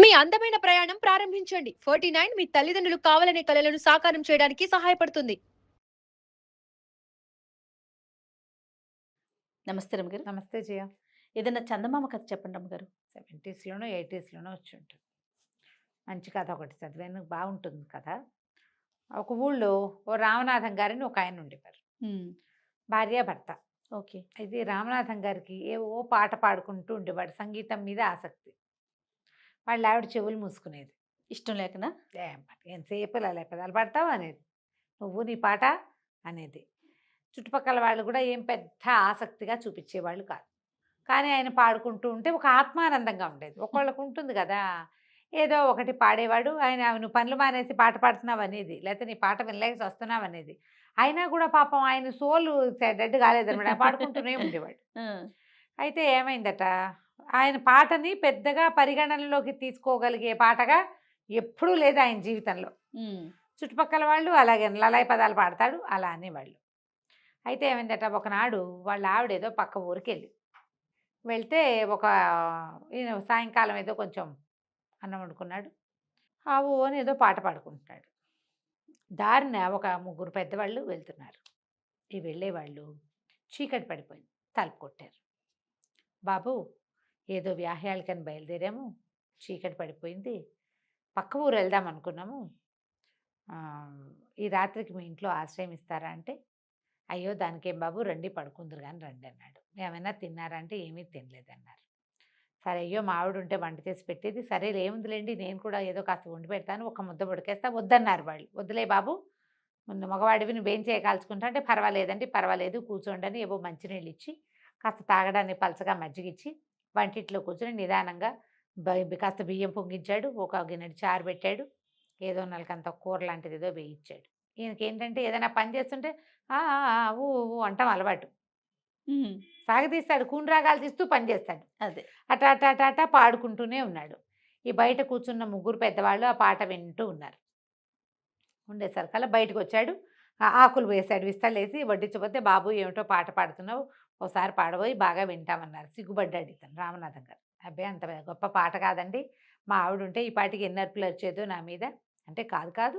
మీ అందమైన ప్రయాణం ప్రారంభించండి. 49 మీ తల్లిదండ్రులు కావాలనే కలలను సాకారం చేయడానికి సహాయపడుతుంది. నమస్తే రమ్మగారు. నమస్తే జయ. ఏదైనా చందమామ కథ చెప్పండి రమ్మగారు. 70స్‌లోనో, 80స్‌లోనో వచ్చుంటుంది. మంచి కథ ఒకటి చదివాను. బాగుంటుంది కథ. ఒక ఊళ్ళో ఓ రామనాథం గారని ఒక ఆయన ఉండేవారు. భార్య, భర్త. ఓకే. అయితే రామనాథం గారికి ఏవో పాట పాడుకుంటూ ఉండేవాడు. సంగీతం మీద ఆసక్తి. వాళ్ళ ఆవిడ చెవులు మూసుకునేది. ఇష్టం లేకనా? ఎంతసేపు ఇలా పెదాలు పాడతావు అనేది. నువ్వు నీ పాట అనేది. చుట్టుపక్కల వాళ్ళు కూడా ఏం పెద్ద ఆసక్తిగా చూపించేవాళ్ళు కాదు. కానీ ఆయన పాడుకుంటూ ఉంటే ఒక ఆత్మానందంగా ఉండేది. ఒకళ్ళకు ఉంటుంది కదా, ఏదో ఒకటి పాడేవాడు. ఆయన నువ్వు పనులు మానేసి పాట పాడుతున్నావు అనేది, లేకపోతే నీ పాట వినలేక వస్తున్నావు అనేది. అయినా కూడా పాపం ఆయన సోలు డెడ్ కాలేదన్నమాట, పాడుకుంటూనే ఉండేవాడు. అయితే ఏమైందట, ఆయన పాటని పెద్దగా పరిగణనలోకి తీసుకోగలిగే పాటగా ఎప్పుడూ లేదు ఆయన జీవితంలో. చుట్టుపక్కల వాళ్ళు అలాగే లలాయి పదాలు పాడతాడు అలా అనేవాళ్ళు. అయితే ఏమైందట, ఒకనాడు వాళ్ళ ఆవిడేదో పక్క ఊరికి వెళ్తే ఈయన సాయంకాలం ఏదో కొంచెం అన్నం వండుకున్నాడు. ఆవు అని ఏదో పాట పాడుకుంటున్నాడు. దారిన ఒక ముగ్గురు పెద్దవాళ్ళు వెళ్తున్నారు. ఈ వెళ్ళేవాళ్ళు చీకటి పడిపోయింది, తలుపు కొట్టారు. బాబు, ఏదో వ్యాహ్యాలకని బయలుదేరాము, చీకటి పడిపోయింది, పక్క ఊరు వెళ్దాం అనుకున్నాము, ఈ రాత్రికి మీ ఇంట్లో ఆశ్రయం ఇస్తారా అంటే, అయ్యో దానికేం బాబు, రండి పడుకుందరు కానీ రండి అన్నాడు. ఏమైనా తిన్నారా అంటే ఏమీ తినలేదన్నారు. సరే, అయ్యో మా ఆవిడ ఉంటే వంట చేసి పెట్టేది, సరే ఏముందిలేండి నేను కూడా ఏదో కాస్త వండి పెడతాను, ఒక ముద్ద ఉడికేస్తా, వద్దన్నారు వాళ్ళు. వద్దులే బాబు, ముందు మగవాడివి నువ్వేం చేయకాల్చుకుంటా అంటే, పర్వాలేదండి పర్వాలేదు కూర్చోండి అని ఏవో మంచినీళ్ళు ఇచ్చి, కాస్త తాగడానికి పలచగా మజ్జిగిచ్చి, వంటింట్లో కూర్చొని నిదానంగా కాస్త బియ్యం పొంగించాడు, ఒక గిన్నెడు చారు పెట్టాడు, ఏదో నలకంత కూర లాంటిది ఏదో వేయించాడు. ఈయనకి ఏంటంటే ఏదైనా పని చేస్తుంటే ఊ ఊ అంటాం అలవాటు. సాగదీస్తాడు, కూనరాగాలు తీస్తూ పని చేస్తాడు. అదే అట అట అట అట పాడుకుంటూనే ఉన్నాడు. ఈ బయట కూర్చున్న ముగ్గురు పెద్దవాళ్ళు ఆ పాట వింటూ ఉన్నారు. ఉండేసరికల్లా బయటకు వచ్చాడు, ఆకులు వేశాడు, విస్తలేసి వడ్డించబోతే, బాబు ఏమిటో పాట పాడుతున్నావు, ఓసారి పాడబోయి బాగా వింటామన్నారు. సిగ్గుపడ్డాడు ఇతను రామనాథం గారు. అబ్బాయి అంత గొప్ప పాట కాదండి, మా ఆవిడ ఉంటే ఈ పాటికి ఎన్ని అర్పులు వచ్చేదో నా మీద అంటే, కాదు కాదు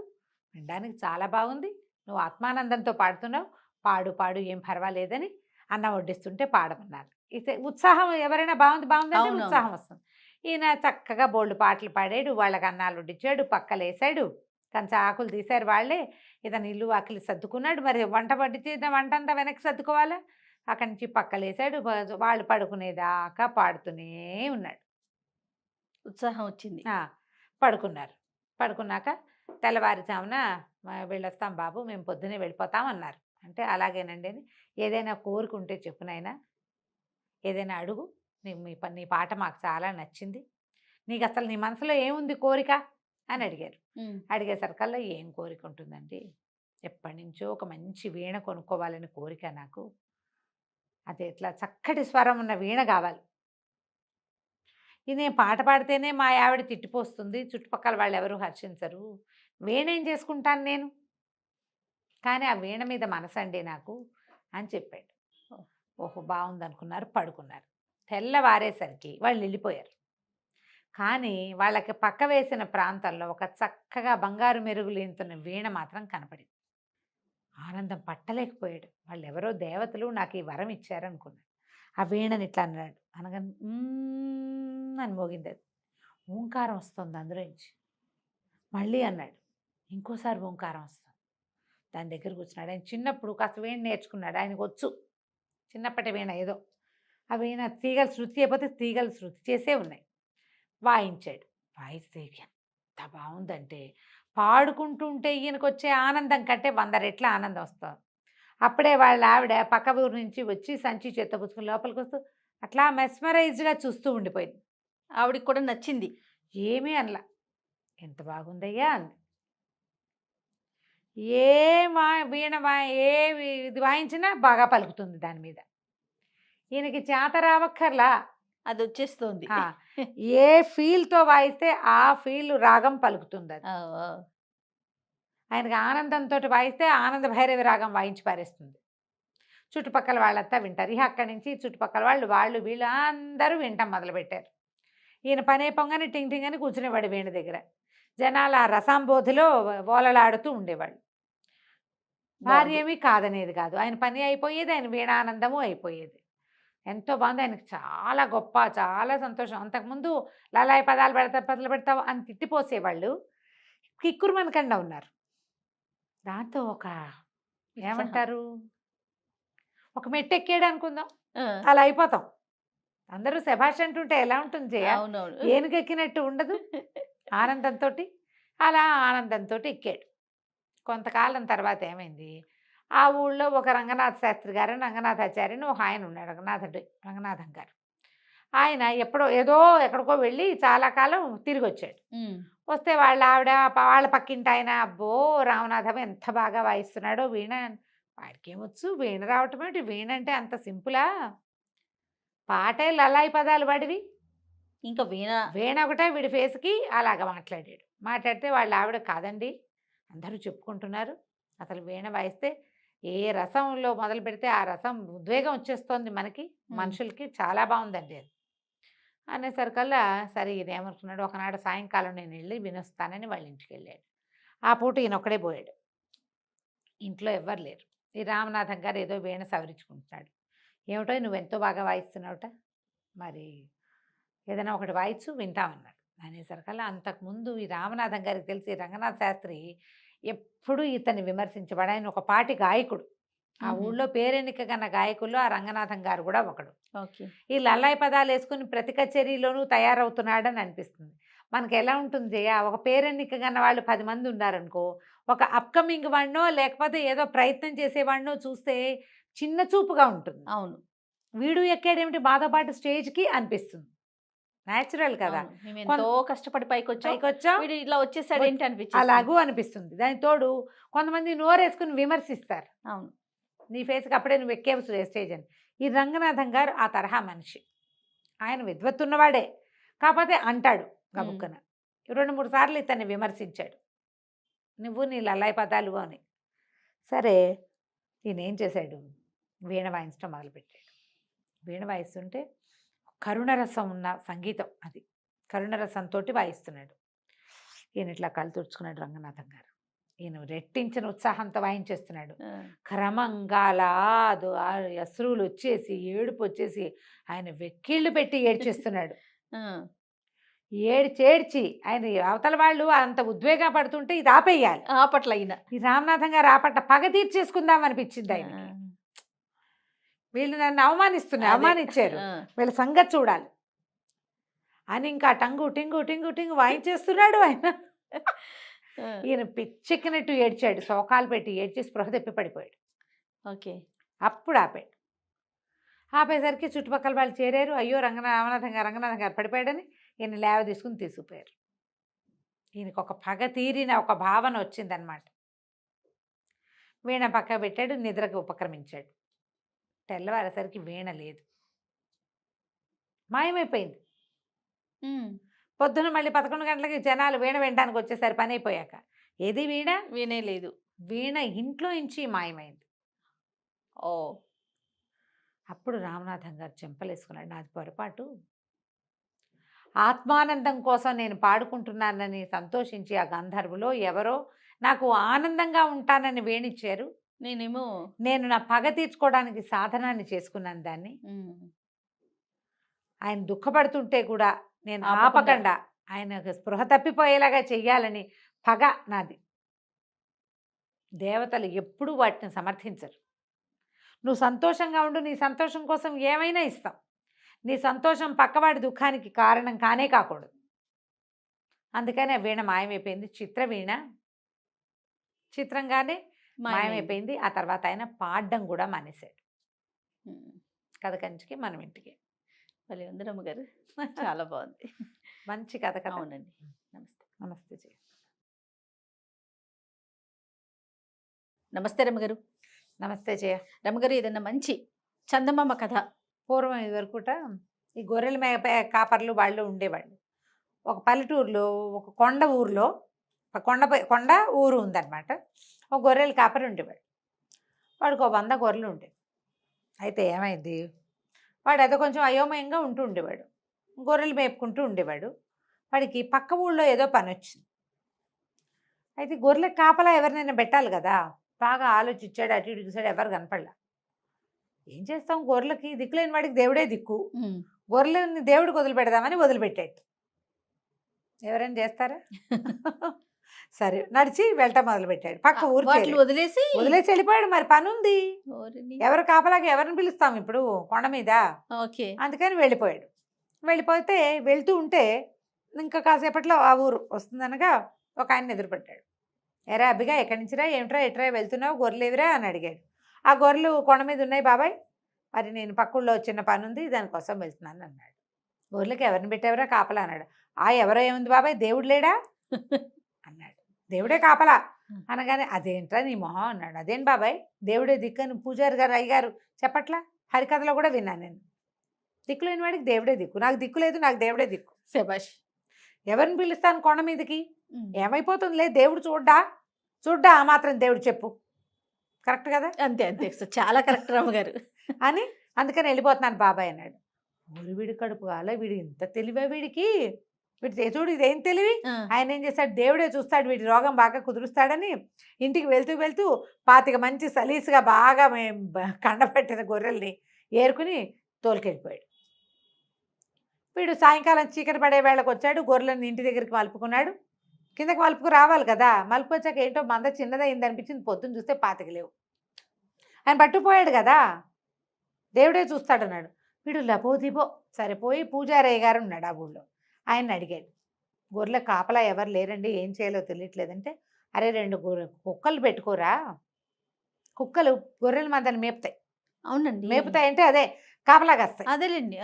వినడానికి చాలా బాగుంది, నువ్వు ఆత్మానందంతో పాడుతున్నావు, పాడు పాడు ఏం పర్వాలేదని అన్నం వడ్డిస్తుంటే పాడమన్నారు. ఇతే ఉత్సాహం, ఎవరైనా బాగుంది బాగుందంటే ఉత్సాహం వస్తుంది. ఈయన చక్కగా బోల్డ్ పాటలు పాడాడు, వాళ్ళకి అన్నాలు వడ్డించాడు, పక్కలేసాడు, కంచ ఆకులు తీశారు వాళ్ళే. ఇతను ఇల్లు వాకిలి సర్దుకున్నాడు. మరి వంట వడ్డించిన వంట అంతా వెనక్కి సర్దుకోవాలా, అక్కడి నుంచి పక్కలేసాడు. వాళ్ళు పడుకునేదాకా పాడుతూనే ఉన్నాడు. ఉత్సాహం వచ్చింది. పడుకున్నారు. పడుకున్నాక తెల్లవారుజామున వెళ్ళొస్తాం బాబు, మేము పొద్దునే వెళ్ళిపోతాం అన్నారు. అంటే అలాగేనండి అని, ఏదైనా కోరుకుంటే చెప్పునైనా, ఏదైనా అడుగు, నీ పాట మాకు చాలా నచ్చింది, నీకు అసలు నీ మనసులో ఏముంది కోరిక అని అడిగారు. అడిగేసరికల్లా, ఏం కోరిక ఉంటుందండి, ఎప్పటి నుంచో ఒక మంచి వీణ కొనుక్కోవాలని కోరిక నాకు, అది ఎట్లా చక్కటి స్వరం ఉన్న వీణ కావాలి, ఇది నేను పాట పాడితేనే మా ఆవిడ తిట్టిపోస్తుంది, చుట్టుపక్కల వాళ్ళు ఎవరు హర్షించరు, వీణ ఏం చేసుకుంటాను నేను, కానీ ఆ వీణ మీద మనసండి నాకు అని చెప్పాడు. ఓహో బాగుందనుకున్నారు, పడుకున్నారు. తెల్లవారేసరికి వాళ్ళు వెళ్ళిపోయారు. కానీ వాళ్ళకి పక్క వేసిన ప్రాంతంలో ఒక చక్కగా బంగారు మెరుగులేంతున్న వీణ మాత్రం కనపడింది. ఆనందం పట్టలేకపోయాడు. వాళ్ళు ఎవరో దేవతలు నాకు ఈ వరం ఇచ్చారనుకున్నాడు. ఆ వీణని ఇట్లా అన్నాడు, అనగా అని మోగింది. అది ఓంకారం వస్తుంది అందులోంచి. మళ్ళీ అన్నాడు, ఇంకోసారి ఓంకారం వస్తుంది. దాని దగ్గర కూర్చున్నాడు. ఆయన చిన్నప్పుడు కాస్త వీణ నేర్చుకున్నాడు, ఆయనకు వచ్చు చిన్నప్పటి వీణ ఏదో. ఆ వీణ తీగలు శృతి అయిపోతే తీగలు శృతి చేసే ఉన్నాయి. వాయించాడు. వాయిస్తే ఎంత బాగుందంటే, పాడుకుంటూ ఉంటే ఈయనకు వచ్చే ఆనందం కంటే 100 రెట్ల ఆనందం వస్తుంది. అప్పుడే వాళ్ళ ఆవిడ పక్క ఊరు నుంచి వచ్చి సంచి చేత్తో పుచ్చుకుని లోపలికి వస్తూ అట్లా మెస్మరైజ్డ్గా చూస్తూ ఉండిపోయింది. ఆవిడికి కూడా నచ్చింది. ఏమీ అనలా, ఎంత బాగుందయ్యా అంది. ఏ వీణ ఏ ఇది వాయించినా బాగా పలుకుతుంది దాని మీద. ఈయనకి చేత రావక్కర్లా, అది వచ్చేస్తుంది. ఏ ఫీల్తో వాయిస్తే ఆ ఫీల్ రాగం పలుకుతుంది. అది ఆయనకి ఆనందంతో వాయిస్తే ఆనంద భైరవి రాగం వాయించి పారేస్తుంది. చుట్టుపక్కల వాళ్ళంతా వింటారు. ఇక అక్కడి నుంచి చుట్టుపక్కల వాళ్ళు వీళ్ళు అందరూ వింటాం మొదలుపెట్టారు. ఈయన పని అయిపోగానే టింగ్ టింగ్ అని కూర్చునేవాడు వీణ దగ్గర. జనాలు ఆ రసాంబోధిలో ఓలలాడుతూ ఉండేవాళ్ళు. భార్య బాగుంది. ఏమీ కాదనేది కాదు. ఆయన పని అయిపోయేది, ఆయన వీణానందము అయిపోయేది. ఎంతో బాగుంది. ఆయనకి చాలా గొప్ప, చాలా సంతోషం. అంతకుముందు లలాయి పదాలు పెడతా పదాలు పెడతావు అని తిట్టిపోసేవాళ్ళు. కిక్కురు మనకండా ఉన్నారు. దాంతో ఒక ఏమంటారు, ఒక మెట్టు ఎక్కాడు అనుకుందాం, ఆ, అలా అయిపోతాం. అందరూ శభాష్ అంటుంటే ఎలా ఉంటుంది జయ? అవునవును. ఏనుగెక్కినట్టు ఉండదు. ఆనందంతో అలా ఆనందంతో ఎక్కాడు. కొంతకాలం తర్వాత ఏమైంది, ఆ ఊళ్ళో ఒక రంగనాథ శాస్త్రి గారు, రంగనాథాచార్య అని ఒక ఆయన ఉన్నాడు. రంగనాథం గారు. ఆయన ఏదో ఎక్కడికో వెళ్ళి చాలా కాలం తిరిగి వచ్చాడు. ఉమ్, వస్తే వాళ్ళ ఆవిడ వాళ్ళ పక్కింటి ఆయన, అబ్బో రామనాథం ఎంత బాగా వాయిస్తున్నాడో వీణ. వాడికి ఏమొచ్చు వీణ రావటం ఏంటి, వీణ అంటే అంత సింపులా, పాటే లలాయి పదాలు వాడివి. ఇంకా వీణ. వీణ ఒకటే వీడి ఫేస్కి అలాగ మాట్లాడాడు. మాట్లాడితే వాళ్ళ ఆవిడ, కాదండి అందరూ చెప్పుకుంటున్నారు, అసలు వీణ వాయిస్తే ఏ రసంలో మొదలు పెడితే ఆ రసం ఉద్వేగం వచ్చేస్తోంది మనకి, మనుషులకి, చాలా బాగుందండి అది అనేసరికల్లా, సరే ఈయన ఏమనుకున్నాడు, ఒకనాడు సాయంకాలం నేను వెళ్ళి వినొస్తానని వాళ్ళ ఇంటికి వెళ్ళాడు. ఆ పూట ఈయన ఒక్కడే పోయాడు. ఇంట్లో ఎవ్వరు లేరు. ఈ రామనాథం గారు ఏదో వీణ సవరించుకుంటున్నాడు. ఏమిటో నువ్వెంతో బాగా వాయిస్తున్నావుట, మరి ఏదైనా ఒకటి వాయిచ్చు వింటామన్నాడు. అనేసరికల్లా అంతకుముందు ఈ రామనాథం గారికి తెలిసి రంగనాథ శాస్త్రి ఎప్పుడూ ఇతన్ని విమర్శించబడి, ఆయన ఒక పాటి గాయకుడు. ఆ ఊళ్ళో పేరెన్నిక కన్న గాయకుల్లో ఆ రంగనాథం గారు కూడా ఒకడు. ఓకే. ఈ లల్లాయి పదాలు వేసుకుని ప్రతి కచేరీలోనూ తయారవుతున్నాడని అనిపిస్తుంది. మనకి ఎలా ఉంటుంది జయ, ఒక పేరెన్నిక కన్న వాళ్ళు 10 మంది ఉన్నారనుకో, ఒక అప్కమింగ్ వాడినో లేకపోతే ఏదో ప్రయత్నం చేసేవాడినో చూస్తే చిన్న చూపుగా ఉంటుంది. అవును. వీడు ఎక్కాడేమిటి బాధపాటు స్టేజ్కి అనిపిస్తుంది. న్యాచురల్ కదా. అవును. మేము ఎంతో కష్టపడి పైకి పైకి వచ్చాం, వీడు ఇట్లా వచ్చేసాడు ఏంటి అనిపించింది. అలాగూ అనిపిస్తుంది. దానికి తోడు కొంతమంది నోరేసుకుని విమర్శిస్తారు, అవును. నీ ఫేస్కి అప్పుడే నువ్వు ఎక్కేవు స్టేజ్ అని. ఈ రంగనాథం గారు ఆ తరహా మనిషి. ఆయన విద్వత్తున్నవాడే, కాకపోతే అంటాడు గబుక్కన. 2-3 సార్లు ఇతన్ని విమర్శించాడు, నువ్వు నీ లల్లాయి పదాలు అని. సరే ఈయన ఏం చేశాడు, వీణ వాయించడం మొదలుపెట్టాడు. వీణ వాయిస్తుంటే కరుణరసం ఉన్న సంగీతం అది, కరుణరసంతో వాయిస్తున్నాడు. ఈయన ఇట్లా కళ్ళు తుడుచుకున్నాడు రంగనాథం గారు. ఈయన రెట్టించిన ఉత్సాహంతో వాయించేస్తున్నాడు. క్రమంగా లాదు అశ్రువులు వచ్చేసి, ఏడుపు వచ్చేసి, ఆయన వెక్కిళ్ళు పెట్టి ఏడ్చేస్తున్నాడు. ఏడ్చేడ్చి ఆయన అవతల వాళ్ళు అంత ఉద్వేగ పడుతుంటే ఇది ఆపేయాలి. ఆపట్ల అయిన ఈ రామనాథం గారు ఆపట్ల పగ తీర్చేసుకుందాం అనిపించింది ఆయనకి. వీళ్ళు నన్ను అవమానించారు, వీళ్ళ సంగతి చూడాలి అని ఇంకా టంగు టింగు టింగు టింగు వాయించేస్తున్నాడు ఆయన. ఈయన పిచ్చెక్కినట్టు ఏడ్చాడు, శోకాలు పెట్టి ఏడ్చి స్పృహ తెప్పి పడిపోయాడు. ఓకే. అప్పుడు ఆపాడు. ఆపేసరికి చుట్టుపక్కల వాళ్ళు చేరారు. అయ్యో రంగనాథం గారు పడిపోయాడని ఈయన లేవ తీసుకుపోయారు. ఈయనకు ఒక పగ తీరిన ఒక భావన వచ్చిందనమాట. వీణ పక్క పెట్టాడు, నిద్రకు ఉపక్రమించాడు. తెల్లవారేసరికి వీణ లేదు, మాయమైపోయింది. పొద్దున మళ్ళీ 11 గంటలకి జనాలు వీణ వినడానికి వచ్చేసారు పని అయిపోయాక. ఏది వీణ? వినే లేదు. వీణ ఇంట్లో నుంచి మాయమైంది. ఓ. అప్పుడు రామనాథం గారు చెంపలేసుకున్నాడు, నాది పొరపాటు, ఆత్మానందం కోసం నేను పాడుకుంటున్నానని సంతోషించి ఆ గంధర్వులో ఎవరో నాకు ఆనందంగా ఉంటానని వేణిచ్చారు, నేనేమో నేను నా పగ తీర్చుకోవడానికి సాధనాన్ని చేసుకున్నాను దాన్ని. ఆయన దుఃఖపడుతుంటే కూడా నేను ఆపకుండా ఆయన స్పృహ తప్పిపోయేలాగా చెయ్యాలని పగ నాది. దేవతలు ఎప్పుడూ వాటిని సమర్థించరు. నువ్వు సంతోషంగా ఉండు, నీ సంతోషం కోసం ఏమైనా ఇస్తాం, నీ సంతోషం పక్కవాడి దుఃఖానికి కారణం కానే కాకూడదు. అందుకని ఆ వీణ మాయమైపోయింది. చిత్రవీణ చిత్రంగానే మాయమైపోయింది. ఆ తర్వాత ఆయన పాడడం కూడా మానేశాడు. కథ కంచికి మనం ఇంటికి. భలే ఉంది రమ్మగారు, చాలా బాగుంది, మంచి కథ కదా. అవునండి. నమస్తే. నమస్తే జయ. నమస్తే రమ్మగారు. నమస్తే జయ. రమ్మగారు, ఏదన్నా మంచి చందమామ కథ. పూర్వం ఇదివరకుట ఈ గొర్రెల కాపర్లు వాళ్ళు ఉండేవాళ్ళు. ఒక పల్లెటూరులో ఒక కొండ ఊరిలో, కొండ ఊరు ఉందన్నమాట. ఒక గొర్రెల కాపరి ఉండేవాడు. వాడికి 100 గొర్రెలు ఉండేవి. అయితే ఏమైంది, వాడు ఏదో కొంచెం అయోమయంగా ఉండేవాడు. గొర్రెలు మేపుకుంటూ ఉండేవాడు. వాడికి పక్క ఊళ్ళో ఏదో పని వచ్చింది. అయితే గొర్రెలకు కాపలా ఎవరినైనా పెట్టాలి కదా, బాగా ఆలోచించాడు, అటు ఇటు చూసాడు, ఎవరు కనపడలా. ఏం చేస్తాం, గొర్రెలకి దిక్కులేని వాడికి దేవుడే దిక్కు. గొర్రెలని దేవుడికి వదిలిపెడదామని వదిలిపెట్టాడు. ఎవరైనా చేస్తారా? సరే నడిచి వెళ్ళటం మొదలుపెట్టాడు. పక్క ఊరు వాటిని వదిలేసి వదిలేసి వెళ్ళిపోయాడు. మరి పని ఉంది, ఓరిని. ఎవరు కాపలాగా ఎవరిని పిలుస్తాం ఇప్పుడు కొండ మీద, ఓకే. అందుకని వెళ్ళిపోయాడు. వెళ్ళిపోతే వెళ్తూ ఉంటే ఇంకా కాసేపట్లో ఆ ఊరు వస్తుందనగా ఒక ఆయన ఎదురుపడ్డాడు. ఎరా అబ్బిగా ఎక్కడి నుంచిరా, ఏమిట్రా, ఎట్రా వెళ్తున్నావు, గొర్రెలు ఏవిరా అని అడిగాడు. ఆ గొర్రెలు కొండ మీద ఉన్నాయి బాబాయ్, మరి నేను పక్కూళ్ళో చిన్న పని ఉంది దానికోసం వెళ్తున్నాను అన్నాడు. గొర్రెలకి ఎవరిని పెట్టేవరా కాపలా అన్నాడు. ఎవరో ఏముంది బాబాయ్, దేవుడు లేడా అన్నాడు. దేవుడే కాపలా అనగానే అదేంట్రా నీ మొహం అన్నాడు. అదేం బాబాయ్, దేవుడే దిక్కని పూజారి గారు అయ్యగారు చెప్పట్లా, హరికథలో కూడా విన్నాను నేను. దిక్కు లేని వాడికి దేవుడే దిక్కు, నాకు దిక్కు లేదు, నాకు దేవుడే దిక్కు. శభాష్. ఎవరిని పిలుస్తాను కొండ మీదకి, ఏమైపోతుందిలే, దేవుడు చూడ్డా ఆ మాత్రం దేవుడు చెప్పు, కరెక్ట్ కదా, అంతే అంతే చాలా కరెక్ట్ రామగారు అని అందుకని వెళ్ళిపోతున్నాను బాబాయ్ అన్నాడు. ఊరి వీడి కడుపు కాలే, వీడు ఇంత తెలివే వీడికి, వీడి చూడు ఇదేం తెలివి. ఆయన ఏం చేస్తాడు, దేవుడే చూస్తాడు, వీడి రోగం బాగా కుదురుస్తాడని ఇంటికి వెళ్తూ వెళ్తూ 25 మంచి సలీసుగా బాగా కండపెట్టిన గొర్రెల్ని ఏరుకుని తోలుకెళ్ళిపోయాడు. వీడు సాయంకాలం చీకటి పడే వేళకు వచ్చాడు, గొర్రెలను ఇంటి దగ్గరికి మలుపుకున్నాడు. కిందకి మలుపుకు రావాలి కదా, మలుపు వచ్చాక ఏంటో మంద చిన్నదైంది అనిపించింది, పొద్దున్న చూస్తే 25 లేవు. ఆయన పట్టుకుపోయాడు కదా, దేవుడే చూస్తాడన్నాడు. వీడు లపోదిపో సరిపోయి పూజారయ్య గారు ఉన్నాడు ఆ ఊళ్ళో, ఆయన్ని అడిగాడు. గొర్రెల కాపలా ఎవరు లేరండి, ఏం చేయాలో తెలియట్లేదంటే, అరే 2 కుక్కలు పెట్టుకోరా, కుక్కలు గొర్రెల మందని మేపుతాయి. అవునండి, మేపుతాయంటే అదే కాపలాగా వస్తాయి అదేలేండి.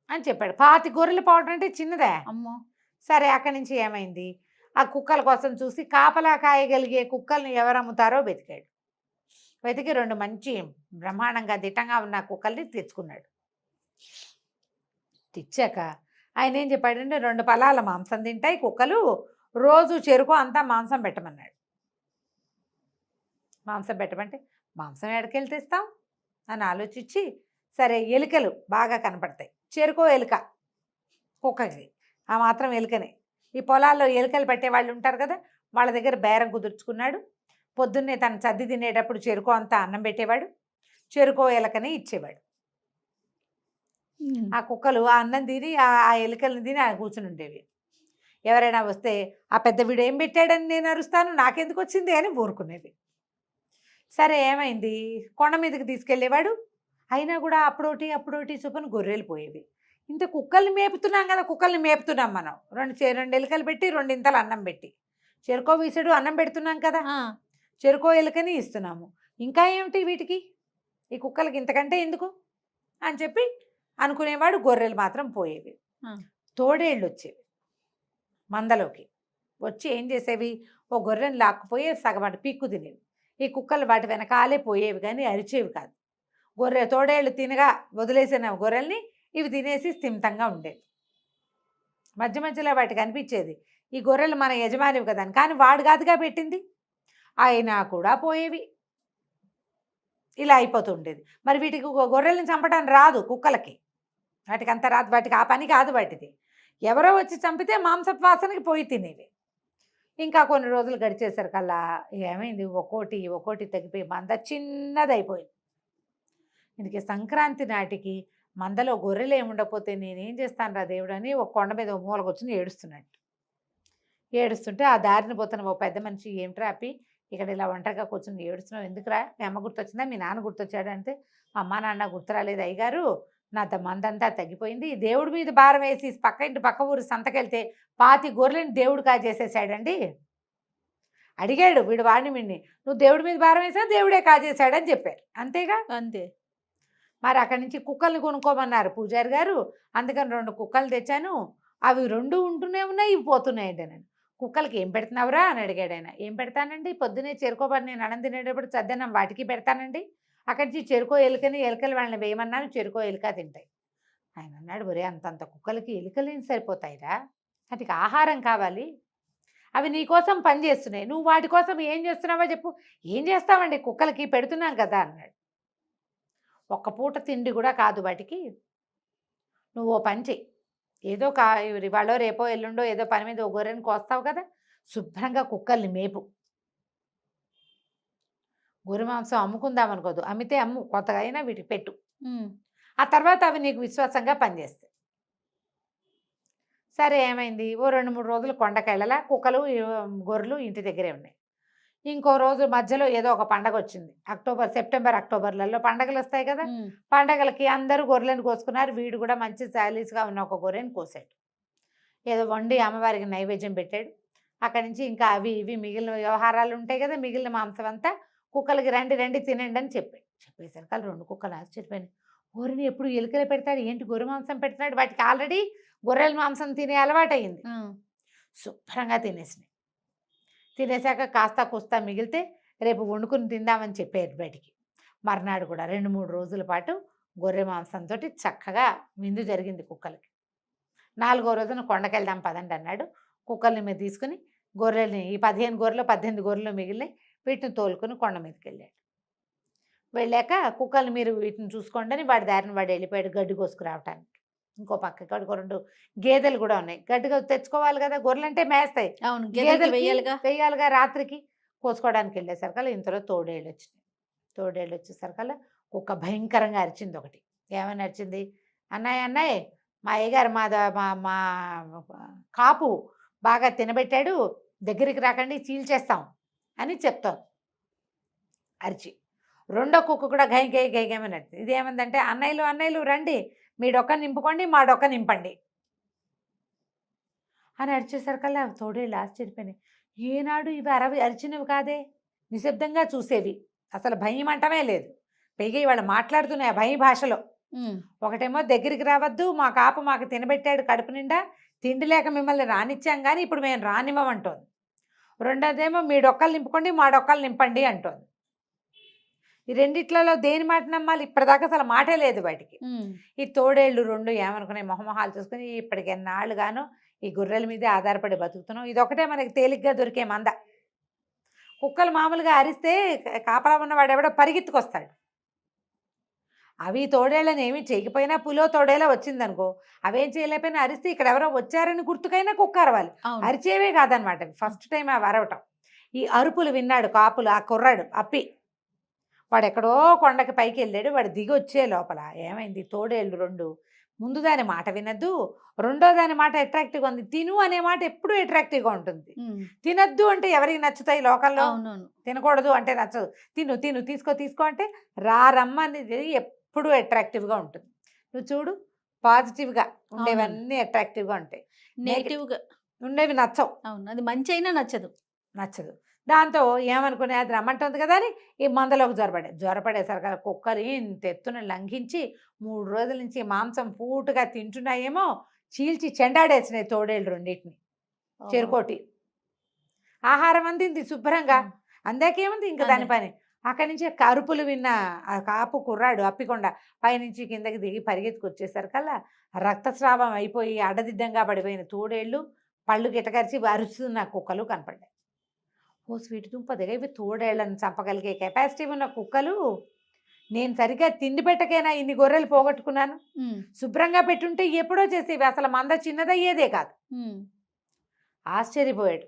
అని చెప్పాడు. 25 గొర్రెలు పోవడం అంటే చిన్నదే. అమ్మో. సరే అక్కడి నుంచి ఏమైంది, ఆ కుక్కల కోసం చూసి కాపలా కాయగలిగే కుక్కల్ని ఎవరు అమ్ముతారో వెతికాడు. వెతికి 2 మంచి బ్రహ్మాండంగా దిట్టంగా ఉన్న కుక్కల్ని తెచ్చుకున్నాడు. తెచ్చాక ఆయన ఏం చెప్పాడంటే, 2 పలాల మాంసం తింటాయి కుక్కలు, రోజు చెరుకు అంతా మాంసం పెట్టమన్నాడు. మాంసం పెట్టమంటే మాంసం ఎక్కడికెళ్ళి తెస్తాం అని ఆలోచించి, సరే ఎలుకలు బాగా కనపడతాయి, చెరుకో ఎలుక కుక్కకి, ఆ మాత్రం ఎలుకనే. ఈ పొలాల్లో ఎలుకలు పెట్టేవాళ్ళు ఉంటారు కదా, వాళ్ళ దగ్గర బేరం కుదుర్చుకున్నాడు. పొద్దున్నే తను సర్ది తినేటప్పుడు చెరుకో అంతా అన్నం పెట్టేవాడు, చెరుకో ఎలకని ఇచ్చేవాడు. ఆ కుక్కలు ఆ అన్నం తిని ఆ ఎలుకలను తిని ఆయన కూర్చుని ఉండేవి. ఎవరైనా వస్తే ఆ పెద్ద వీడు ఏం పెట్టాడని నేను అరుస్తాను, నాకెందుకు వచ్చింది అని ఊరుకునేవి. సరే ఏమైంది, కొండ మీదకి తీసుకెళ్ళేవాడు. అయినా కూడా అప్పుడోటి చొప్పున గొర్రెలు పోయేవి. ఇంత కుక్కల్ని మేపుతున్నాం కదా, కుక్కల్ని మేపుతున్నాం మనం, 2 ఎలుకలు పెట్టి 2 ఇంతలు అన్నం పెట్టి, చెరుకో వీసుడు అన్నం పెడుతున్నాం కదా, చెరుకో ఎలుకని ఇస్తున్నాము, ఇంకా ఏమిటి వీటికి, ఈ కుక్కలకి ఇంతకంటే ఎందుకు అని చెప్పి అనుకునేవాడు. గొర్రెలు మాత్రం పోయేవి. తోడేళ్ళు వచ్చేవి మందలోకి వచ్చి ఏం చేసేవి, ఓ గొర్రెని లాక్కుపోయి సగం పీక్కు తినేవి. ఈ కుక్కలు వాటి వెనకాలే పోయేవి కానీ అరిచేవి కాదు. తోడేళ్ళు తినగా వదిలేసిన గొర్రెల్ని ఇవి తినేసి స్థిమితంగా ఉండేవి. మధ్య మధ్యలో వాటికి అనిపించేది, ఈ గొర్రెలు మన యజమానివి కదా అని, కానీ వాడు కాదుగా పెట్టింది, అయినా కూడా పోయేవి. ఇలా అయిపోతుండేది. మరి వీటికి గొర్రెలను చంపడానికి రాదు కుక్కలకి, వాటికి అంత రాదు, వాటికి ఆ పని కాదు వాటిది. ఎవరో వచ్చి చంపితే మాంసపు వాసనకి పోయి తినేవి. ఇంకా కొన్ని రోజులు గడిచేసరికల్లా ఏమైంది, ఒక్కోటి తగ్గిపోయి మంద చిన్నదైపోయింది. ఇందుకే సంక్రాంతి నాటికి మందలో గొర్రెలు ఏముండకపోతే నేనేం చేస్తాను రా దేవుడు అని ఒక కొండ మీద మూలకు వచ్చి ఏడుస్తుంటే ఆ దారిన పోతున్న ఓ పెద్ద మనిషి, ఏమిట్రా అప్పి ఇక్కడ ఇలా ఒంటరిగా కూర్చొని ఏడుస్తున్నావు, ఎందుకురా, మీ అమ్మ గుర్తొచ్చిందా, మీ నాన్న గుర్తొచ్చాడు అంటే, మా అమ్మ నాన్న గుర్తురాలేదు అయ్యగారు, నా మందంతా తగ్గిపోయింది, దేవుడి మీద భారం వేసి పక్క ఊరు సంతకెళ్తే 25 గొర్రెని దేవుడు కాజేసేసాడండి. అడిగాడు వీడు వాడిని విన్ని, నువ్వు దేవుడి మీద భారం వేసా, దేవుడే కాజేశాడని చెప్పారు. అంతేగా, అంతే. మరి అక్కడి నుంచి కుక్కల్ని కొనుక్కోమన్నారు పూజారి గారు, అందుకని 2 కుక్కలు తెచ్చాను, అవి 2 ఉంటూనే ఉన్నాయి, ఇవి పోతున్నాయండి. నేను కుక్కలకి ఏం పెడుతున్నావురా అని అడిగాడు ఆయన. ఏం పెడతానండి, పొద్దునే చెరుకోబడి నేను అన్నం తినేటప్పుడు చద్దన్నం వాటికి పెడతానండి, అక్కడి నుంచి చెరుకో ఎలుకలు వాళ్ళని వేయమన్నాను, చెరుకో ఎలుక తింటాయి. ఆయన అన్నాడు, ఒరే అంతంత కుక్కలకి ఎలుకలు ఏం సరిపోతాయిరా, వాటికి ఆహారం కావాలి, అవి నీకోసం పని చేస్తున్నాయి, నువ్వు వాటి కోసం ఏం చేస్తున్నావో చెప్పు. ఏం చేస్తామండి, కుక్కలకి పెడుతున్నాం కదా అన్నాడు. ఒక్క పూట తిండి కూడా కాదు వాటికి, నువ్వు ఓ పని చెయ్యి, ఏదో ఇవాళ రేపో ఎల్లుండో ఏదో పని మీద ఓ గొర్రెని కోస్తావు కదా, శుభ్రంగా కుక్కల్ని మేపు. గొర్రె మాంసం అమ్ముకుందాం అనుకోదు, అమ్మితే అమ్ము, కొత్తగా అయినా వీటికి పెట్టు. ఆ తర్వాత అవి నీకు విశ్వాసంగా పనిచేస్తాయి. సరే ఏమైంది, ఓ 2-3 రోజులు కొండకెళ్ళలా, కుక్కలు గొర్రెలు ఇంటి దగ్గరే ఉన్నాయి. ఇంకో రోజు మధ్యలో ఏదో ఒక పండగ వచ్చింది, సెప్టెంబర్ అక్టోబర్లలో పండగలు వస్తాయి కదా. పండగలకి అందరూ గొర్రెలను కోసుకున్నారు. వీడు కూడా మంచి సాలీస్గా ఉన్న ఒక గొర్రెని కోసాడు. ఏదో వండి అమ్మవారికి నైవేద్యం పెట్టాడు. అక్కడి నుంచి ఇంకా అవి ఇవి మిగిలిన వ్యవహారాలు ఉంటాయి కదా, మిగిలిన మాంసం అంతా కుక్కలకి రండి రండి తినండి అని చెప్పాడు. చెప్పేసరికి వాళ్ళు 2 కుక్కలు ఆశ్చర్యపోయినాయి. గొర్రెని ఎప్పుడు ఎలుకలే పెడతాడు ఏంటి, గొర్రె మాంసం పెడుతున్నాడు, వాటికి ఆల్రెడీ గొర్రెల మాంసం తినే అలవాటు అయింది. శుభ్రంగా తినేసినాయి. తినేసాక కాస్త కూస్తా మిగిలితే రేపు వండుకుని తిందామని చెప్పారు బయటికి. మర్నాడు కూడా 2-3 రోజుల పాటు గొర్రె మాంసంతో చక్కగా విందు జరిగింది కుక్కలకి. 4వ రోజున కొండకెళ్దాం పదండి అన్నాడు. కుక్కల్ని మీద తీసుకుని గొర్రెల్ని, ఈ 15 గొర్రెలు 18 గొర్రెలు మిగిలినాయి, వీటిని తోలుకొని కొండ మీదకి వెళ్ళాడు. వెళ్ళాక కుక్కల్ని మీరు వీటిని చూసుకోండి అని వాడి దారిని వాడు వెళ్ళిపోయాడు గడ్డి కోసుకురావటానికి. ఇంకో పక్క 2 గేదెలు కూడా ఉన్నాయి, గడ్డిగా తెచ్చుకోవాలి కదా, గొర్రెలు అంటే మేస్తాయి, అవును, గేదెలకి వెయ్యాలిగా. వేయాలిగా. రాత్రికి కోసుకోవడానికి వెళ్ళేసరికల్లా ఇంతలో తోడేళ్ళు వచ్చినాయి. తోడేళ్ళు వచ్చేసరికల్లా కుక్క భయంకరంగా అరిచింది ఒకటి. ఏమని అరిచింది, అన్నయ్య అన్నయ్య మా అయ్యగారు మా కాపు బాగా తినబెట్టాడు, దగ్గరికి రాకండి చీల్చేస్తాం అని చెప్తాం అరిచి. రెండో కుక్క కూడా గై గై గై గైమని అరిచింది. ఇదేమందంటే, అన్నయ్యలు అన్నయ్యలు రండి, మీ డొక్క నింపుకోండి, మా డొక్క నింపండి అని అరిచేసరికల్లా తోడేళ్ళు ఆశ్చర్యపోయినాయి. ఏనాడు ఇవి అరిచినవి కాదే, నిశ్శబ్దంగా చూసేవి, అసలు భయం అంటమే లేదు. పైగా ఇవాళ మాట్లాడుతున్నాయి ఆ భయ భాషలో. ఒకటేమో దగ్గరికి రావద్దు, మా కాపు మాకు తినబెట్టాడు కడుపు నిండా, తిండి లేక మిమ్మల్ని రానిచ్చాం కానీ ఇప్పుడు మేము రానివ్వమంటోంది. రెండోదేమో మీ డొక్కలు నింపుకోండి, మా డొక్కలు నింపండి అంటోంది. ఈ రెండిట్లలో దేని మాట నమ్మాలి, ఇప్పటిదాకా అసలు మాటే లేదు బయటికి. ఈ తోడేళ్ళు 2 ఏమనుకున్నాయి, మొహమొహాలు చూసుకుని ఇప్పటికి ఎన్నాళ్ళుగానో ఈ గొర్రెల మీదే ఆధారపడి బతుకుతున్నాం, ఇదొకటే మనకి తేలిగ్గా దొరికే మంద. కుక్కలు మామూలుగా అరిస్తే కాపలా ఉన్నవాడు ఎవడో పరిగెత్తుకొస్తాడు. అవి తోడేళ్ళని ఏమి చేయకపోయినా, పులో తోడేలా వచ్చిందనుకో, అవేం చేయలేకపోయినా అరిస్తే ఇక్కడ ఎవరో వచ్చారని గుర్తుకైనా కుక్క అరవాలి, అరిచేవే కాదనమాట. ఫస్ట్ టైం అవి అరవటం. ఈ అరుపులు విన్నాడు కాపులు, ఆ కుర్రాడు అప్పి. వాడు ఎక్కడో కొండకి పైకి వెళ్ళాడు. వాడు దిగి వచ్చే లోపల ఏమైంది, తోడేళ్ళు 2 ముందు దాని మాట వినద్దు, రెండో దాని మాట అట్రాక్టివ్గా ఉంది. తిను అనే మాట ఎప్పుడూ అట్రాక్టివ్గా ఉంటుంది. తినద్దు అంటే ఎవరికి నచ్చుతాయి లోకల్లో, తినకూడదు అంటే నచ్చదు. తిను తిను తీసుకో అంటే రమ్మనేది ఎప్పుడూ అట్రాక్టివ్గా ఉంటుంది. నువ్వు చూడు, పాజిటివ్గా ఉండేవన్నీ అట్రాక్టివ్గా ఉంటాయి, నెగిటివ్గా ఉండేవి నచ్చవు. అవును, అది మంచి అయినా నచ్చదు. దాంతో ఏమనుకునే, అది రమ్మంటుంది కదా అని ఈ మందలోకి జ్వరపడేసరికి కుక్కలు ఇంత ఎత్తున లంఘించి 3 రోజుల నుంచి మాంసం పూటుగా తింటున్నాయేమో, చీల్చి చెండాడేసినాయి తోడేళ్ళు 2 చెరుకోటి. ఆహారం అందింది శుభ్రంగా, అందాకేముంది ఇంకా దాని పని. అక్కడి నుంచి కరుపులు విన్న ఆ కాపు కుర్రాడు అప్పికొండ పైనుంచి కిందకి దిగి పరిగెత్తుకొచ్చేసరికల్లా రక్తస్రావం అయిపోయి అడ్డదిడ్డంగా పడిపోయిన తోడేళ్ళు, పళ్ళు గిటకరిచి అరుస్తున్న కుక్కలు కనపడ్డాయి. ఓ స్వీట్ దుంపదిగా, ఇవి తోడేళ్లను చంపగలిగే కెపాసిటీ ఉన్న కుక్కలు. నేను సరిగ్గా తిండి పెట్టకైనా ఇన్ని గొర్రెలు పోగొట్టుకున్నాను, శుభ్రంగా పెట్టుంటే ఎప్పుడో చేసేవి, అసలు మంద చిన్నదయ్యేదే కాదు. ఆశ్చర్యపోయాడు.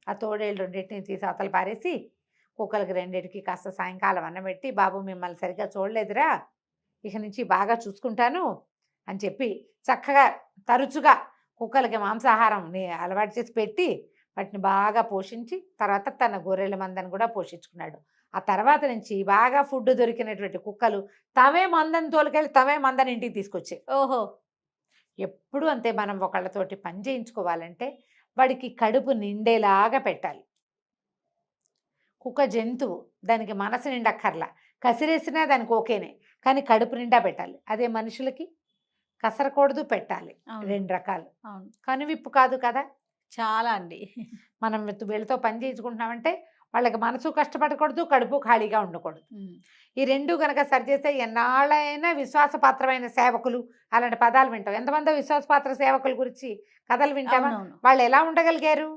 ఆ తోడేళ్ళు 2 తీసి అవతల పారేసి కుక్కలకి 2 కాస్త సాయంకాలం అన్నం పెట్టి, బాబు మిమ్మల్ని సరిగ్గా చూడలేదురా, ఇక నుంచి బాగా చూసుకుంటాను అని చెప్పి చక్కగా తరచుగా కుక్కలకి మాంసాహారం అలవాటు చేసి పెట్టి వాటిని బాగా పోషించి తర్వాత తన గొర్రెల మందని కూడా పోషించుకున్నాడు. ఆ తర్వాత నుంచి బాగా ఫుడ్ దొరికినటువంటి కుక్కలు తమే మందని తోలుకెళ్ళి తమే మందని ఇంటికి తీసుకొచ్చాయి. ఓహో, ఎప్పుడు అంతే, మనం ఒకళ్ళతోటి పని చేయించుకోవాలంటే వాడికి కడుపు నిండేలాగా పెట్టాలి. కుక్క జంతువు, దానికి మనసు నిండక్కర్లా, కసిరేసినా దానికి ఓకేనే, కానీ కడుపు నిండా పెట్టాలి. అదే మనుషులకి కసరకూడదు, పెట్టాలి. 2 రకాలు. కనువిప్పు కాదు కదా చాలా అండి. మనం వీళ్ళతో పని చేయించుకుంటున్నామంటే వాళ్ళకి మనసు కష్టపడకూడదు, కడుపు ఖాళీగా ఉండకూడదు. ఈ 2 కనుక సరిచేస్తే ఎన్నాళ్ళైనా విశ్వాసపాత్రమైన సేవకులు అలాంటి పదాలు వింటాం. ఎంతమంది విశ్వాసపాత్ర సేవకుల గురించి కథలు వింటామా? వాళ్ళు ఎలా ఉండగలిగారు?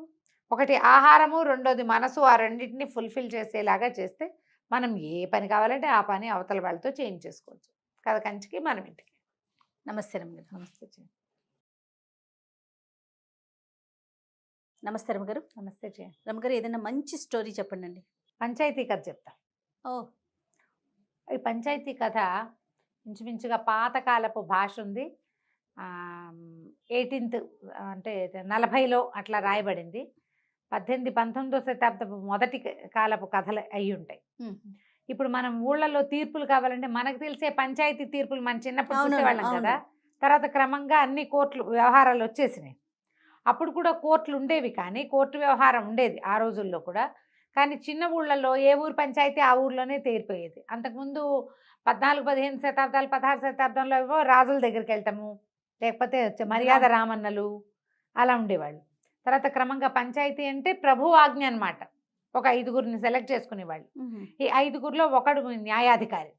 ఒకటి ఆహారము, రెండోది మనసు, ఆ రెండింటిని ఫుల్ఫిల్ చేసేలాగా చేస్తే మనం ఏ పని కావాలంటే ఆ పని అవతల వాళ్ళతో చేయించేసుకోవచ్చు. కథ కంచికి మనం ఇంటికి. నమస్తే రమగారు. నమస్తే జయ. నమస్తే రమగారు. నమస్తే జయ. రమగారు ఏదైనా మంచి స్టోరీ చెప్పండి అండి. పంచాయతీ కథ చెప్తా. ఓ ఈ పంచాయతీ కథ ఇంచుమించుగా పాతకాలపు భాష ఉంది. 18th అంటే 40లో అట్లా రాయబడింది. 19వ శతాబ్దపు మొదటి కాలపు కథలు అయి ఉంటాయి. ఇప్పుడు మనం ఊళ్ళల్లో తీర్పులు కావాలంటే మనకు తెలిసే పంచాయతీ తీర్పులు మన చిన్నప్పుడు అవును, చూసేవాళ్ళం అవును. కదా. తర్వాత క్రమంగా అన్ని కోర్టులు వ్యవహారాలు వచ్చేసినాయి. అప్పుడు కూడా కోర్టులు ఉండేవి, కానీ కోర్టు వ్యవహారం ఉండేది ఆ రోజుల్లో కూడా. కానీ చిన్న ఊళ్ళల్లో ఏ ఊరు పంచాయతీ ఆ ఊర్లోనే తీరిపోయేది. అంతకుముందు 14, 15 శతాబ్దాలు, 16 శతాబ్దంలో ఏవో రాజుల దగ్గరికి వెళ్తాము, లేకపోతే మర్యాద రామన్నలు అలా ఉండేవాళ్ళు. తర్వాత క్రమంగా పంచాయతీ అంటే ప్రభు ఆజ్ఞ అనమాట. ఒక 5గురిని సెలెక్ట్ చేసుకునేవాళ్ళు. ఈ 5గురిలో ఒకడు న్యాయాధికారి.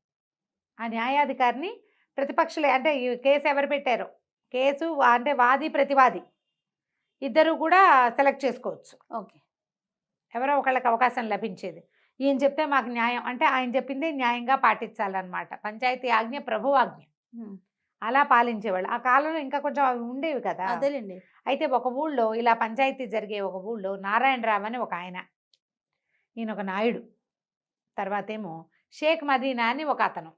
ఆ న్యాయాధికారిని ప్రతిపక్షులే, అంటే ఈ కేసు ఎవరు పెట్టారో, కేసు అంటే వాది ప్రతివాది ఇద్దరు కూడా సెలెక్ట్ చేసుకోవచ్చు. ఓకే. ఎవరో ఒకళ్ళకి అవకాశం లభించేది. ఈయన చెప్తే మాకు న్యాయం అంటే ఆయన చెప్పిందే న్యాయంగా పాటించాలన్నమాట. పంచాయతీ ఆజ్ఞ ప్రభు ఆజ్ఞ అలా పాలించేవాళ్ళు. ఆ కాలంలో ఇంకా కొంచెం అవి ఉండేవి కదా. అదేలేండి. అయితే ఒక ఊళ్ళో ఇలా పంచాయతీ జరిగే ఒక ఊళ్ళో నారాయణరావు అని ఒక ఆయన, ఈయన ఒక నాయుడు. తర్వాత ఏమో షేక్ మదీనా అని ఒక అతను,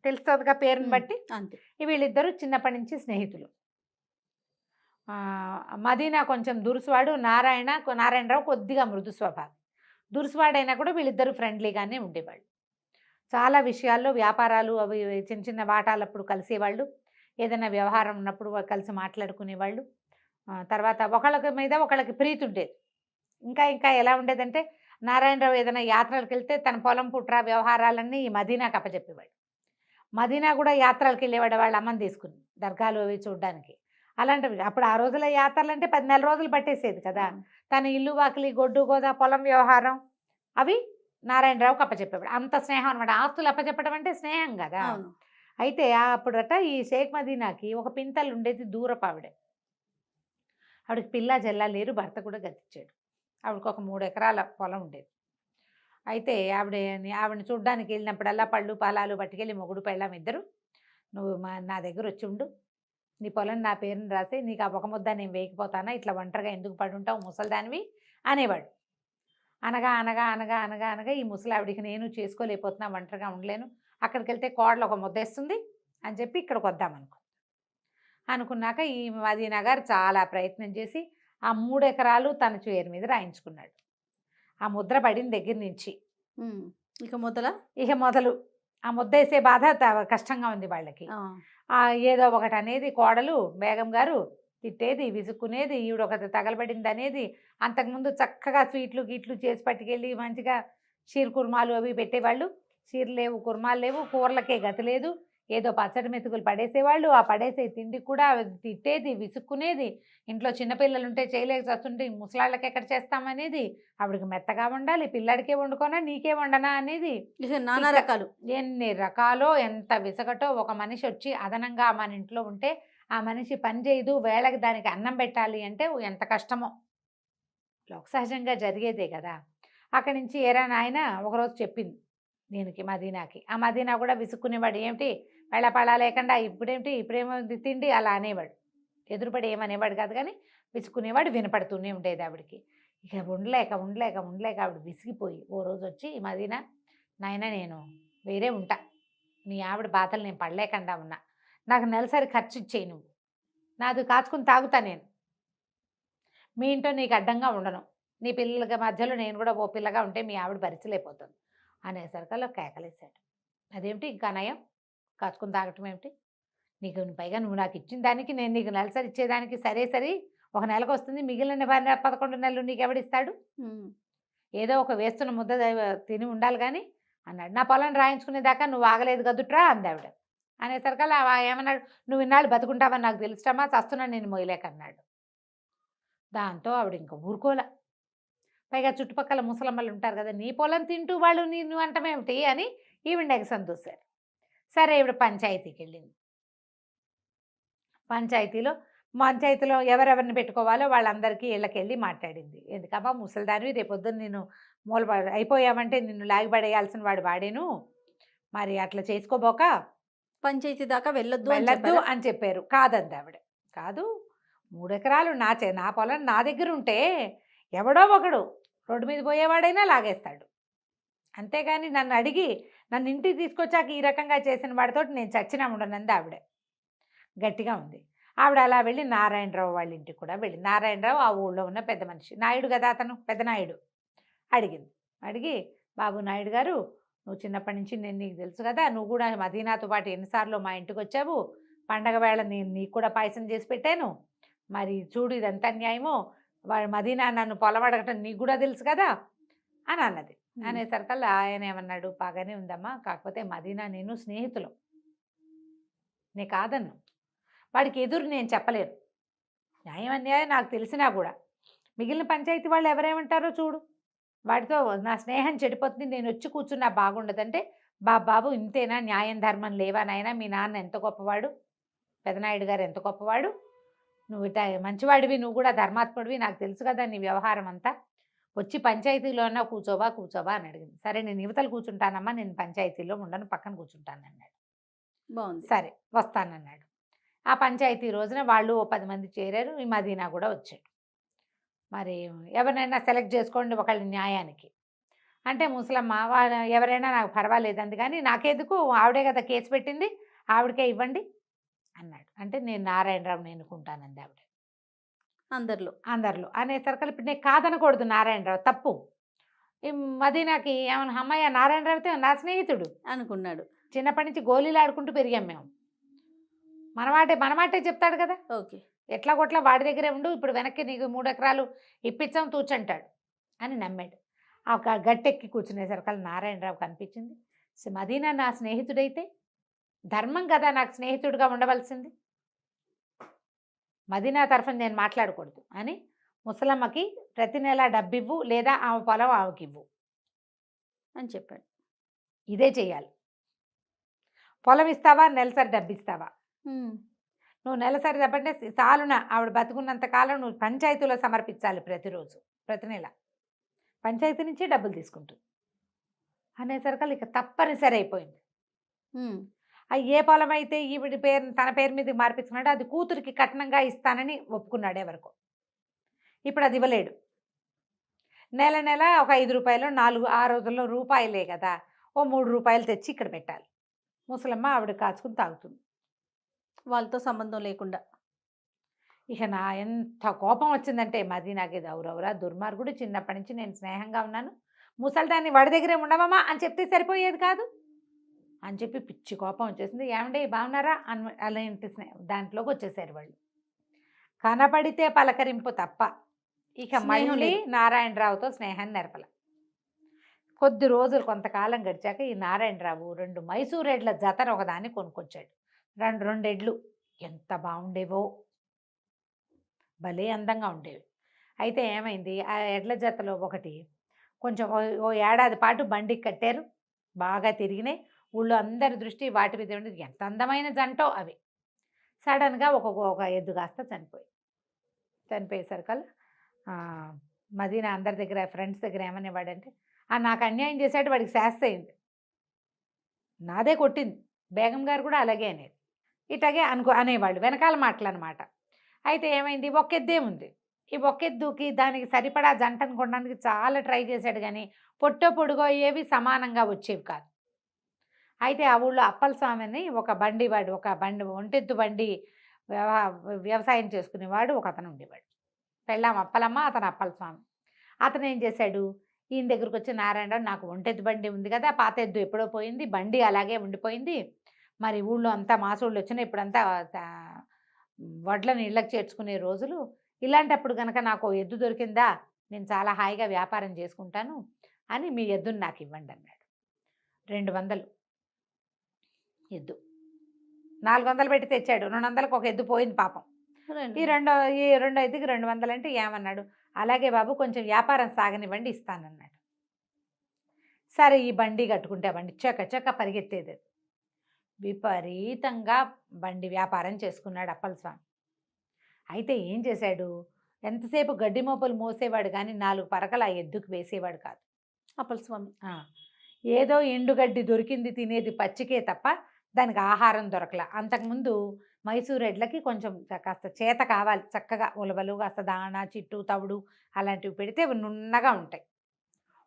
తెలుస్తుందిగా పేరుని బట్టి. అంతే. వీళ్ళిద్దరూ చిన్నప్పటి నుంచి స్నేహితులు. మదీనా కొంచెం దురుసువాడు, నారాయణరావు కొద్దిగా మృదు స్వభావం. దురుసువాడైనా కూడా వీళ్ళిద్దరూ ఫ్రెండ్లీగానే ఉండేవాళ్ళు. చాలా విషయాల్లో వ్యాపారాలు అవి చిన్న చిన్న వాటాలప్పుడు కలిసేవాళ్ళు, ఏదైనా వ్యవహారం ఉన్నప్పుడు కలిసి మాట్లాడుకునేవాళ్ళు. తర్వాత ఒకళ్ళకి మీద ఒకళ్ళకి ప్రీతి ఉండేది. ఇంకా ఇంకా ఎలా ఉండేదంటే, నారాయణరావు ఏదైనా యాత్రలకు వెళ్తే తన పొలం పుట్ర వ్యవహారాలన్నీ ఈ మదీనాకు అప్పచెప్పేవాడు. మదీనా కూడా యాత్రలకు వెళ్ళేవాడు వాళ్ళ అమ్మని తీసుకుని, దర్గాలు అవి చూడడానికి. అలాంటివి అప్పుడు ఆ రోజుల యాత్రలు అంటే 10 నెలల రోజులు పట్టేసేది కదా. తన ఇల్లు వాకిలి గొడ్డు గోదా పొలం వ్యవహారం అవి నారాయణరావుకి అప్పచెప్పేవాడు. అంత స్నేహం అనమాట. ఆస్తులు అప్పచెప్పడం అంటే స్నేహం కదా. అయితే అప్పుడట ఈ షేక్ మదీనాకి ఒక పింతలు ఉండేది, దూరపు ఆవిడకి పిల్ల జల్లా లేరు, భర్త కూడా గతిచ్చాడు. ఆవిడకి ఒక 3 ఎకరాల పొలం ఉండేది. అయితే ఆవిడని చూడ్డానికి వెళ్ళినప్పుడల్లా పళ్ళు పాలాలు పట్టుకెళ్ళి మొగుడు పెళ్ళాం ఇద్దరు, నువ్వు నా దగ్గర వచ్చి ఉండు, నీ పొలం నా పేరుని రాసి, నీకు ఆ ఒక ముద్ద నేను వేయకపోతానా, ఇట్లా ఒంటరిగా ఎందుకు పడి ఉంటావు ముసలిదానివి అనేవాడు. అనగా అనగా అనగా అనగా అనగా ఈ ముసలావిడికి నేను చేసుకోలేకపోతున్నా, ఒంటరిగా ఉండలేను, అక్కడికి వెళ్తే కోడలు ఒక ముద్ద వేస్తుంది అని చెప్పి ఇక్కడికి అనుకున్నాక ఈ మదీనా గారు చాలా ప్రయత్నం చేసి ఆ 3 ఎకరాలు తన పేరు మీద రాయించుకున్నాడు. ఆ ముద్ర పడిన దగ్గర నుంచి ఇక మొదలు ఆ ముద్ద వేసే బాధ కష్టంగా ఉంది వాళ్ళకి. ఏదో ఒకటి అనేది కోడలు బేగం గారు తిట్టేది, విసుక్కునేది, ఈవిడ ఒకటి తగలబడింది అనేది. అంతకుముందు చక్కగా స్వీట్లు గీట్లు చేసి పట్టుకెళ్ళి మంచిగా షీర్ కుర్మాలు అవి పెట్టేవాళ్ళు. షీర్ లేవు, కుర్మాలు లేవు, కూరలకే గతి లేదు, ఏదో పచ్చడి మెతుకులు పడేసేవాళ్ళు. ఆ పడేసే తిండికి కూడా తిట్టేది, విసుక్కునేది. ఇంట్లో చిన్నపిల్లలు ఉంటే చేయలేక వస్తుంటే ముసలాళ్ళకి ఎక్కడ చేస్తామనేది. ఆవిడకి మెత్తగా వండాలి, పిల్లాడికే వండుకోనా నీకే వండనా అనేది. నానా రకాలు, ఎన్ని రకాలో, ఎంత విసగటో. ఒక మనిషి వచ్చి అదనంగా మన ఇంట్లో ఉంటే ఆ మనిషి పని చేయదు, వేళకి దానికి అన్నం పెట్టాలి అంటే ఎంత కష్టమో. లోక సహజంగా జరిగేదే కదా. అక్కడి నుంచి ఏరా నాయన ఒకరోజు చెప్పింది దీనికి, మదీనాకి. ఆ మదీనా కూడా విసుక్కునేవాడు, ఏమిటి వెళ్ళపడా లేకుండా ఇప్పుడేమో తిండి అలా అనేవాడు. ఎదురుపడి ఏమనేవాడు కాదు, కానీ విసుక్కునేవాడు, వినపడుతూనే ఉండేది ఆవిడికి. ఇక ఉండలేక ఆవిడ విసిగిపోయి ఓ రోజు వచ్చి, ఈ మదీనా నాయన నేను వేరే ఉంటా, నీ ఆవిడ బాధలు నేను పడలేకుండా ఉన్నా, నాకు నెలసరి ఖర్చు ఇచ్చేయి, నువ్వు నాది కాచుకుని తాగుతా, నేను మీ ఇంట్లో నీకు అడ్డంగా ఉండను, నీ పిల్లల మధ్యలో నేను కూడా ఓ పిల్లగా ఉంటే మీ ఆవిడ భరించలేకపోతుంది అనేసరికల్లో కేకలేశాడు. అదేమిటి ఇంకా నయం, కాచుకుని తాగటం ఏమిటి, నీకు పైగా నువ్వు నాకు ఇచ్చిన దానికి నేను నీకు నెలసరి ఇచ్చేదానికి సరే ఒక నెలకు వస్తుంది, మిగిలిన 11 నెలలు నీకు ఎవడిస్తాడు, ఏదో ఒక వేస్తున్న ముద్ద తిని ఉండాలి కానీ అన్నాడు. నా పొలం రాయించుకునేదాకా నువ్వు ఆగలేదు కదుట్రా అందావిడ. అనేసరికల్లా ఏమన్నాడు, నువ్వు ఇన్నాళ్ళు బతుకుంటావని నాకు తెలుస్తామా, చస్తున్నాను నేను మొయ్యలేకన్నాడు. దాంతో ఆవిడ ఇంకా ఊరుకోలే. పైగా చుట్టుపక్కల ముసలమ్మలు ఉంటారు కదా, నీ పొలం తింటూ వాళ్ళు నువ్వు అంటమేమిటి అని ఈవిడ ఎగసం చూశారు. సరే ఈవిడ పంచాయతీకి వెళ్ళింది. పంచాయతీలో ఎవరెవరిని పెట్టుకోవాలో వాళ్ళందరికీ ఇళ్ళకెళ్ళి మాట్లాడింది. ఎందుకమ్మా ముసలిదానివి, రేపొద్దున నేను అయిపోయామంటే నిన్ను లాగిపడేయాల్సిన వాడు వాడేను, మరి అట్లా చేసుకోబోక పంచాయతీ దాకా వెళ్ళొద్దు అని వెళ్ళొద్దు చెప్పారా? అని చెప్పారు. కాదంది ఆవిడ. కాదు 3 ఎకరాలు నా పొలం నా దగ్గర ఉంటే ఎవడో ఒకడు రోడ్డు మీద పోయేవాడైనా లాగేస్తాడు. అంతేగాని నన్ను అడిగి నన్ను ఇంటికి తీసుకొచ్చాక ఈ రకంగా చేసిన వాడితోటి నేను చచ్చినా ఉండనంది ఆవిడ. గట్టిగా ఉంది. ఆవిడ అలా వెళ్ళి నారాయణరావు వాళ్ళ ఇంటికి కూడా వెళ్ళి, నారాయణరావు ఆ ఊళ్ళో ఉన్న పెద్ద మనిషి, నాయుడు కదా అతను, పెద్ద నాయుడు. అడిగింది. అడిగి, బాబు నాయుడు గారు, నువ్వు చిన్నప్పటి నుంచి నేను నీకు తెలుసు కదా, నువ్వు కూడా మదీనాతో పాటు ఎన్నిసార్లు మా ఇంటికి వచ్చావు, పండగ వేళ నేను నీకు కూడా పాయసం చేసి పెట్టాను, మరి చూడు ఇదంతా అన్యాయమో, వాడు మదీనా నన్ను పొలం అడగటం నీకు కూడా తెలుసు కదా అని అన్నది. అనేసరికల్లా ఆయన ఏమన్నాడు, బాగానే ఉందమ్మా, కాకపోతే మదీనా నేను స్నేహితులు, నే కాదన్ను, వాడికి ఎదురు నేను చెప్పలేను, న్యాయం అన్యాయం నాకు తెలిసినా కూడా మిగిలిన పంచాయతీ వాళ్ళు ఎవరేమంటారో చూడు, వాడితో నా స్నేహం చెడిపోతుంది, నేను వచ్చి కూర్చున్నా బాగుండదంటే, బాబు ఇంతేనా, న్యాయం ధర్మం లేవా నాయనా, మీ నాన్న ఎంత గొప్పవాడు, పెదనాయుడు గారు ఎంత గొప్పవాడు, నువ్వు ఇట మంచివాడివి, నువ్వు కూడా ధర్మాత్ముడివి, నాకు తెలుసు కదా నీ వ్యవహారం అంతా, వచ్చి పంచాయతీలో అన్నా కూర్చోవా అని అడిగింది. సరే నేను యువతలు కూర్చుంటానమ్మా, నేను పంచాయతీలో ఉండను, పక్కన కూర్చుంటాను అన్నాడు. బాగుంది. సరే వస్తానన్నాడు. ఆ పంచాయతీ రోజున వాళ్ళు ఓ 10 మంది చేరారు, ఈ మదీనా కూడా వచ్చాడు. మరి ఎవరినైనా సెలెక్ట్ చేసుకోండి ఒకళ్ళ న్యాయానికి అంటే, ముసలమ్మ ఎవరైనా నాకు పర్వాలేదు అంది, కానీ నాకెందుకు, ఆవిడే కదా కేసు పెట్టింది, ఆవిడకే ఇవ్వండి అన్నాడు. అంటే నేను నారాయణరావుని ఎన్నుకుంటానంది ఆవిడ. అందరిలో అనేసరికి ఇప్పుడు నేను కాదనకూడదు, నారాయణరావు తప్పు, ఈ మదీనాకి ఏమన్నా అమ్మాయి నారాయణరావుతో నా స్నేహితుడు అనుకున్నాడు. చిన్నప్పటి నుంచి గోళీలు ఆడుకుంటూ పెరిగాం మేము, మనమాటే చెప్తాడు కదా, ఓకే, ఎట్లా కొట్లా వాడి దగ్గరే ఉండు, ఇప్పుడు వెనక్కి నీకు 3 ఎకరాలు ఇప్పించాం తూచంటాడు అని నమ్మాడు. ఆ గట్టెక్కి కూర్చునేసరికి నారాయణరావు కనిపించింది, మదీనా నా స్నేహితుడైతే ధర్మం కదా నాకు స్నేహితుడిగా ఉండవలసింది, మదీనా తరఫున నేను మాట్లాడకూడదు అని ముసలమ్మకి ప్రతి నెల డబ్బివ్వు, లేదా ఆమె పొలం ఆమెకి ఇవ్వు అని చెప్పాడు. ఇదే చెయ్యాలి. పొలం ఇస్తావా, నెలసరి డబ్బు ఇస్తావా, నువ్వు నెలసరి డబ్బంటే చాలున ఆవిడ బతుకున్నంత కాలం నువ్వు పంచాయతీలో సమర్పించాలి, ప్రతిరోజు ప్రతి నెల పంచాయతీ నుంచి డబ్బులు తీసుకుంటుంది అనేసరికి ఇక తప్పనిసరి అయిపోయింది. ఏ పొలం అయితే ఈవిడి పేరు తన పేరు మీదకి మార్పించుకున్నాడో అది కూతురికి కట్నంగా ఇస్తానని ఒప్పుకున్నాడు ఎవరికో, ఇప్పుడు అది ఇవ్వలేడు. నెల ఒక 5 రూపాయలు 4 ఆ రోజుల్లో రూపాయలే కదా, ఓ 3 రూపాయలు తెచ్చి ఇక్కడ పెట్టాలి. ముసలమ్మ ఆవిడ కాచుకుని తాగుతుంది, వాళ్ళతో సంబంధం లేకుండా. ఇక నా ఎంత కోపం వచ్చిందంటే, మదీనాకి దౌరవురా దుర్మార్గుడు, చిన్నప్పటి నుంచి నేను స్నేహంగా ఉన్నాను, ముసలిదాన్ని వాడి దగ్గరే ఉండవమ్మా అని చెప్తే సరిపోయేది కాదు అని చెప్పి పిచ్చి కోపం వచ్చేసింది. ఏమంటే బాగున్నారా అని అలా ఇంటి దాంట్లోకి వచ్చేసారు వాళ్ళు. కనపడితే పలకరింపు తప్ప ఇక మళ్ళీ నారాయణరావుతో స్నేహాన్ని నెరపల. కొద్ది రోజులు కొంతకాలం గడిచాక ఈ నారాయణరావు 2 మైసూరెడ్ల జతను ఒకదాన్ని కొనుక్కొచ్చాడు. 2 ఎడ్లు ఎంత బాగుండేవో, భలే అందంగా ఉండేవి. అయితే ఏమైంది, ఆ ఎడ్ల జతలో ఒకటి కొంచెం ఓ ఏడాది పాటు బండికి కట్టారు, బాగా తిరిగినాయి, ఊళ్ళో అందరి దృష్టి వాటి మీద ఉండేది, ఎంత అందమైన జంటో అవి. సడన్గా ఒక ఎద్దు కాస్త చనిపోయేసరికల్లా మదీనా అందరి దగ్గర ఫ్రెండ్స్ దగ్గర ఏమనేవాడంటే, నాకు అన్యాయం చేశాడు, వాడికి శాస్తి అయింది, నాదే కొట్టింది, బేగం గారు కూడా అలాగే అనేది, ఇట్లాగే అనేవాళ్ళు వెనకాల మాటలు అనమాట. అయితే ఏమైంది, ఒక్కెద్దేముంది, ఈ ఒక్కెద్దుకి దానికి సరిపడా జంటను కొనడానికి చాలా ట్రై చేశాడు, కానీ పొట్టో ఏవి సమానంగా వచ్చేవి కాదు. అయితే ఆ ఊళ్ళో అప్పలస్వామిని ఒక ఒంటెద్దు బండి వ్యవసాయం చేసుకునేవాడు ఒక అతను ఉండేవాడు. పెళ్ళాం అప్పలమ్మ, అతను అప్పలస్వామి. అతను ఏం చేశాడు, ఈయన దగ్గరకు వచ్చి, నారాయణరావు నాకు ఒంటెద్దు బండి ఉంది కదా, పాత ఎద్దు ఎప్పుడో పోయింది, బండి అలాగే ఉండిపోయింది, మరి ఊళ్ళో అంతా మాసోళ్ళు వచ్చినా ఇప్పుడంతా వడ్లను ఇళ్ళకి చేర్చుకునే రోజులు, ఇలాంటప్పుడు కనుక నాకు ఎద్దు దొరికిందా, నేను చాలా హాయిగా వ్యాపారం చేసుకుంటాను అని మీ ఎద్దుని నాకు ఇవ్వండి అన్నాడు. 200 ఎద్దు, 400 పెట్టి తెచ్చాడు, 200కి ఒక ఎద్దు పోయింది పాపం. ఈ రెండో ఎద్దుకి 200 అంటే ఏమన్నాడు, అలాగే బాబు కొంచెం వ్యాపారం సాగనివ్వండి ఇస్తానన్నాడు. సరే ఈ బండి కట్టుకుంటే బండి చక్క పరిగెత్తేది, విపరీతంగా బండి వ్యాపారం చేసుకున్నాడు అప్పలస్వామి. అయితే ఏం చేశాడు, ఎంతసేపు గడ్డి మోపులు మోసేవాడు కానీ 4 పరకలు ఆ ఎద్దుకు వేసేవాడు కాదు అప్పలస్వామి. ఏదో ఎండుగడ్డి దొరికింది తినేది పచ్చికే తప్ప దానికి ఆహారం దొరకల. అంతకుముందు మైసూర్ ఎడ్లకి కొంచెం కాస్త చేత కావాలి, చక్కగా ఉలవలు, కాస్త దాణా, చిట్టు, తవుడు అలాంటివి పెడితే అవి నున్నగా ఉంటాయి.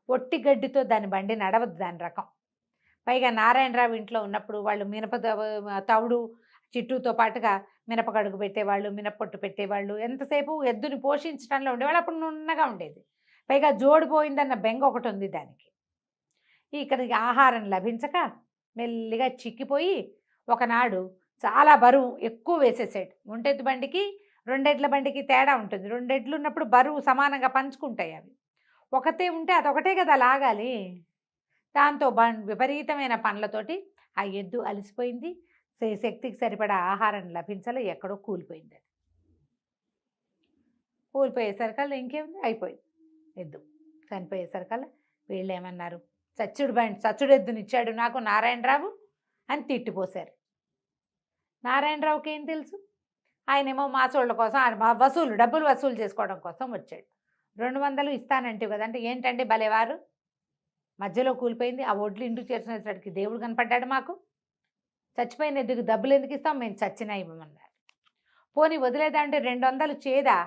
ఒట్టి గడ్డితో దాని బండి నడవద్దు దాని రకం. పైగా నారాయణరావు ఇంట్లో ఉన్నప్పుడు వాళ్ళు తవుడు, చిట్టుతో పాటుగా మినపగడుగు పెట్టేవాళ్ళు, మినప్పొట్టు పెట్టేవాళ్ళు. ఎంతసేపు ఎద్దుని పోషించడంలో ఉండేవాళ్ళు. అప్పుడు నున్నగా ఉండేది. పైగా జోడిపోయిందన్న బెంగ ఒకటి ఉంది దానికి. ఇక్కడికి ఆహారం లభించక మెల్లిగా చిక్కిపోయి ఒకనాడు చాలా బరువు ఎక్కువ వేసేసాడు. ఒంటెద్దు బండికి రెండెడ్ల బండికి తేడా ఉంటుంది. రెండెడ్లు ఉన్నప్పుడు బరువు సమానంగా పంచుకుంటాయి. అవి ఒకటే ఉంటే అదొకటే కదా లాగాలి. దాంతో విపరీతమైన పనులతోటి ఆ ఎద్దు అలసిపోయింది. శక్తికి సరిపడా ఆహారం లభించాలి, ఎక్కడో కూలిపోయింది. అది కూలిపోయేసరికల్లా ఇంకేముంది, అయిపోయింది. ఎద్దు చనిపోయేసరికల్లా వీళ్ళు ఏమన్నారు, చచ్చుడు ఎద్దునిచ్చాడు నాకు నారాయణరావు అని తిట్టిపోశారు. నారాయణరావుకి ఏం తెలుసు, ఆయనేమో మాసోళ్ళ కోసం డబ్బులు వసూలు చేసుకోవడం కోసం వచ్చాడు. 200 ఇస్తానంటే కదంటే, ఏంటంటే భలేవారు, మధ్యలో కూలిపోయింది, ఆ ఒడ్లు ఇంటికి చేర్చినప్పటికి దేవుడు కనపడ్డాడు మాకు, చచ్చిపోయిన ఎద్దుకు డబ్బులు ఎందుకు ఇస్తాం, మేము చచ్చినా ఇవ్వమన్నారు. పోనీ వదిలేదంటే 200 చేదా,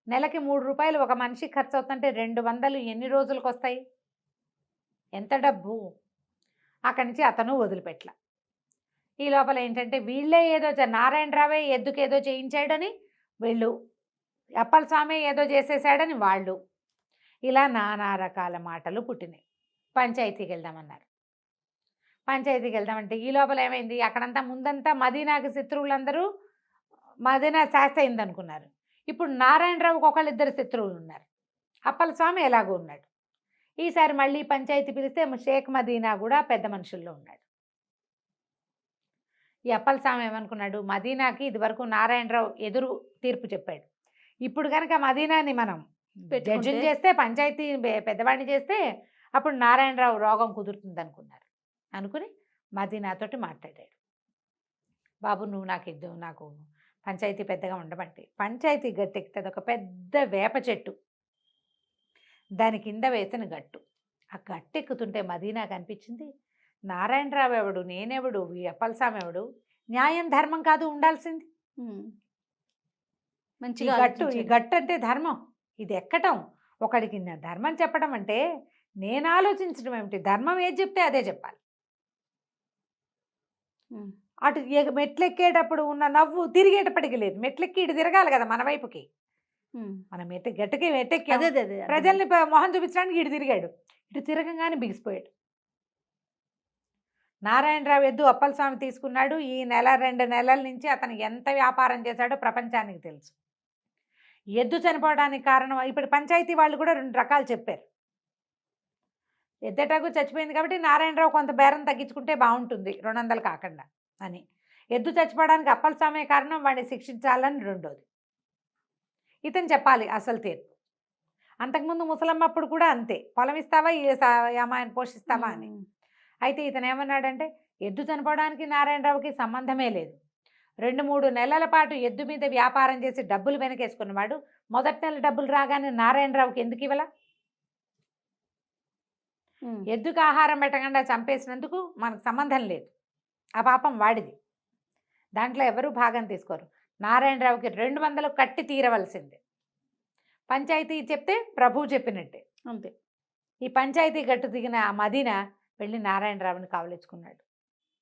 నెలకి 3 రూపాయలు ఒక మనిషి ఖర్చు అవుతుంటే 200 ఎన్ని రోజులకు వస్తాయి, ఎంత డబ్బు. అక్కడి నుంచి అతను వదిలిపెట్ల. ఈ లోపల ఏంటంటే వీళ్ళే ఏదో నారాయణరావే ఎద్దుకు ఏదో చేయించాడని వీళ్ళు, అప్పల స్వామి ఏదో చేసేసాడని వాళ్ళు, ఇలా నానా రకాల మాటలు పుట్టినాయి. పంచాయతీకి వెళ్దామన్నారు. పంచాయతీకి వెళ్దామంటే ఈ లోపల ఏమైంది, అక్కడంతా ముందంతా మదీనాకి శత్రువులందరూ మదీనా శాస్తి అయింది అనుకున్నారు. ఇప్పుడు నారాయణరావుకి ఒకళ్ళిద్దరు శత్రువులు ఉన్నారు. అప్పల స్వామి ఎలాగో ఉన్నాడు. ఈసారి మళ్ళీ పంచాయతీ పిలిస్తే షేక్ మదీనా కూడా పెద్ద మనుషుల్లో ఉన్నాడు. ఈ అప్పల స్వామి ఏమనుకున్నాడు, మదీనాకి ఇదివరకు నారాయణరావు ఎదురు తీర్పు చెప్పాడు. ఇప్పుడు కనుక మదీనాని మనం జడ్జిని చేస్తే, పంచాయతీ పెద్దవాడిని చేస్తే అప్పుడు నారాయణరావు రోగం కుదురుతుంది అనుకున్నారు. అనుకుని మదీనాతోటి మాట్లాడాడు. బాబు నువ్వు నాకు పంచాయతీ పెద్దగా ఉండమంటే, పంచాయతీ గట్టెక్కితే ఒక పెద్ద వేప చెట్టు, దాని కింద వేసిన గట్టు. ఆ గట్టెక్కుతుంటే మదీనా కనిపించింది. నారాయణరావు ఎవడు, నేనెవడు, ఈ అప్పలస్వామి ఎవడు, న్యాయం ధర్మం కాదు ఉండాల్సింది. మంచిగా ఈ గట్టు అంటే ధర్మం, ఇది ఎక్కటం, ఒకడికి ధర్మం చెప్పడం అంటే నేను ఆలోచించడం ఏమిటి, ధర్మం ఏది చెప్తే అదే చెప్పాలి. అటు మెట్లెక్కేటప్పుడు ఉన్న నవ్వు తిరిగేటప్పటికి లేదు, మెట్లెక్కి ఇటు తిరగాలి కదా మన వైపుకి. మనం మెట్టెక్కి ప్రజల్ని మొహం చూపించడానికి ఇటు తిరిగాడు, ఇటు తిరగంగానే బిగిసిపోయాడు. నారాయణరావు ఎద్దు అప్పలస్వామి తీసుకున్నాడు. ఈ 1-2 నెలల నుంచి అతను ఎంత వ్యాపారం చేశాడో ప్రపంచానికి తెలుసు. ఎద్దు చనిపోవడానికి కారణం ఇప్పుడు పంచాయతీ వాళ్ళు కూడా 2 రకాలు చెప్పారు. ఎద్దెటాకు చచ్చిపోయింది కాబట్టి నారాయణరావు కొంత బేరం తగ్గించుకుంటే బాగుంటుంది 200 కాకుండా అని. ఎద్దు చచ్చిపోవడానికి అప్పలస్వామి కారణం, వాడిని శిక్షించాలని రెండోది. ఇతను చెప్పాలి అసలు తీర్పు. అంతకుముందు ముసలమ్మప్పుడు కూడా అంతే, పొలం ఇస్తావా ఈ అమ్మాయిని పోషిస్తావా అని. అయితే ఇతను ఏమన్నాడంటే, ఎద్దు చనిపోవడానికి నారాయణరావుకి సంబంధమే లేదు. 2-3 నెలల పాటు ఎద్దు మీద వ్యాపారం చేసి డబ్బులు వెనకేసుకున్నవాడు మొదటి నెల డబ్బులు రాగానే నారాయణరావుకి ఎందుకు ఇవ్వాల? ఎద్దుకు ఆహారం పెట్టకుండా చంపేసినందుకు మనకు సంబంధం లేదు, ఆ పాపం వాడిది. దాంట్లో ఎవరూ భాగం తీసుకోరు. నారాయణరావుకి 200 కట్టి తీరవలసిందే. పంచాయతీ చెప్తే ప్రభువు చెప్పినట్టే అంతే. ఈ పంచాయతీ గట్టు దిగిన ఆ మదీనా వెళ్ళి నారాయణరావుని కావలించుకున్నాడు.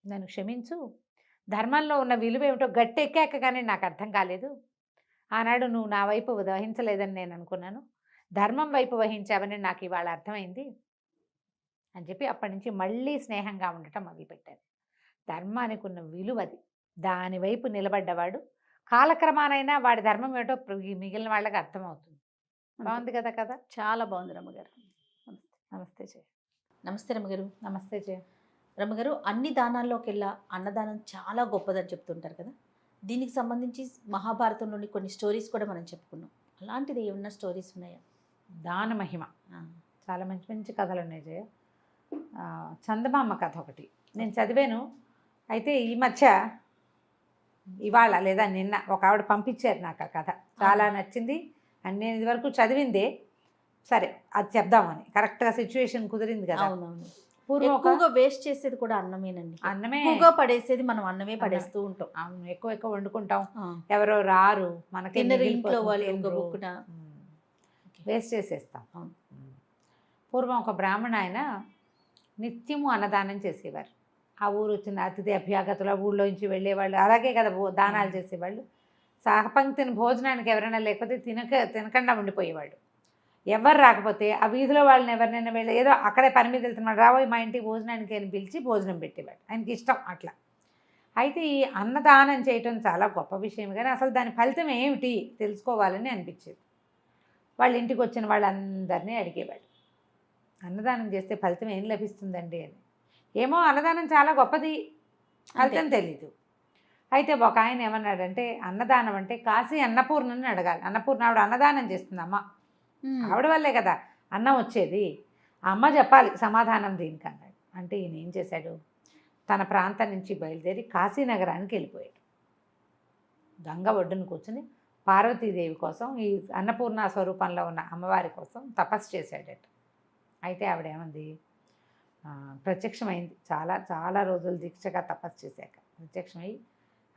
నన్ను క్షమించు, ధర్మంలో ఉన్న విలువ ఏమిటో గట్టి ఎక్కాక కానీ నాకు అర్థం కాలేదు. ఆనాడు నువ్వు నా వైపు వహించలేదని నేను అనుకున్నాను, ధర్మం వైపు వహించావని నాకు ఇవాళ అర్థమైంది అని చెప్పి అప్పటి నుంచి మళ్ళీ స్నేహంగా ఉండటం మొదలుపెట్టారు. ధర్మానికి ఉన్న విలువది, దాని వైపు నిలబడ్డవాడు కాలక్రమానైనా వాడి ధర్మం ఏమిటో మిగిలిన వాళ్ళకి అర్థమవుతుంది. బాగుంది కదా కదా, చాలా బాగుంది రమ్మగారు. నమస్తే జయ. నమస్తే రమ్మగారు. నమస్తే జయ. రమ్మగారు, అన్ని దానాల్లోకెల్లా అన్నదానం చాలా గొప్పదని చెప్తుంటారు కదా, దీనికి సంబంధించి మహాభారతంలోని కొన్ని స్టోరీస్ కూడా మనం చెప్పుకున్నాం. అలాంటిది ఏమన్నా స్టోరీస్ ఉన్నాయా? దాన మహిమ చాలా మంచి మంచి కథలు ఉన్నాయి జయ. చందమామ కథ ఒకటి నేను చదివాను. అయితే ఈ మధ్య ఇవాళ లేదా నిన్న ఒక ఆవిడ పంపించారు నాకు ఆ కథ, చాలా నచ్చింది. అండ్ నేను ఇదివరకు చదివిందే, సరే అది చెప్దామని, కరెక్ట్గా సిచ్యువేషన్ కుదిరింది కదా. అవునవును. పూర్వం ఒక ఎక్కువగా వేస్ట్ చేసేది కూడా అన్నమేనండి. అన్నమే ఎక్కువగా పడేసేది మనం అన్నమే పడేస్తూ ఉంటాం. అవును, ఎక్కువ ఎక్కువ వండుకుంటాం, ఆ. ఎవరో రారు, మనకి తిన్నరు ఇంట్లో వాళ్ళు గబుక్కున. వేస్ట్ చేసేస్తాం. అవును. పూర్వం ఒక బ్రాహ్మణ ఆయన నిత్యము అన్నదానం చేసేవారు. ఆ ఊరు వచ్చిన అతిథి అభ్యాగతుల ఊళ్ళోంచి వెళ్ళేవాళ్ళు అలాగే కదా దానాలు చేసేవాళ్ళు. సహపంక్తిని భోజనానికి ఎవరైనా లేకపోతే తినకుండా ఉండిపోయేవాడు. ఎవరు రాకపోతే ఆ వీధిలో వాళ్ళని ఎవరినైనా వెళ్ళి ఏదో అక్కడే పని మీద వెళ్తున్నాడు, రాబోయే మా ఇంటికి భోజనానికి అని పిలిచి భోజనం పెట్టేవాడు. ఆయనకి ఇష్టం అట్లా. అయితే ఈ అన్నదానం చేయటం చాలా గొప్ప విషయం, కానీ అసలు దాని ఫలితం ఏమిటి తెలుసుకోవాలని అనిపించేది. వాళ్ళ ఇంటికి వచ్చిన వాళ్ళందరినీ అడిగేవాడు, అన్నదానం చేస్తే ఫలితం ఏం లభిస్తుందండి అని. ఏమో అన్నదానం చాలా గొప్పది, ఫలితం తెలీదు. అయితే ఒక ఆయన ఏమన్నాడంటే, అన్నదానం అంటే కాశీ అన్నపూర్ణని అడగాలి. అన్నపూర్ణ ఆవిడ అన్నదానం చేస్తుందమ్మ, ఆవిడ వల్లే కదా అన్నం వచ్చేది, ఆ అమ్మ చెప్పాలి సమాధానం దీనికి అన్నాడు. అంటే ఈయన ఏం చేశాడు, తన ప్రాంతం నుంచి బయలుదేరి కాశీనగరానికి వెళ్ళిపోయాడు. గంగ ఒడ్డున కూర్చుని పార్వతీదేవి కోసం, ఈ అన్నపూర్ణ స్వరూపంలో ఉన్న అమ్మవారి కోసం తపస్సు చేశాడట. అయితే ఆవిడ ఏమంది, ప్రత్యక్షమైంది. చాలా చాలా రోజులు దీక్షగా తపస్సు చేశాక ప్రత్యక్షమై,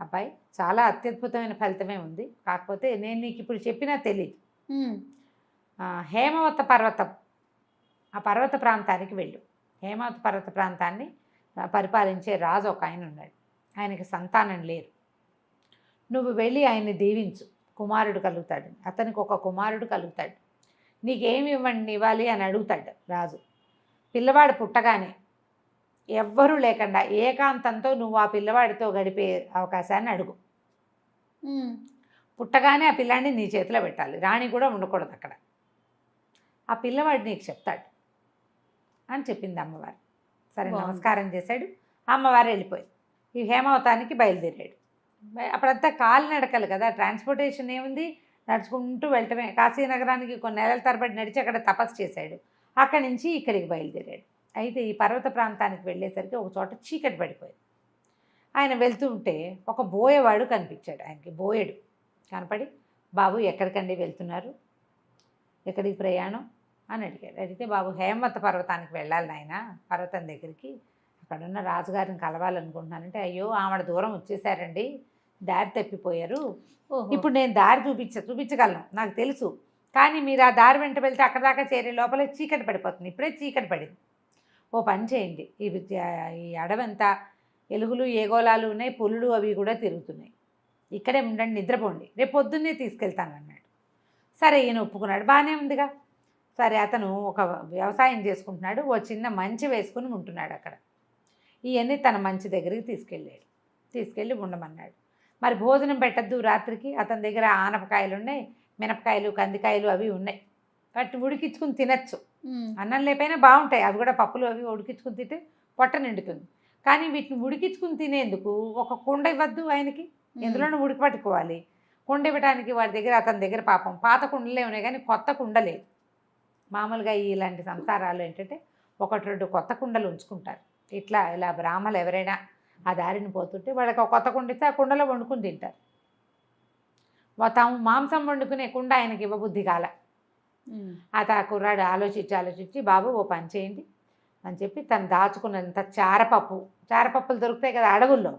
అబ్బాయి చాలా అత్యద్భుతమైన ఫలితమే ఉంది, కాకపోతే నేను నీకు ఇప్పుడు చెప్పినా తెలియదు. హేమవత పర్వతం, ఆ పర్వత ప్రాంతానికి వెళ్ళు. హేమవత పర్వత ప్రాంతాన్ని పరిపాలించే రాజు ఒక ఆయన ఉన్నాడు, ఆయనకి సంతానం లేరు. నువ్వు వెళ్ళి ఆయన్ని దీవించు, కుమారుడు కలుగుతాడు, అతనికి ఒక కుమారుడు కలుగుతాడు. నీకేమి ఇవ్వాలి అని అడుగుతాడు రాజు. పిల్లవాడు పుట్టగానే ఎవ్వరూ లేకుండా ఏకాంతంతో నువ్వు ఆ పిల్లవాడితో గడిపే అవకాశాన్ని అడుగు. పుట్టగానే ఆ పిల్లాడిని నీ చేతిలో పెట్టాలి, రాణి కూడా ఉండకూడదు అక్కడ. ఆ పిల్లవాడు నీకు చెప్తాడు అని చెప్పింది అమ్మవారు. సరే నమస్కారం చేశాడు, అమ్మవారు వెళ్ళిపోయింది. ఈ హేమవతానికి బయలుదేరాడు. అప్పుడంతా కాలినడకలు కదా, ట్రాన్స్పోర్టేషన్ ఏముంది, నడుచుకుంటూ వెళ్ళటమే. కాశీనగరానికి కొన్ని నెలల తరబడి నడిచి అక్కడ తపస్సు చేశాడు. అక్కడి నుంచి ఇక్కడికి బయలుదేరాడు. అయితే ఈ పర్వత ప్రాంతానికి వెళ్ళేసరికి ఒక చోట చీకటి పడిపోయింది. ఆయన వెళ్తూ ఉంటే ఒక బోయేవాడు కనిపించాడు ఆయనకి. బోయెడు కనపడి, బాబు ఎక్కడికండి వెళ్తున్నారు, ఎక్కడికి ప్రయాణం అని అడిగాడు. అడిగితే, బాబు హేమవత పర్వతానికి వెళ్ళాలి నాయన, పర్వతం దగ్గరికి, అక్కడున్న రాజుగారిని కలవాలనుకుంటున్నానంటే, అయ్యో ఆవిడ దూరం వచ్చేసారండి, దారి తప్పిపోయారు, ఇప్పుడు నేను దారి చూపించగలను, నాకు తెలుసు, కానీ మీరు ఆ దారి వెంట వెళ్తే అక్కడ దాకా చేరే లోపల చీకటి పడిపోతుంది, ఇప్పుడే చీకటి పడింది, ఓ పని చేయండి, ఈ అడవంతా ఎలుగులు ఏగోళాలు ఉన్నాయి, పులులు అవి కూడా తిరుగుతున్నాయి, ఇక్కడే ఉండండి, నిద్రపోండి, రేపు పొద్దున్నే తీసుకెళ్తాను అన్నాడు. సరే ఈయన ఒప్పుకున్నాడు, బాగానే ఉందిగా. సరే అతను ఒక వ్యవసాయం చేసుకుంటున్నాడు, ఓ చిన్న మంచి వేసుకుని ఉంటున్నాడు అక్కడ. ఇవన్నీ తన మంచి దగ్గరికి తీసుకెళ్ళి ఉండమన్నాడు. మరి భోజనం పెట్టద్దు రాత్రికి, అతని దగ్గర ఆనపకాయలు ఉన్నాయి, మినపకాయలు కందికాయలు అవి ఉన్నాయి, వాటిని ఉడికించుకుని తినచ్చు, అన్నం లేకపోయినా బాగుంటాయి, అవి కూడా పప్పులు అవి ఉడికించుకుని తింటే పొట్ట నిండుతుంది. కానీ వీటిని ఉడికించుకుని తినేందుకు ఒక కుండ ఇవ్వద్దు ఆయనకి, ఎందులోనూ ఉడికి పట్టుకోవాలి. కుండ ఇవ్వడానికి అతని దగ్గర పాపం పాత కుండలే ఉన్నాయి, కానీ కొత్త కుండ లేదు. మామూలుగా ఇలాంటి సంసారాలు ఏంటంటే 1-2 కొత్త కుండలు ఉంచుకుంటారు. ఇలా బ్రాహ్మలు ఎవరైనా ఆ దారిని పోతుంటే వాళ్ళకి ఒక కొత్త కుండ ఇస్తే ఆ కుండలో వండుకుని తింటారు. తాము మాంసం వండుకునే కుండ ఆయనకి ఇవ్వబుద్ధి కాల. ఆ కుర్రాడు ఆలోచించి బాబు ఓ పని చేయండి అని చెప్పి తను దాచుకున్నంత చారపప్పులు దొరుకుతాయి కదా అడవుల్లో,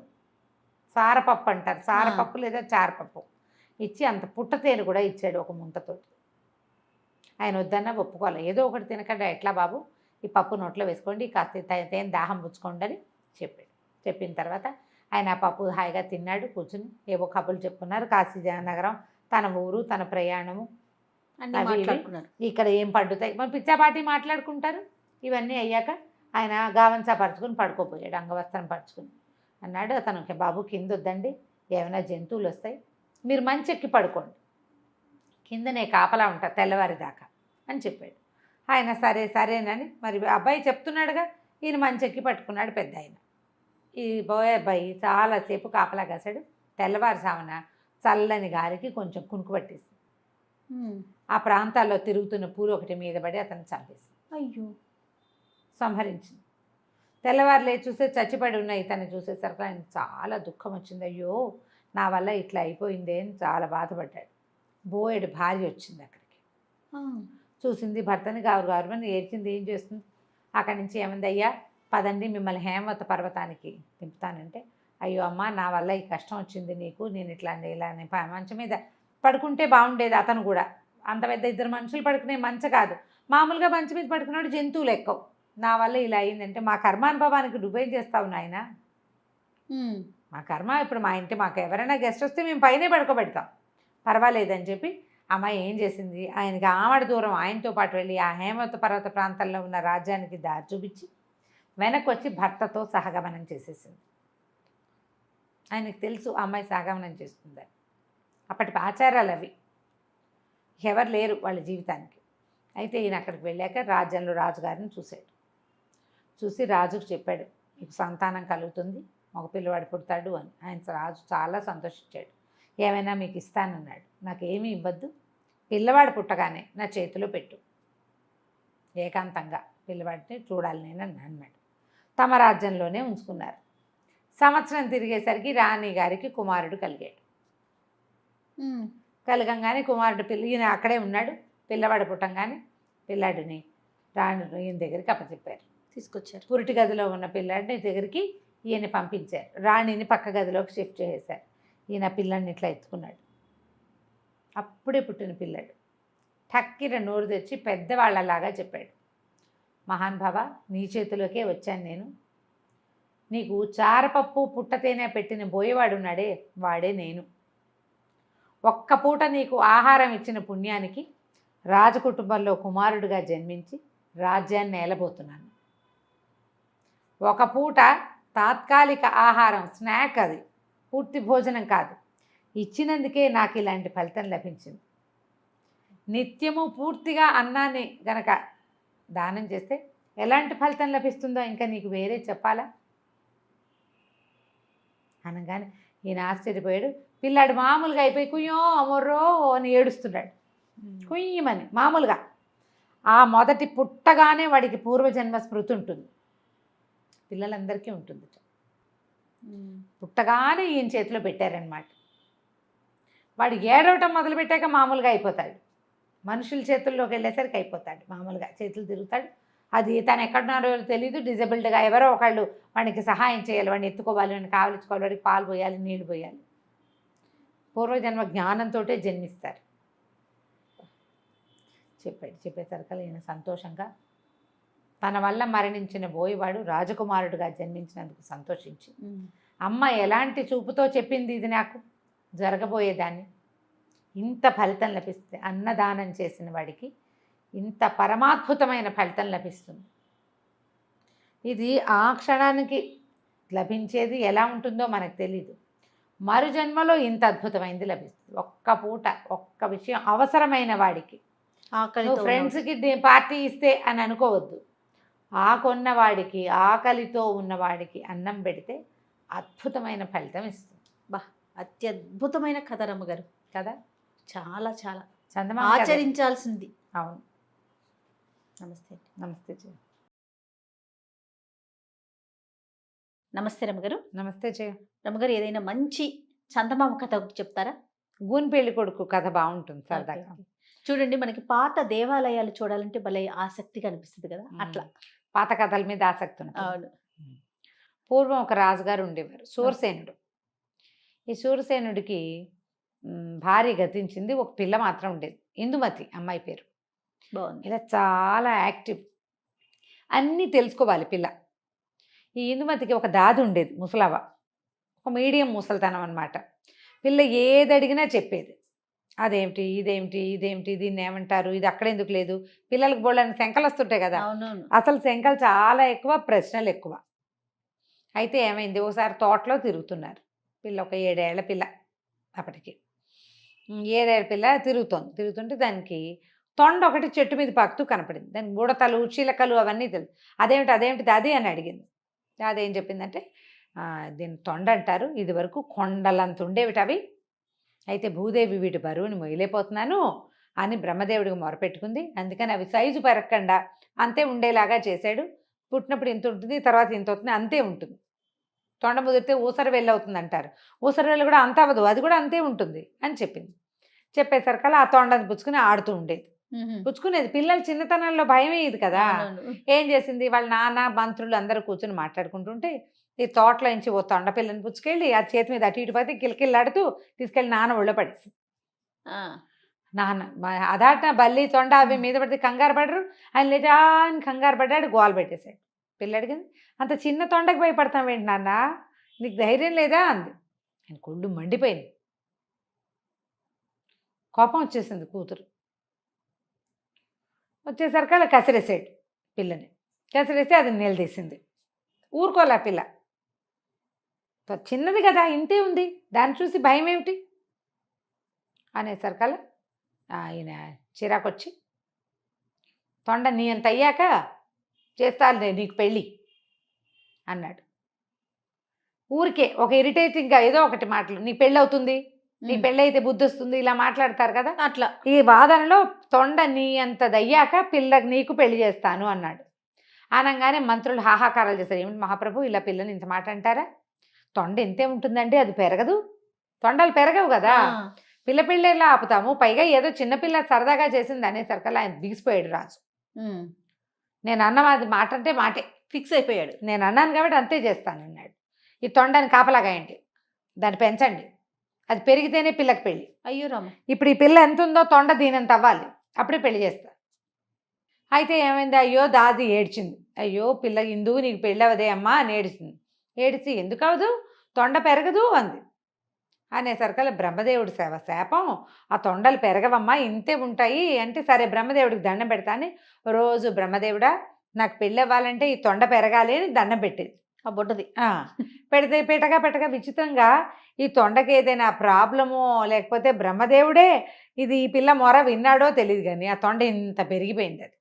సారపప్పు అంటారు, సారపప్పు లేదా చారపప్పు ఇచ్చి అంత పుట్టతేను కూడా ఇచ్చాడు ఒక ముంతతోటి. ఆయన వద్దన్నా ఒప్పుకోవాలి, ఏదో ఒకటి తినకుండా ఎట్లా బాబు, ఈ పప్పు నోట్లో వేసుకోండి, కాస్త తేనె దాహం పుచ్చుకోండి అని చెప్పాడు. చెప్పిన తర్వాత ఆయన ఆ పప్పు హాయిగా తిన్నాడు, కూర్చుని ఏవో కబుర్లు చెప్పుకున్నారు. కాశీ నగరం, తన ఊరు, తన ప్రయాణము, ఇక్కడ ఏం పండుతాయి, మరి పిచ్చాపాటి మాట్లాడుకుంటారు. ఇవన్నీ అయ్యాక ఆయన గావంచా పరుచుకుని పడుకోపోయాడు, అంగవస్త్రం పరుచుకుని. అన్నాడు అతను, బాబు కింద వద్దండి, ఏమైనా జంతువులు వస్తాయి, మీరు మంచి ఎక్కి పడుకోండి, కిందనే కాపలా ఉంటా తెల్లవారి దాకా అని చెప్పాడు. ఆయన సరేనని మరి అబ్బాయి చెప్తున్నాడుగా, ఈయన మంచి ఎక్కి పట్టుకున్నాడు పెద్ద ఆయన. ఈ బోయే అబ్బాయి చాలాసేపు కాపలా కాసాడు. తెల్లవారుసామున చల్లని గాలికి కొంచెం కునుకు పట్టేసి ఆ ప్రాంతాల్లో తిరుగుతున్న పూలు ఒకటి మీద పడి అతను చంపేసి అయ్యో సంహరించింది. తెల్లవారు లేచి చూస్తే చచ్చిపడి ఉన్న ఇతన్ని చూసేసరికి ఆయన చాలా దుఃఖం వచ్చింది. అయ్యో నా వల్ల ఇట్లా అయిపోయిందే అని చాలా బాధపడ్డాడు. బోయెడు భార్య వచ్చింది అక్కడికి, చూసింది భర్తని, గారు అని ఏడ్చింది. ఏం చేస్తుంది, అక్కడి నుంచి ఏమంది, అయ్యా పదండి మిమ్మల్ని హేమవత పర్వతానికి దింపుతానంటే, అయ్యో అమ్మ నా వల్ల ఈ కష్టం వచ్చింది నీకు, నేను ఇలా మంచం మీద పడుకుంటే బాగుండేది. అతను కూడా అంత పెద్ద ఇద్దరు మనుషులు పడుకునే మంచం కాదు, మామూలుగా మంచం మీద పడుకున్నాడు, జంతువులు ఎక్కవు. నా వల్ల ఇలా అయిందంటే, మా కర్మానుభవానికి నువ్వేం చేస్తావు నాయన, మా కర్మ. ఇప్పుడు మా ఇంటి మాకు ఎవరైనా గెస్ట్ వస్తే మేము పైనే పడుకోబెడతాం, పర్వాలేదని చెప్పి అమ్మాయి ఏం చేసింది, ఆయనకి ఆమడ దూరం ఆయనతో పాటు వెళ్ళి ఆ హేమవత పర్వత ప్రాంతంలో ఉన్న రాజ్యానికి దారి చూపించి వెనక్కి వచ్చి భర్తతో సహగమనం చేసేసింది. ఆయనకు తెలుసు అమ్మాయి సహగమనం చేస్తుందని. అప్పటి ఆచారాలు అవి, ఎవరు లేరు వాళ్ళ జీవితానికి. అయితే ఈయన అక్కడికి వెళ్ళాక రాజ్యంలో రాజుగారిని చూశాడు. చూసి రాజుకు చెప్పాడు, మీకు సంతానం కలుగుతుంది, ఒక పిల్లవాడు పుడతాడు అని. ఆయన రాజు చాలా సంతోషించాడు. ఏమైనా మీకు ఇస్తానన్నాడు. నాకేమీ ఇవ్వద్దు, పిల్లవాడు పుట్టగానే నా చేతిలో పెట్టు, ఏకాంతంగా పిల్లవాడిని చూడాలి నేను అన్నాడు. తమ రాజ్యంలోనే ఉంచుకున్నారు. సంవత్సరం తిరిగేసరికి రాణి గారికి కుమారుడు కలిగాడు. కలగంగానే కుమారుడు ఈయన అక్కడే ఉన్నాడు. పిల్లవాడు పుట్టంగానే పిల్లాడిని రాణి ఈయన దగ్గరికి అప్పచెప్పారు, తీసుకొచ్చారు. పురిటి గదిలో ఉన్న పిల్లాడిని దగ్గరికి ఈయన పంపించారు. రాణిని పక్క గదిలోకి షిఫ్ట్ చేసేశారు. ఈయన పిల్లాడిని ఇట్లా ఎత్తుకున్నాడు. అప్పుడే పుట్టిన పిల్లాడు ఠక్కిర నోరు తెచ్చి పెద్దవాళ్ళలాగా చెప్పాడు, మహానుభావ, నీ చేతిలోకే వచ్చాను నేను. నీకు చారపప్పు పుట్టతేనే పెట్టిన బోయేవాడున్నాడే, వాడే నేను. ఒక్క పూట నీకు ఆహారం ఇచ్చిన పుణ్యానికి రాజకుటుంబంలో కుమారుడిగా జన్మించి రాజ్యాన్ని ఏలబోతున్నాను. ఒక పూట తాత్కాలిక ఆహారం, స్నాక్, అది పూర్తి భోజనం కాదు, ఇచ్చినందుకే నాకు ఇలాంటి ఫలితం లభించింది. నిత్యము పూర్తిగా అన్నాన్ని గనక దానం చేస్తే ఎలాంటి ఫలితం లభిస్తుందో ఇంకా నీకు వేరే చెప్పాలా అనగానే ఈయన ఆశ్చర్యపోయాడు. పిల్లాడు మామూలుగా అయిపోయి కుయ్యో అమర్రో అని ఏడుస్తున్నాడు. కుయ్యమని మామూలుగా. ఆ మొదటి పుట్టగానే వాడికి పూర్వజన్మ స్మృతి ఉంటుంది, పిల్లలందరికీ ఉంటుంది. పుట్టగానే ఈయన చేతిలో పెట్టారనమాట. వాడు ఏడవటం మొదలుపెట్టాక మామూలుగా అయిపోతాడు, మనుషుల చేతుల్లోకి వెళ్ళేసరికి అయిపోతాడు, మామూలుగా చేతులు తిరుగుతాడు. అది తను ఎక్కడున్నారో తెలియదు, డిజబుల్డ్గా ఎవరో ఒకళ్ళు వాడికి సహాయం చేయాలి, వాడిని ఎత్తుకోవాలి, వాడిని కావలించుకోవాలి, వాడికి పాలు పోయాలి, నీళ్లు పోయాలి. పూర్వజన్మ జ్ఞానంతో జన్మిస్తారు చెప్పేసరికి ఈయన సంతోషంగా తన వల్ల మరణించిన బోయవాడు రాజకుమారుడుగా జన్మించినందుకు సంతోషించి, అమ్మ ఎలాంటి చూపుతో చెప్పింది ఇది నాకు జరగబోయేదాన్ని, ఇంత ఫలితం లభిస్తుంది, అన్నదానం చేసిన వాడికి ఇంత పరమాద్భుతమైన ఫలితం లభిస్తుంది. ఇది ఆ క్షణానికి లభించేది ఎలా ఉంటుందో మనకు తెలీదు, మరు జన్మలో ఇంత అద్భుతమైనది లభిస్తుంది. ఒక్క పూట ఒక్క విషయం అవసరమైన వాడికి, ఫ్రెండ్స్కి పార్టీ ఇస్తే అని అనుకోవద్దు, ఆకొన్నవాడికి, ఆకలితో ఉన్నవాడికి అన్నం పెడితే అద్భుతమైన ఫలితం ఇస్తుంది. అత్యద్భుతమైన కథ రమ్మగారు కదా, చాలా చాలా చందమామ ఆచరించాల్సింది. అవును. నమస్తే. నమస్తే నమస్తే రమ్మగారు. నమస్తే జయ. రమ్మగారు, ఏదైనా మంచి చందమామ కథ ఒకటి చెప్తారా? గూని పెళ్లి కొడుకు కథ బాగుంటుంది సరదాగా. చూడండి, మనకి పాత దేవాలయాలు చూడాలంటే భలే ఆసక్తిగా అనిపిస్తుంది కదా, అట్లా పాత కథల మీద ఆసక్తి ఉంటుంది. అవును. పూర్వం ఒక రాజుగారు ఉండేవారు, శూరసేనుడు. ఈ శూరసేనుడికి భార్య గతించింది, ఒక పిల్ల మాత్రం ఉండేది, ఇందుమతి అమ్మాయి పేరు. బాగుంది. ఇలా చాలా యాక్టివ్, అన్నీ తెలుసుకోవాలి పిల్ల. ఈ ఇందుమతికి ఒక దాది ఉండేది, ముసలవ్వ, ఒక మీడియం ముసలితనం అనమాట. పిల్ల ఏది అడిగినా చెప్పేది, అదేమిటి, ఇదేమిటి, ఇదేమిటి, దీన్ని ఏమంటారు, ఇది అక్కడ ఎందుకు లేదు. పిల్లలకు బోళ్ళని శంకలు వస్తుంటాయి కదా, అసలు శంకలు చాలా ఎక్కువ, ప్రశ్నలు ఎక్కువ. అయితే ఏమైంది, ఒకసారి తోటలో తిరుగుతున్నారు. పిల్ల ఒక 7 ఏళ్ల పిల్ల, అప్పటికి 7 ఏళ్ల పిల్ల తిరుగుతుంటే దానికి తొండ ఒకటి చెట్టు మీద పాకుతూ కనపడింది. దానికి బుడతలు, చిలకలు అవన్నీ తెలుసు. అదేమిటిది అది అని అడిగింది. అదేం చెప్పిందంటే, దీన్ని తొండ అంటారు, ఇది వరకు కొండలంత ఉండేవిటి అవి, అయితే భూదేవి వీటి బరువుని మొయ్యలేకపోతున్నాను అని బ్రహ్మదేవుడికి మొరపెట్టుకుంది. అందుకని అవి సైజు పెరగకుండా అంతే ఉండేలాగా చేశాడు. పుట్టినప్పుడు ఇంత ఉంటుంది, తర్వాత ఇంత అవుతుంది, అంతే ఉంటుంది. తొండ ముదిరితే ఊసర వెళ్ళి అవుతుంది అంటారు, ఊసర వెళ్ళి కూడా అంత అవ్వదు, అది కూడా అంతే ఉంటుంది అని చెప్పింది. చెప్పేసరికల్లా ఆ తొండని పుచ్చుకుని ఆడుతూ ఉండేది. పుచ్చుకునేది. పిల్లలు చిన్నతనంలో భయం ఇది కదా. అవునవును. ఏం చేసింది, వాళ్ళ నాన్న మంత్రులు అందరూ కూర్చొని మాట్లాడుకుంటుంటే ఈ తోటలో నుంచి ఓ తొండ పిల్లని పుచ్చుకెళ్ళి ఆ చేతి మీద అటు ఇటు పోతే కిలకిల్లాడుతూ తీసుకెళ్ళి నాన్న ఒళ్ళో పడేసింది. ఆ, నాన్న అదాట బల్లి తొండ అవి మీద పడితే కంగారు పడరు. ఆయన లేచా అని కంగారు పడ్డాడు, గోల పెట్టేశాడు. పిల్లడికి అంత చిన్న తొండకి భయపడతావేంటి నాన్న, నీకు ధైర్యం లేదా అంది. ఆయన కొళ్ళు మండిపోయింది, కోపం వచ్చేసింది. కూతురు వచ్చేసరికి అలా కసిరేసాడు పిల్లని. కసిరేస్తే అది నిలదీసింది. ఊరుకోలే పిల్ల, చిన్నది కదా ఇంతే ఉంది, దాన్ని చూసి భయం ఏమిటి అనేసరికల్లా ఆయన చిరాకొచ్చి, తొండ నీ అంత అయ్యాక చేస్తాను నీకు పెళ్ళి అన్నాడు. ఊరికే ఒక ఇరిటేటింగ్గా ఏదో ఒకటి మాటలు, నీ పెళ్ళి అవుతుంది, నీ పెళ్ళి అయితే బుద్ధి వస్తుంది, ఇలా మాట్లాడతారు కదా. అట్లా ఈ వాదనలో తొండ నీ అంత దయ్యాక పిల్లకి నీకు పెళ్లి చేస్తాను అన్నాడు. అనగానే మంత్రులు హాహాకారాలు చేశారు. ఏమిటి మహాప్రభు ఇలా పిల్లని ఇంత మాట అంటారా, తొండ ఎంతే ఉంటుందండి, అది పెరగదు, తొండలు పెరగవు కదా, పిల్ల పిల్లలా ఆపుతాము, పైగా ఏదో చిన్నపిల్ల సరదాగా చేసింది అనేసరికల్లా ఆయన బిగిసిపోయాడు రాజు. నేను అన్న అది మాట అంటే మాటే, ఫిక్స్ అయిపోయాడు. నేను అన్నాను కాబట్టి అంతే చేస్తాను అన్నాడు. ఈ తొండని కాపలాగాయండి, దాన్ని పెంచండి, అది పెరిగితేనే పిల్లకి పెళ్ళి. అయ్యో రామ. ఇప్పుడు ఈ పిల్ల ఎంత ఉందో తొండ దీనంత అవ్వాలి, అప్పుడే పెళ్లి చేస్తా. అయితే ఏమైంది, అయ్యో దాది ఏడ్చింది. అయ్యో పిల్ల ఇందుకు నీకు పెళ్ళి అవదే అమ్మా అని ఏడిచింది. ఏడిచి ఎందుకు అవదు, తొండ పెరగదు అంది. అనేసరికల్లా బ్రహ్మదేవుడి శాపం, ఆ తొండలు పెరగవమ్మా ఇంతే ఉంటాయి అంటే, సరే బ్రహ్మదేవుడికి దండం పెడతాను. రోజు బ్రహ్మదేవుడా నాకు పెళ్ళి అవ్వాలంటే ఈ తొండ పెరగాలి అని దండం పెట్టేది ఆ బొడ్డది. పెడితే పెట్టగా విచిత్రంగా ఈ తొండకి ఏదైనా ప్రాబ్లమో లేకపోతే బ్రహ్మదేవుడే ఇది ఈ పిల్ల మొర విన్నాడో తెలియదు, కానీ ఆ తొండ ఇంత పెరిగిపోయింది. అది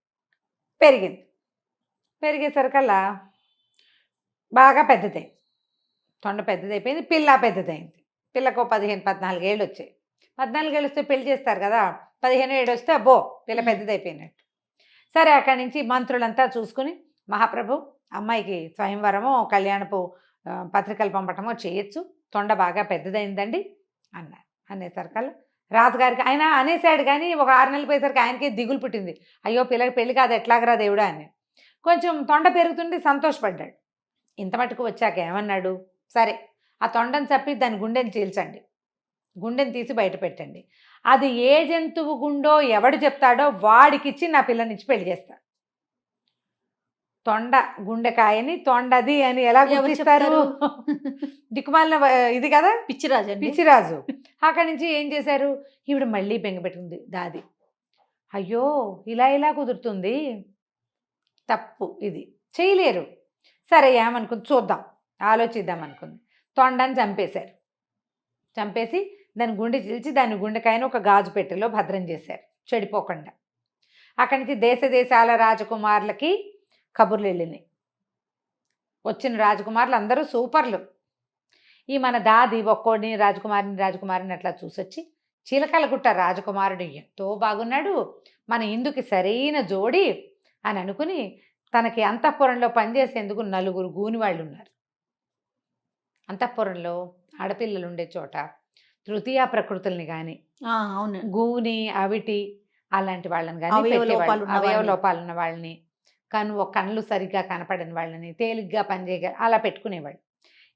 పెరిగేసరికల్లా బాగా పెద్దదైంది, తొండ పెద్దదైపోయింది, పిల్ల పెద్దదైంది. పిల్లకు 15-14 ఏళ్ళు వచ్చాయి. 14 ఏళ్ళు వస్తే పెళ్లి చేస్తారు కదా, 15 ఏడు వస్తే అబ్బో పిల్ల పెద్దదైపోయినట్టు. సరే అక్కడి నుంచి మంత్రులంతా చూసుకుని, మహాప్రభు అమ్మాయికి స్వయంవరమో కళ్యాణపు పత్రికలు పంపటమో చేయొచ్చు, తొండ బాగా పెద్దదైందండి అన్నారు. అనేసరికల్లా రాజుగారికి ఆయన అనేసాడు, కానీ ఒక 6 నెలలు పోయేసరికి ఆయనకే దిగులు పుట్టింది. అయ్యో పిల్లకి పెళ్లి కాదు ఎట్లాగరా దేవుడా అని. కొంచెం తొండ పెరుగుతుంటే సంతోషపడ్డాడు. ఇంత మటుకు వచ్చాక ఏమన్నాడు, సరే ఆ తొండను చప్పి దాని గుండెని చీల్చండి, గుండెని తీసి బయట పెట్టండి, అది ఏ జంతువు గుండో ఎవడు చెప్తాడో వాడికిచ్చి నా పిల్లనిచ్చి పెళ్లి చేస్తా. తొండ గుండెకాయని తొండది అని ఎలా గుర్తిస్తారు, దిక్కుమాలిన ఇది కదా పిచ్చిరాజు అండి. పిచ్చిరాజు. అక్కడి నుంచి ఏం చేశారు, ఈవిడ మళ్ళీ బెంగ పెట్టుకుంది దాది. అయ్యో ఇలా కుదురుతుంది, తప్పు, ఇది చేయలేరు. సరే ఏమనుకుంది చూద్దాం, ఆలోచిద్దాం అనుకుంది. తొండని చంపేశారు. చంపేసి దాని గుండె చీల్చి దాని గుండెకాయను ఒక గాజు పెట్టెలో భద్రం చేశారు చెడిపోకుండా. అక్కడి నుంచి దేశాల రాజకుమారులకి కబుర్లు వెళ్ళినాయి. వచ్చిన రాజకుమారులు అందరూ సూపర్లు. ఈ మన దాది ఒక్కోడిని రాజకుమారిని అట్లా చూసొచ్చి, చిలకలగుట్ట రాజకుమారుడు ఎంతో బాగున్నాడు, మన ఇందుకి సరైన జోడి అని అనుకుని తనకి అంతఃపురంలో పనిచేసేందుకు 4 గూనివాళ్ళు ఉన్నారు. అంతఃపురంలో ఆడపిల్లలు ఉండే చోట తృతీయ ప్రకృతుల్ని కానీ అవును గూని అవిటి అలాంటి వాళ్ళని కానీ అవయవ లోపాలు ఉన్న వాళ్ళని, కళ్ళు సరిగ్గా కనపడని వాళ్ళని, తేలిగ్గా పనిచేయగల అలా పెట్టుకునేవాళ్ళు.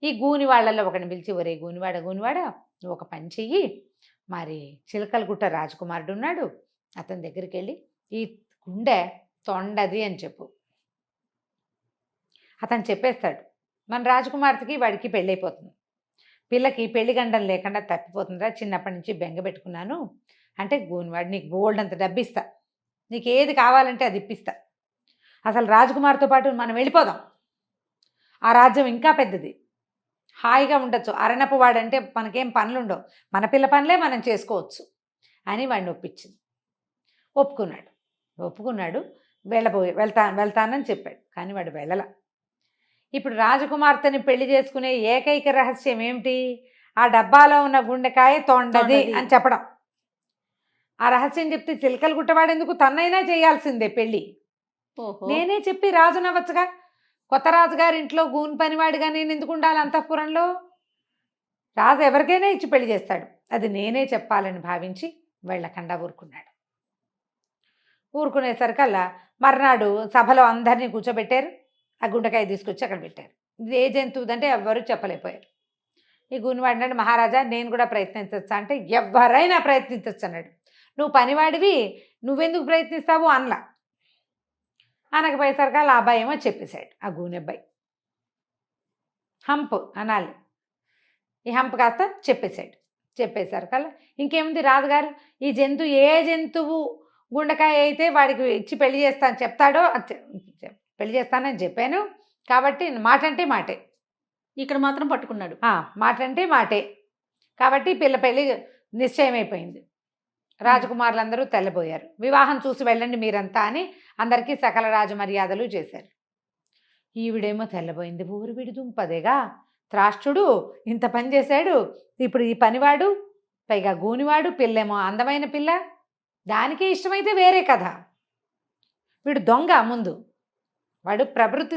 ఈ గూని వాళ్ళల్లో ఒకరిని పిలిచి, ఒరే గూనివాడ నువ్వు ఒక పని చెయ్యి, మరి చిలకలగుట్ట రాజకుమారుడు ఉన్నాడు, అతని దగ్గరికి వెళ్ళి ఈ గుండె తొండది అని చెప్పు. అతను చెప్పేస్తాడు, మన రాజకుమార్తెకి వాడికి పెళ్ళైపోతుంది, పిల్లకి పెళ్లి గండం లేకుండా తప్పిపోతుందిరా, చిన్నప్పటి నుంచి బెంగ పెట్టుకున్నాను అంటే గూనివాడు నీకు బోల్డ్ అంత డబ్బిస్తా, నీకు ఏది కావాలంటే అది ఇప్పిస్తా, అసలు రాజకుమార్తో పాటు మనం వెళ్ళిపోదాం, ఆ రాజ్యం ఇంకా పెద్దది, హాయిగా ఉండొచ్చు, అరణపు వాడంటే మనకేం పనులు ఉండవు, మన పిల్ల పనులే మనం చేసుకోవచ్చు అని వాడిని ఒప్పించింది. ఒప్పుకున్నాడు. వెళ్తానని చెప్పాడు, కానీ వాడు వెళ్ళల. ఇప్పుడు రాజకుమార్తెని పెళ్లి చేసుకునే ఏకైక రహస్యం ఏమిటి, ఆ డబ్బాలో ఉన్న గుండెకాయ తొండది అని చెప్పడం. ఆ రహస్యం చెప్తే చిలకలు గుట్టవాడెందుకు, తన్నైనా చేయాల్సిందే పెళ్ళి. నేనే చెప్పి రాజునవ్వచ్చుగా, కొత్త రాజుగారి ఇంట్లో గూని పనివాడిగా నేను ఎందుకు ఉండాలి అంతఃపురంలో, రాజు ఎవరికైనా ఇచ్చి పెళ్లి చేస్తాడు, అది నేనే చెప్పాలని భావించి వెళ్ళకుండా ఊరుకున్నాడు. ఊరుకునేసరికల్లా మర్నాడు సభలో అందరినీ కూర్చోబెట్టారు. ఆ గుండెకాయ తీసుకొచ్చి అక్కడ పెట్టారు. ఇది ఏ జంతువుదంటే ఎవ్వరూ చెప్పలేకపోయారు. ఈ గునివాడు అన్నాడు, మహారాజా నేను కూడా ప్రయత్నించవచ్చా అంటే, ఎవరైనా ప్రయత్నించవచ్చు అన్నాడు. నువ్వు పనివాడివి, నువ్వెందుకు ప్రయత్నిస్తావు అనలా. అనకపోయేసరికల్లా ఆ అబ్బాయి ఏమో చెప్పేశాడు. ఆ గూని అబ్బాయి హంప్ అనాలి, ఈ హంప్ కాస్త చెప్పేశాడు. చెప్పేసరికల్లా ఇంకేముంది రాజుగారు, ఈ జంతువు ఏ జంతువు గుండెకాయ అయితే వాడికి ఇచ్చి పెళ్లి చేస్తాను చెప్తాడో పెళ్లి చేస్తానని చెప్పాను కాబట్టి మాట అంటే మాటే, ఇక్కడ మాత్రం పట్టుకున్నాడు. మాట అంటే మాటే కాబట్టి పిల్ల పెళ్లి నిశ్చయమైపోయింది. రాజకుమారులందరూ తెల్లబోయారు. వివాహం చూసి వెళ్ళండి మీరంతా అని అందరికీ సకల రాజ మర్యాదలు చేశారు. ఈవిడేమో తెల్లబోయింది. ఊరు విడి దుంపదేగా, త్రాష్ట్రుడు ఇంత పని చేశాడు, ఇప్పుడు ఈ పనివాడు, పైగా గూనివాడు, పిల్లేమో అందమైన పిల్ల, దానికే ఇష్టమైతే వేరే కథ. వీడు దొంగ, ముందు వాడు ప్రవృత్తి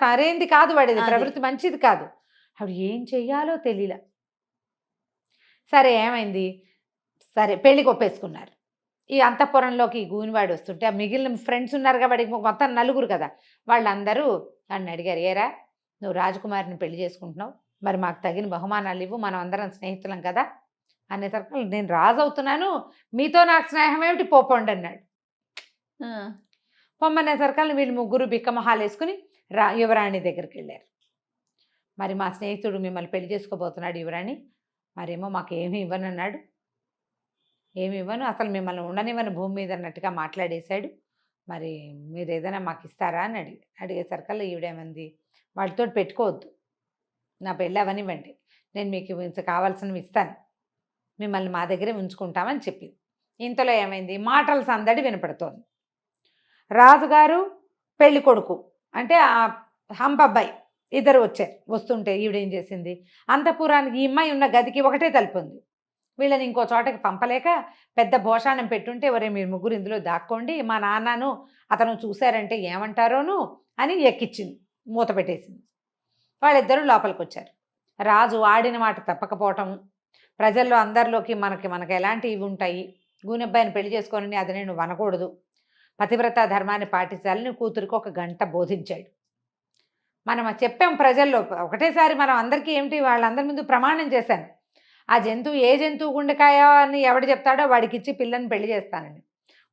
సరైంది కాదు, వాడిది ప్రవృత్తి మంచిది కాదు. ఆవిడ ఏం చెయ్యాలో తెలియలా. సరే ఏమైంది, సరే పెళ్ళికి ఒప్పేసుకున్నారు. ఈ అంతఃపురంలోకి ఈ గూనివాడు వస్తుంటే ఆ మిగిలిన ఫ్రెండ్స్ ఉన్నారు కాబట్టి మొత్తం నలుగురు కదా, వాళ్ళందరూ నన్ను అడిగారు, ఏరా నువ్వు రాజకుమారిని పెళ్లి చేసుకుంటున్నావు, మరి మాకు తగిన బహుమానాలు ఇవ్వు, మనం అందరం స్నేహితులం కదా అనేసరికి నేను రాజు అవుతున్నాను, మీతో నాకు స్నేహం ఏమిటి, పోపోండి అన్నాడు. పొమ్మనేసరికల్ని వీళ్ళు ముగ్గురు బిక్కమొహాలు వేసుకుని యువరాణి దగ్గరికి వెళ్ళారు. మరి మా స్నేహితుడు మిమ్మల్ని పెళ్లి చేసుకోబోతున్నాడు యువరాణి, మరేమో మాకు ఏమీ ఇవ్వనన్నాడు, ఏమి ఇవ్వను, అసలు మిమ్మల్ని ఉండనివ్వని భూమి మీద అన్నట్టుగా మాట్లాడేశాడు, మరి మీరు ఏదైనా మాకు ఇస్తారా అని అడిగేసరికల్లా ఈవిడేమంది, వాటితో పెట్టుకోవద్దు, నా పెళ్ళి అవనివ్వండి, నేను మీకు కావాల్సినవి ఇస్తాను, మిమ్మల్ని మా దగ్గరే ఉంచుకుంటామని చెప్పింది. ఇంతలో ఏమైంది, మాటల సందడి వినపడుతోంది. రాజుగారు పెళ్లి కొడుకు అంటే ఆ హంప అబ్బాయి ఇద్దరు వచ్చారు. వస్తుంటే ఈవిడేం చేసింది, అంతఃపురానికి ఈ అమ్మాయి ఉన్న గదికి ఒకటే తలుపు ఉంది, వీళ్ళని ఇంకో చోటకి పంపలేక పెద్ద భోషాణం పెట్టుంటే, ఎవరే మీరు ముగ్గురు ఇందులో దాక్కోండి, మా నాన్నను అతను చూశారంటే ఏమంటారోను అని ఎక్కిచ్చింది, మూత పెట్టేసింది. వాళ్ళిద్దరూ లోపలికి వచ్చారు. రాజు ఆడిన మాట తప్పకపోవటం, ప్రజల్లో అందరిలోకి మనకి ఎలాంటి ఇవి ఉంటాయి, గూనెబ్బాయిని పెళ్లి చేసుకొని అది నేను అనకూడదు, పతివ్రత ధర్మాన్ని పాటించాలని కూతురికి ఒక గంట బోధించాడు. మనం చెప్పాం ప్రజల్లో ఒకటేసారి, మనం అందరికీ ఏమిటి వాళ్ళందరి ముందు ప్రమాణం చేశాను, ఆ జంతువు ఏ జంతువు గుండెకాయ అని ఎవడు చెప్తాడో వాడికి ఇచ్చి పిల్లని పెళ్లి చేస్తానని,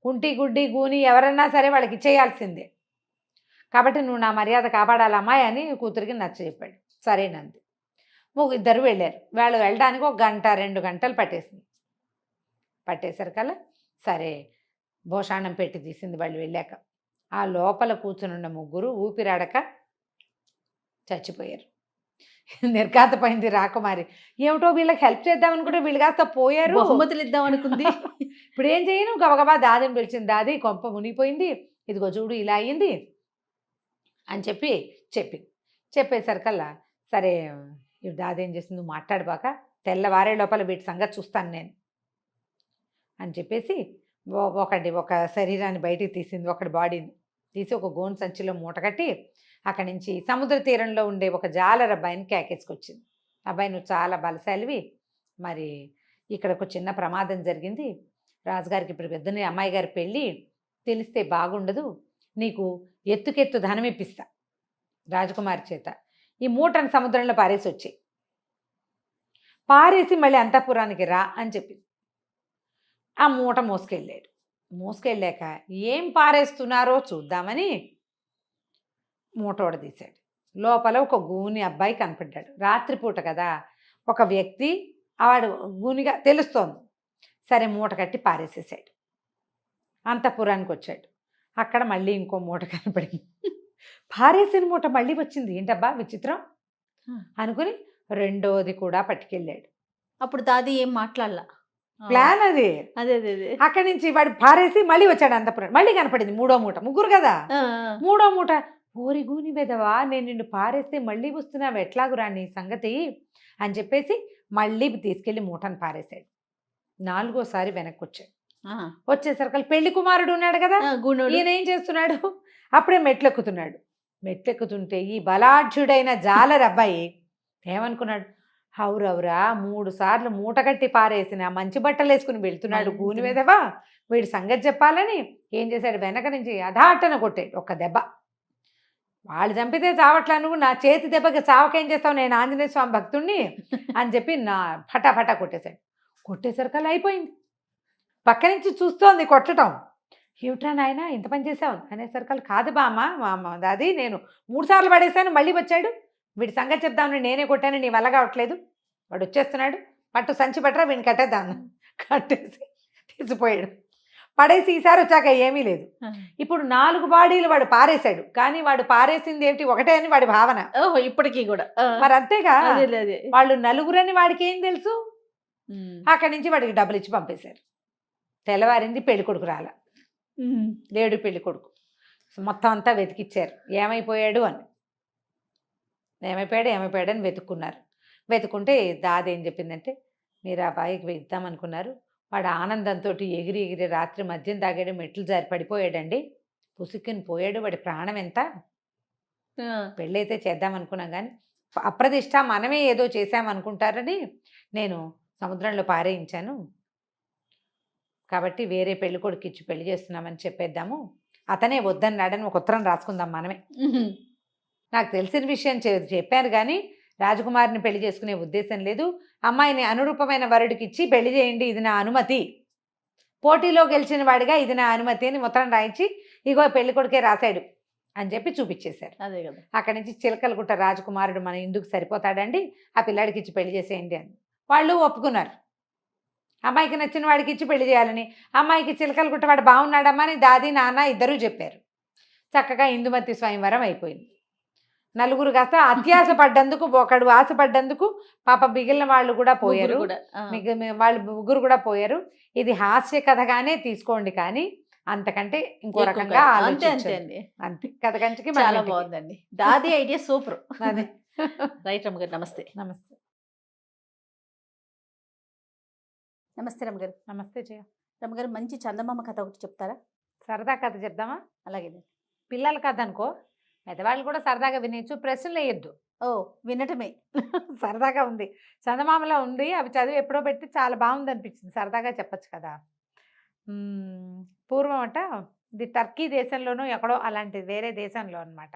కుంటి గుడ్డి గూని ఎవరన్నా సరే వాళ్ళకి ఇచ్చేయాల్సిందే, కాబట్టి నువ్వు నా మర్యాద కాపాడాలి అమ్మాయి అని కూతురికి నచ్చ చెప్పాడు. సరేనంది. ఇద్దరు వెళ్ళారు. వాళ్ళు వెళ్ళడానికి ఒక గంట 2 గంటలు పట్టేసరికల్లా సరే భోషాణం పెట్టి తీసింది. వాళ్ళు వెళ్ళాక ఆ లోపల కూర్చునున్న ముగ్గురు ఊపిరాడక చచ్చిపోయారు. నిర్ఘాతపోయింది రాకుమారి. ఏమిటో వీళ్ళకి హెల్ప్ చేద్దామనుకుంటే వీళ్ళు కాస్త పోయారు, బహుమతులు ఇద్దాం అనుకుంది. ఇప్పుడు ఏం చేయను, గబగబా దాదిని పిలిచింది. దాది కొంప మునిగిపోయింది, ఇదిగో చూడు ఇలా అయ్యింది అని చెప్పేసరికల్లా సరే ఇప్పుడు దాది ఏం చేసింది, నువ్వు మాట్లాడబాక, తెల్లవారే లోపల వీటి సంగతి చూస్తాను నేను అని చెప్పేసి ఒక శరీరాన్ని బయటికి తీసింది, ఒకటి బాడీని తీసి ఒక గోను సంచిలో మూటగట్టి అక్కడి నుంచి సముద్ర తీరంలో ఉండే ఒక జాలర అబ్బాయిని కేకేసుకొచ్చింది. అబ్బాయి నువ్వు చాలా బలశాలివి, మరి ఇక్కడ ఒక చిన్న ప్రమాదం జరిగింది, రాజుగారికి ఇప్పుడు పెద్దని అమ్మాయి గారి పెళ్ళి తెలిస్తే బాగుండదు, నీకు ఎత్తుకెత్తు ధనం ఇప్పిస్తా రాజకుమారి చేత, ఈ మూటను సముద్రంలో పారేసి మళ్ళీ అంతఃపురానికి రా అని చెప్పింది. ఆ మూట మోసుకెళ్ళాక ఏం పారేస్తున్నారో చూద్దామని మూట తీశాడు. లోపల ఒక గూని అబ్బాయి కనపడ్డాడు. రాత్రిపూట కదా, ఒక వ్యక్తి వాడు గూనిగా తెలుస్తోంది. సరే మూట కట్టి పారేసేసాడు. అంతఃపురానికి వచ్చాడు. అక్కడ మళ్ళీ ఇంకో మూట కనపడింది. పారేసిన మూట మళ్ళీ వచ్చింది. ఏంటబ్బా విచిత్రం అనుకుని రెండోది కూడా పట్టుకెళ్ళాడు. అప్పుడు దాది ఏం మాట్లాడలా, ప్లాన్ అది. అదే అక్కడి నుంచి వాడు పారేసి మళ్ళీ వచ్చాడు అంతఃపురం. మళ్ళీ కనపడింది మూడో మూట. ముగ్గురు కదా, మూడో మూట. ఓరి గూని బెదవా, నేను నిన్ను పారేస్తే మళ్ళీ వస్తున్నావు, ఎట్లాగురా నీ సంగతి అని చెప్పేసి మళ్ళీ తీసుకెళ్ళి మూటను పారేశాడు. 4వసారి వెనక్కి వచ్చాడు. వచ్చేసరికి పెళ్లి కుమారుడు ఉన్నాడు కదా, ఈయన ఏం చేస్తున్నాడు, అప్పుడే మెట్లెక్కుతున్నాడు. మెట్లెక్కుతుంటే ఈ బలాఢ్యుడైన జాలర్ అబ్బాయి ఏమనుకున్నాడు, హౌరవురా 3 సార్లు మూట కట్టి పారేసిన మంచి బట్టలు వేసుకుని వెళ్తున్నాడు మంచి గూని మీదవా వీడి సంగతి చెప్పాలని ఏం చేశాడు, వెనక నుంచి అధాటన కొట్టాడు ఒక్క దెబ్బ. వాళ్ళు చంపితే చావట్లా, నువ్వు నా చేతి దెబ్బకి చావకేం చేస్తావు, నేను ఆంజనేయ స్వామి భక్తుణ్ణి అని చెప్పి నా ఫటాఫటా కొట్టేశాడు. కొట్టేసరికల్లా అయిపోయింది. పక్క నుంచి చూస్తోంది కొట్టడం. ఏమిట్రా నాయన ఇంత పని చేసావు అనేసరికల్లా, కాదు బామ్మ అది నేను 3 సార్లు పడేశాను, మళ్ళీ వచ్చాడు, వీడి సంగతి చెప్దామని నేనే కొట్టాను, నీ వల్ల కావట్లేదు, వాడు వచ్చేస్తున్నాడు, పట్టు సంచి పట్టరా వీడిని కట్టేద్దాను. కట్టేసి తీసిపోయాడు. పడేసి ఈసారి వచ్చాక ఏమీ లేదు. ఇప్పుడు 4 బాడీలు వాడు పారేశాడు, కానీ వాడు పారేసింది ఏమిటి ఒకటే అని వాడి భావన. ఓహో ఇప్పటికీ కూడా మరి అంతేగా, అదే వాళ్ళు నలుగురని వాడికి ఏం తెలుసు. అక్కడి నుంచి వాడికి డబ్బులు ఇచ్చి పంపేశారు. తెల్లవారింది, పెళ్లి కొడుకు రాల, లేడు పెళ్లి కొడుకు. మొత్తం అంతా వెతికిచ్చారు ఏమైపోయాడు అని. ఏమైపోయాడు అని వెతుక్కున్నారు. వెతుక్కుంటే దాది ఏం చెప్పిందంటే, మీరు ఆ అబ్బాయికి ఇద్దామనుకున్నారు, వాడు ఆనందంతో ఎగిరి ఎగిరి రాత్రి మద్యం తాగాడు, మెట్లు జారి పడిపోయాడండి, పుసుక్కుని పోయాడు, వాడి ప్రాణం ఎంత. పెళ్ళైతే చేద్దామనుకున్నాం కానీ అప్రదిష్ట మనమే ఏదో చేశామనుకుంటారని నేను సముద్రంలో పారేయించాను, కాబట్టి వేరే పెళ్లి కొడుకు ఇచ్చి పెళ్లి చేస్తున్నామని చెప్పేద్దాము, అతనే వద్దన్నాడని ఒక ఉత్తరం రాసుకుందాం మనమే. నాకు తెలిసిన విషయం చెప్పాను కానీ రాజకుమారిని పెళ్లి చేసుకునే ఉద్దేశం లేదు, అమ్మాయిని అనురూపమైన వరుడికి ఇచ్చి పెళ్లి చేయండి, ఇది నా అనుమతి, పోటీలో గెలిచిన వాడిగా ఇది నా అనుమతి అని ఉత్తరం రాయించి ఇగో పెళ్లి కొడుకే రాశాడు అని చెప్పి చూపించేశారు. అదే కదా. అక్కడి నుంచి చిలకలగుట్ట రాజకుమారుడు మన ఇందుకు సరిపోతాడండి, ఆ పిల్లాడికి ఇచ్చి పెళ్లి చేసేయండి అని వాళ్ళు ఒప్పుకున్నారు. అమ్మాయికి నచ్చిన వాడికి ఇచ్చి పెళ్లి చేయాలని. అమ్మాయికి చిలకలగుట్ట వాడు బాగున్నాడమ్మా అని దాది నాన్న ఇద్దరూ చెప్పారు. చక్కగా ఇందుమతి స్వయంవరం అయిపోయింది. నలుగురు కాస్త అత్యాశ పడ్డందుకు, ఒకడు ఆశపడ్డందుకు పాప మిగిలిన వాళ్ళు కూడా పోయారు, వాళ్ళు ముగ్గురు కూడా పోయారు. ఇది హాస్య కథగానే తీసుకోండి, కానీ అంతకంటే ఇంకో రకంగా ఆలోచించండి. అంతే కథ కంచికి చాలా బాగుందండి. దాది ఐడియా సూపర్. అదే. రైట్ రమ్మగారు, నమస్తే. నమస్తే. నమస్తే రమ్మగారు. నమస్తే జయ. రమ్మగారు, మంచి చందమామ కథ ఒకటి చెప్తారా? సరదా కథ చెప్దామా? అలాగే. పిల్లల కథ అనుకో, పెద్దవాళ్ళు కూడా సరదాగా వినేచ్చు, ప్రశ్నలు వేయద్దు. ఓ వినటమే సరదాగా ఉంది, చందమామలో ఉంది, అవి చదివి ఎప్పుడో పెట్టి చాలా బాగుంది అనిపించింది, సరదాగా చెప్పచ్చు కదా. పూర్వం అట ఇది టర్కీ దేశంలోనూ ఎక్కడో అలాంటిది, వేరే దేశంలో అనమాట.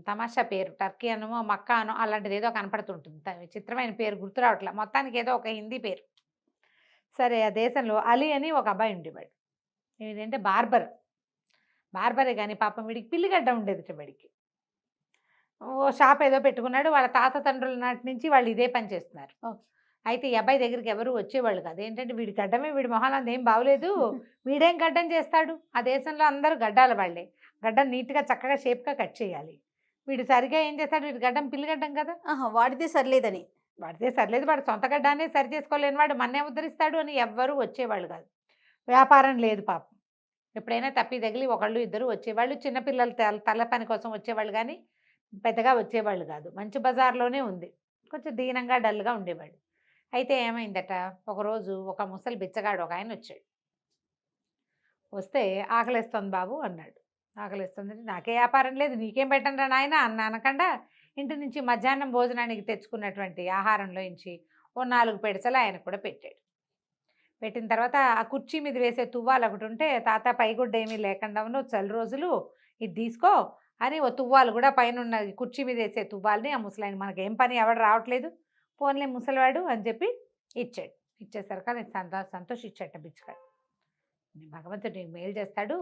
తమాషా పేరు, టర్కీ అనో మక్కా అనో అలాంటిది ఏదో కనపడుతుంటుంది, విచిత్రమైన పేరు గుర్తు రావట్లే, మొత్తానికి ఏదో ఒక హిందీ పేరు. సరే, ఆ దేశంలో అలీ అని ఒక అబ్బాయి ఉండేవాడు. ఏంటంటే బార్బరే కానీ పాపం వీడికి పిల్లిగడ్డ ఉండేది. వీడికి ఓ షాప్ ఏదో పెట్టుకున్నాడు, వాళ్ళ తాత తండ్రుల నాటి నుంచి వాళ్ళు ఇదే పని చేస్తున్నారు. అయితే ఈ అబ్బాయి దగ్గరికి ఎవరు వచ్చేవాళ్ళు కాదు. ఏంటంటే వీడి గడ్డమే, వీడి మొహాలంత ఏం బాగోలేదు, వీడేం గడ్డం చేస్తాడు, ఆ దేశంలో అందరూ గడ్డాల వాళ్ళే, గడ్డం నీట్గా చక్కగా షేప్గా కట్ చేయాలి. వీడు సరిగా ఏం చేస్తాడు, వీడి గడ్డం పిల్లిగడ్డం కదా, వాడితే సరిలేదని. వాడితే సరిలేదు, వాడు సొంత గడ్డానే సరి చేసుకోలేని వాడు మన్నే ఉద్ధరిస్తాడు అని ఎవ్వరూ వచ్చేవాళ్ళు కాదు. వ్యాపారం లేదు పాపం. ఎప్పుడైనా తప్పి తగిలి ఒకళ్ళు ఇద్దరు వచ్చేవాళ్ళు, చిన్నపిల్లలు తల పని కోసం వచ్చేవాళ్ళు, కానీ పెద్దగా వచ్చేవాళ్ళు కాదు. మంచి బజార్లోనే ఉంది, కొంచెం దీనంగా డల్గా ఉండేవాడు. అయితే ఏమైందట, ఒకరోజు ఒక ముసలి బిచ్చగాడు ఒక ఆయన వచ్చాడు. వస్తే ఆకలిస్తుంది బాబు అన్నాడు. ఆకలిస్తుంది, నాకే వ్యాపారం లేదు, నీకేం పెట్టండి నాయన అన్న అనకుండా ఇంటి నుంచి మధ్యాహ్నం భోజనానికి తెచ్చుకున్నటువంటి ఆహారంలో నుంచి ఓ 4 పెడసలు ఆయన కూడా పెట్టాడు. పెట్టిన తర్వాత ఆ కుర్చీ మీద వేసే తువ్వాలు ఒకటి ఉంటే, తాత పైగుడ్డ ఏమీ లేకుండా చలి రోజులు ఇది తీసుకో అని ఓ తువ్వాలు కూడా పైన ఉన్న కుర్చీ మీద వేసే తువ్వాలని ఆ ముసలాయన, మనకేం పని ఎవడు రావట్లేదు, పోన్లే ముసలివాడు అని చెప్పి ఇచ్చాడు. ఇచ్చేసరికి నేను సంతోషించాట బిచ్చగాడు. భగవంతుడు నీకు మేలు చేస్తాడు,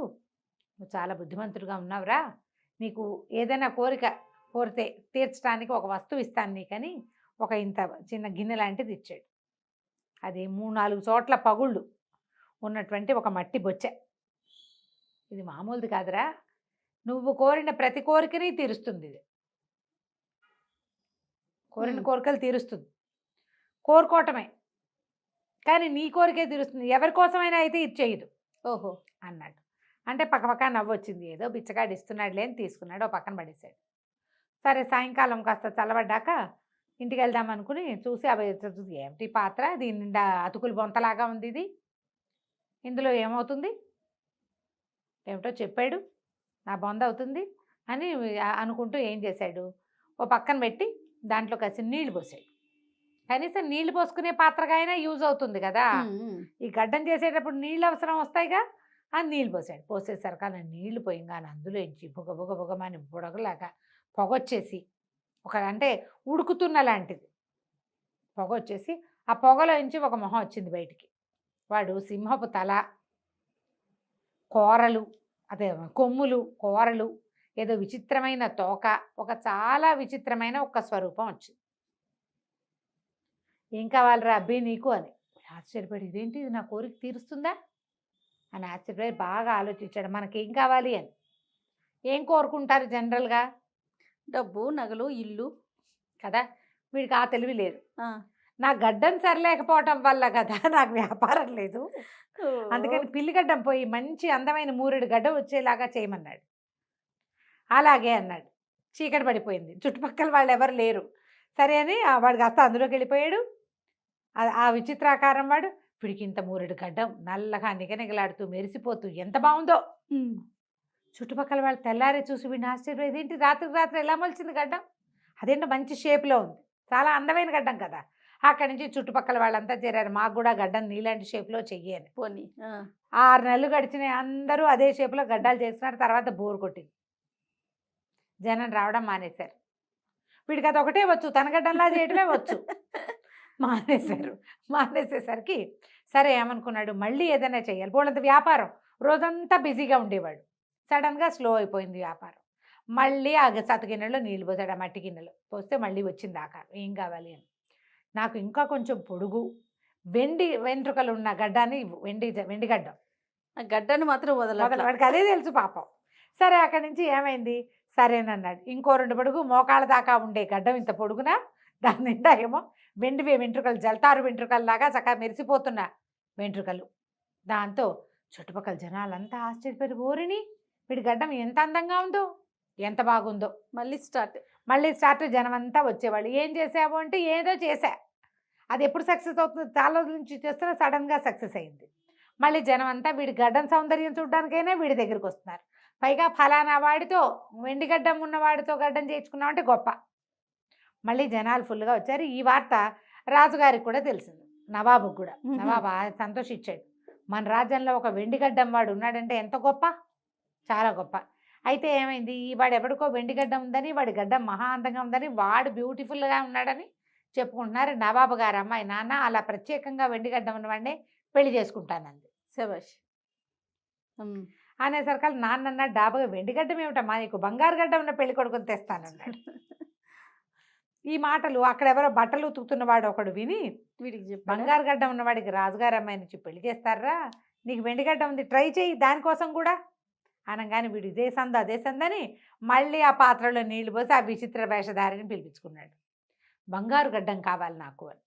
నువ్వు చాలా బుద్ధిమంతుడుగా ఉన్నావురా, నీకు ఏదైనా కోరితే తీర్చడానికి ఒక వస్తువు ఇస్తాను నీకని ఒక ఇంత చిన్న గిన్నె లాంటిది ఇచ్చాడు. అది 3-4 చోట్ల పగుళ్ళు ఉన్నటువంటి ఒక మట్టి బొచ్చె. ఇది మామూలుది కాదురా, నువ్వు కోరిన ప్రతి కోరికని తీరుస్తుంది, ఇది కోరిన కోరికలు తీరుస్తుంది, కోరుకోవటమే కానీ నీ కోరికే తీరుస్తుంది, ఎవరి కోసమైనా అయితే ఇది చేయదు. ఓహో అన్నాడు. అంటే పక్కపక్క నవ్వొచ్చింది, ఏదో బిచ్చగాడు ఇస్తున్నాడులే అని తీసుకున్నాడు, ఓ పక్కన పడేశాడు. సరే, సాయంకాలం కాస్త చల్లబడ్డాక ఇంటికి వెళ్దాం అనుకుని చూసి అవి ఏమిటి పాత్ర, దీని నిండా అతుకులు బొంతలాగా ఉంది, ఇది ఇందులో ఏమవుతుంది, ఏమిటో చెప్పాడు, నా బొంద అవుతుంది అని అనుకుంటూ ఏం చేశాడు, ఓ పక్కన పెట్టి దాంట్లో కాసి నీళ్లు పోసాడు. కనీసం నీళ్లు పోసుకునే పాత్రగా అయినా యూజ్ అవుతుంది కదా. ఈ గడ్డం చేసేటప్పుడు నీళ్ళు అవసరం వస్తాయిగా. ఆ నీళ్ళు పోసాడు. పోసేసరికి అలా నీళ్లు పోయింగానే అందులో ఇంచి బుగ బుగ బుగమని బుడగలాగా పొగొచ్చేసి అంటే ఉడుకుతున్న లాంటిది పొగొచ్చేసి ఆ పొగలో నుంచి ఒక మొహం వచ్చింది బయటికి. వాడు సింహపు తల, కోరలు, అదే కొమ్ములు, కోరలు, ఏదో విచిత్రమైన తోక, ఒక చాలా విచిత్రమైన ఒక స్వరూపం వచ్చింది. ఏం కావాలిరా అబ్బి నీకు అని ఆశ్చర్యపడి, ఇదేంటి ఇది నా కోరిక తీరుస్తుందా అని ఆశ్చర్యపడి బాగా ఆలోచించాడు. మనకేం కావాలి అని. ఏం కోరుకుంటారు జనరల్గా? డబ్బు, నగలు, ఇల్లు కదా. వీడికి ఆ తెలివి లేదు. నా గడ్డం సరిలేకపోవటం వల్ల కదా నాకు వ్యాపారం లేదు, అందుకని పిల్లిగడ్డం పోయి మంచి అందమైన 3 గడ్డం వచ్చేలాగా చేయమన్నాడు. అలాగే అన్నాడు. చీకటి పడిపోయింది, చుట్టుపక్కల వాళ్ళు ఎవరు లేరు. సరే అని వాడికి కాస్త అందులోకి వెళ్ళిపోయాడు. ఆ విచిత్రాకారం వాడు. వీడికి ఇంత 3 గడ్డం నల్లగా నిగనిగలాడుతూ మెరిసిపోతూ ఎంత బాగుందో. చుట్టుపక్కల వాళ్ళు తెల్లారే చూసి వీడిని ఆశ్చర్యం, ఇదేంటి రాత్రికి రాత్రి ఎలా మొలిచింది గడ్డం, అదేంటో మంచి షేప్లో ఉంది, చాలా అందమైన గడ్డం కదా. అక్కడి నుంచి చుట్టుపక్కల వాళ్ళంతా చేరారు, మాకు కూడా గడ్డం నీలాంటి షేప్లో చెయ్యని. పోనీ 6 నెలలు గడిచినాయి, అందరూ అదే షేప్లో గడ్డాలు చేస్తున్నారు. తర్వాత బోరు కొట్టింది, జనం రావడం మానేశారు. వీడికి అది ఒకటే వచ్చు, తన గడ్డంలా చేయడమే వచ్చు. మానేశారు. మానేసేసరికి సరే ఏమనుకున్నాడు, మళ్ళీ ఏదైనా చేయాలి. పోలంత వ్యాపారం, రోజంతా బిజీగా ఉండేవాడు. సడన్గా స్లో అయిపోయింది వ్యాపారం. మళ్ళీ ఆ సతు గిన్నెలో నీళ్ళు పోసాడు. ఆ మట్టి గిన్నెలో పోస్తే మళ్ళీ వచ్చింది ఆకారం. ఏం కావాలి అని, నాకు ఇంకా కొంచెం పొడుగు వెండి వెంట్రుకలు ఉన్న గడ్డాన్ని, వెండి గడ్డం. ఆ గడ్డను మాత్రం వదలదు. వాడికి అదే తెలుసు పాపం. సరే అక్కడి నుంచి ఏమైంది, సరేనన్నాడు. ఇంకో 2 పొడుగు మోకాళ్ళ దాకా ఉండే గడ్డం ఇంత పొడుగునా, దాని నిండా ఏమో వెండి వెంట్రుకలు, జల్తారు వెంట్రుకల్లాగా చక్కగా మెరిసిపోతున్న వెంట్రుకలు. దాంతో చుట్టుపక్కల జనాలంతా ఆశ్చర్యపోయి, ఓరిని వీడి గడ్డం ఎంత అందంగా ఉందో, ఎంత బాగుందో. మళ్ళీ స్టార్ట్. జనం అంతా వచ్చేవాళ్ళు. ఏం చేసావు అంటే ఏదో చేశా, అది ఎప్పుడు సక్సెస్ అవుతుంది, చాలా రోజుల నుంచి చేస్తున్నా, సడన్గా సక్సెస్ అయింది. మళ్ళీ జనం అంతా వీడి గడ్డం సౌందర్యం చూడడానికైనా వీడి దగ్గరికి వస్తున్నారు. పైగా ఫలానా వాడితో, వెండి గడ్డం ఉన్నవాడితో గడ్డం చేయించుకున్నామంటే గొప్ప. మళ్ళీ జనాలు ఫుల్గా వచ్చారు. ఈ వార్త రాజుగారికి కూడా తెలిసింది, నవాబుకు కూడా. నవాబు సంతోషించాడు. మన రాజ్యంలో ఒక వెండి గడ్డం వాడు ఉన్నాడంటే ఎంత గొప్ప, చాలా గొప్ప. అయితే ఏమైంది, వాడు ఎవడికో వెండి గడ్డం ఉందని, వాడి గడ్డం మహా అందంగా ఉందని, వాడు బ్యూటిఫుల్గా ఉన్నాడని చెప్పుకుంటున్నారు. నవాబు గారు అమ్మాయి, నాన్న అలా ప్రత్యేకంగా వెండి గడ్డం ఉన్నవాడిని పెళ్లి చేసుకుంటానంది. శభాష్ అనేసరికి నాన్న డాబాగా, వెండి గడ్డం ఏమిటమ్మా, నీకు బంగారు గడ్డం ఉన్న పెళ్లి కొడుకుని తెస్తానన్నాడు. ఈ మాటలు అక్కడెవరో బట్టలు ఉతుకుతున్నవాడు ఒకడు విని, వీడికి చెప్పి బంగారు గడ్డం ఉన్నవాడికి రాజుగారు అమ్మాయి నుంచి పెళ్లి చేస్తారా, నీకు వెండి గడ్డం ఉంది, ట్రై చేయి దానికోసం కూడా అనగానే వీడు ఇదే సందు అదే సందని మళ్ళీ ఆ పాత్రలో నీళ్లు పోసి ఆ విచిత్ర వేషధారిని పిలిపించుకున్నాడు. బంగారు గడ్డం కావాలి నాకు అని.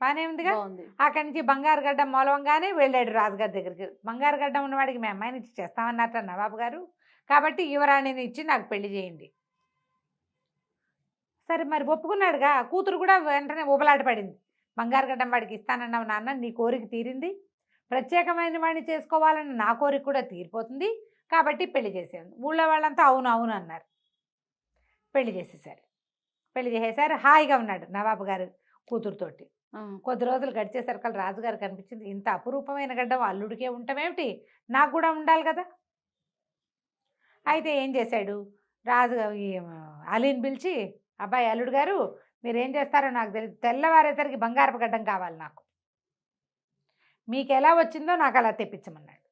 బాగానే ఉందిగా. అక్కడి నుంచి బంగారు గడ్డం మూలవంగానే వెళ్ళాడు రాజుగారి దగ్గరికి. బంగారు గడ్డం ఉన్నవాడికి మీ అమ్మాయిని ఇచ్చి చేస్తామన్నట్ట నవాబు గారు, కాబట్టి యువరాణిని ఇచ్చి నాకు పెళ్లి చేయండి. సరే మరి ఒప్పుకున్నాడుగా. కూతురు కూడా వెంటనే ఊబలాట పడింది. బంగారు గడ్డం వాడికి ఇస్తానన్నావు నాన్న, నీ కోరిక తీరింది, ప్రత్యేకమైన వాడిని చేసుకోవాలని నా కోరిక కూడా తీరిపోతుంది, కాబట్టి పెళ్లి చేసేది. ఊళ్ళో వాళ్ళంతా అవును అవును అన్నారు. పెళ్లి చేసేసారు. పెళ్లి చేసేసారు. హాయిగా ఉన్నాడు నవాబు గారు కూతురుతోటి. కొద్ది రోజులు గడిచేసరికి రాజుగారు కనిపించింది, ఇంత అపురూపమైన గడ్డం అల్లుడికే ఉండటమేమిటి, నాకు కూడా ఉండాలి కదా. అయితే ఏం చేశాడు, రాజు అలీని పిలిచి, అబ్బాయి అల్లుడు గారు మీరేం చేస్తారో నాకు తెలియదు, తెల్లవారేసరికి బంగారపు గడ్డం కావాలి నాకు, మీకు ఎలా వచ్చిందో నాకు అలా తెప్పించమన్నాడు.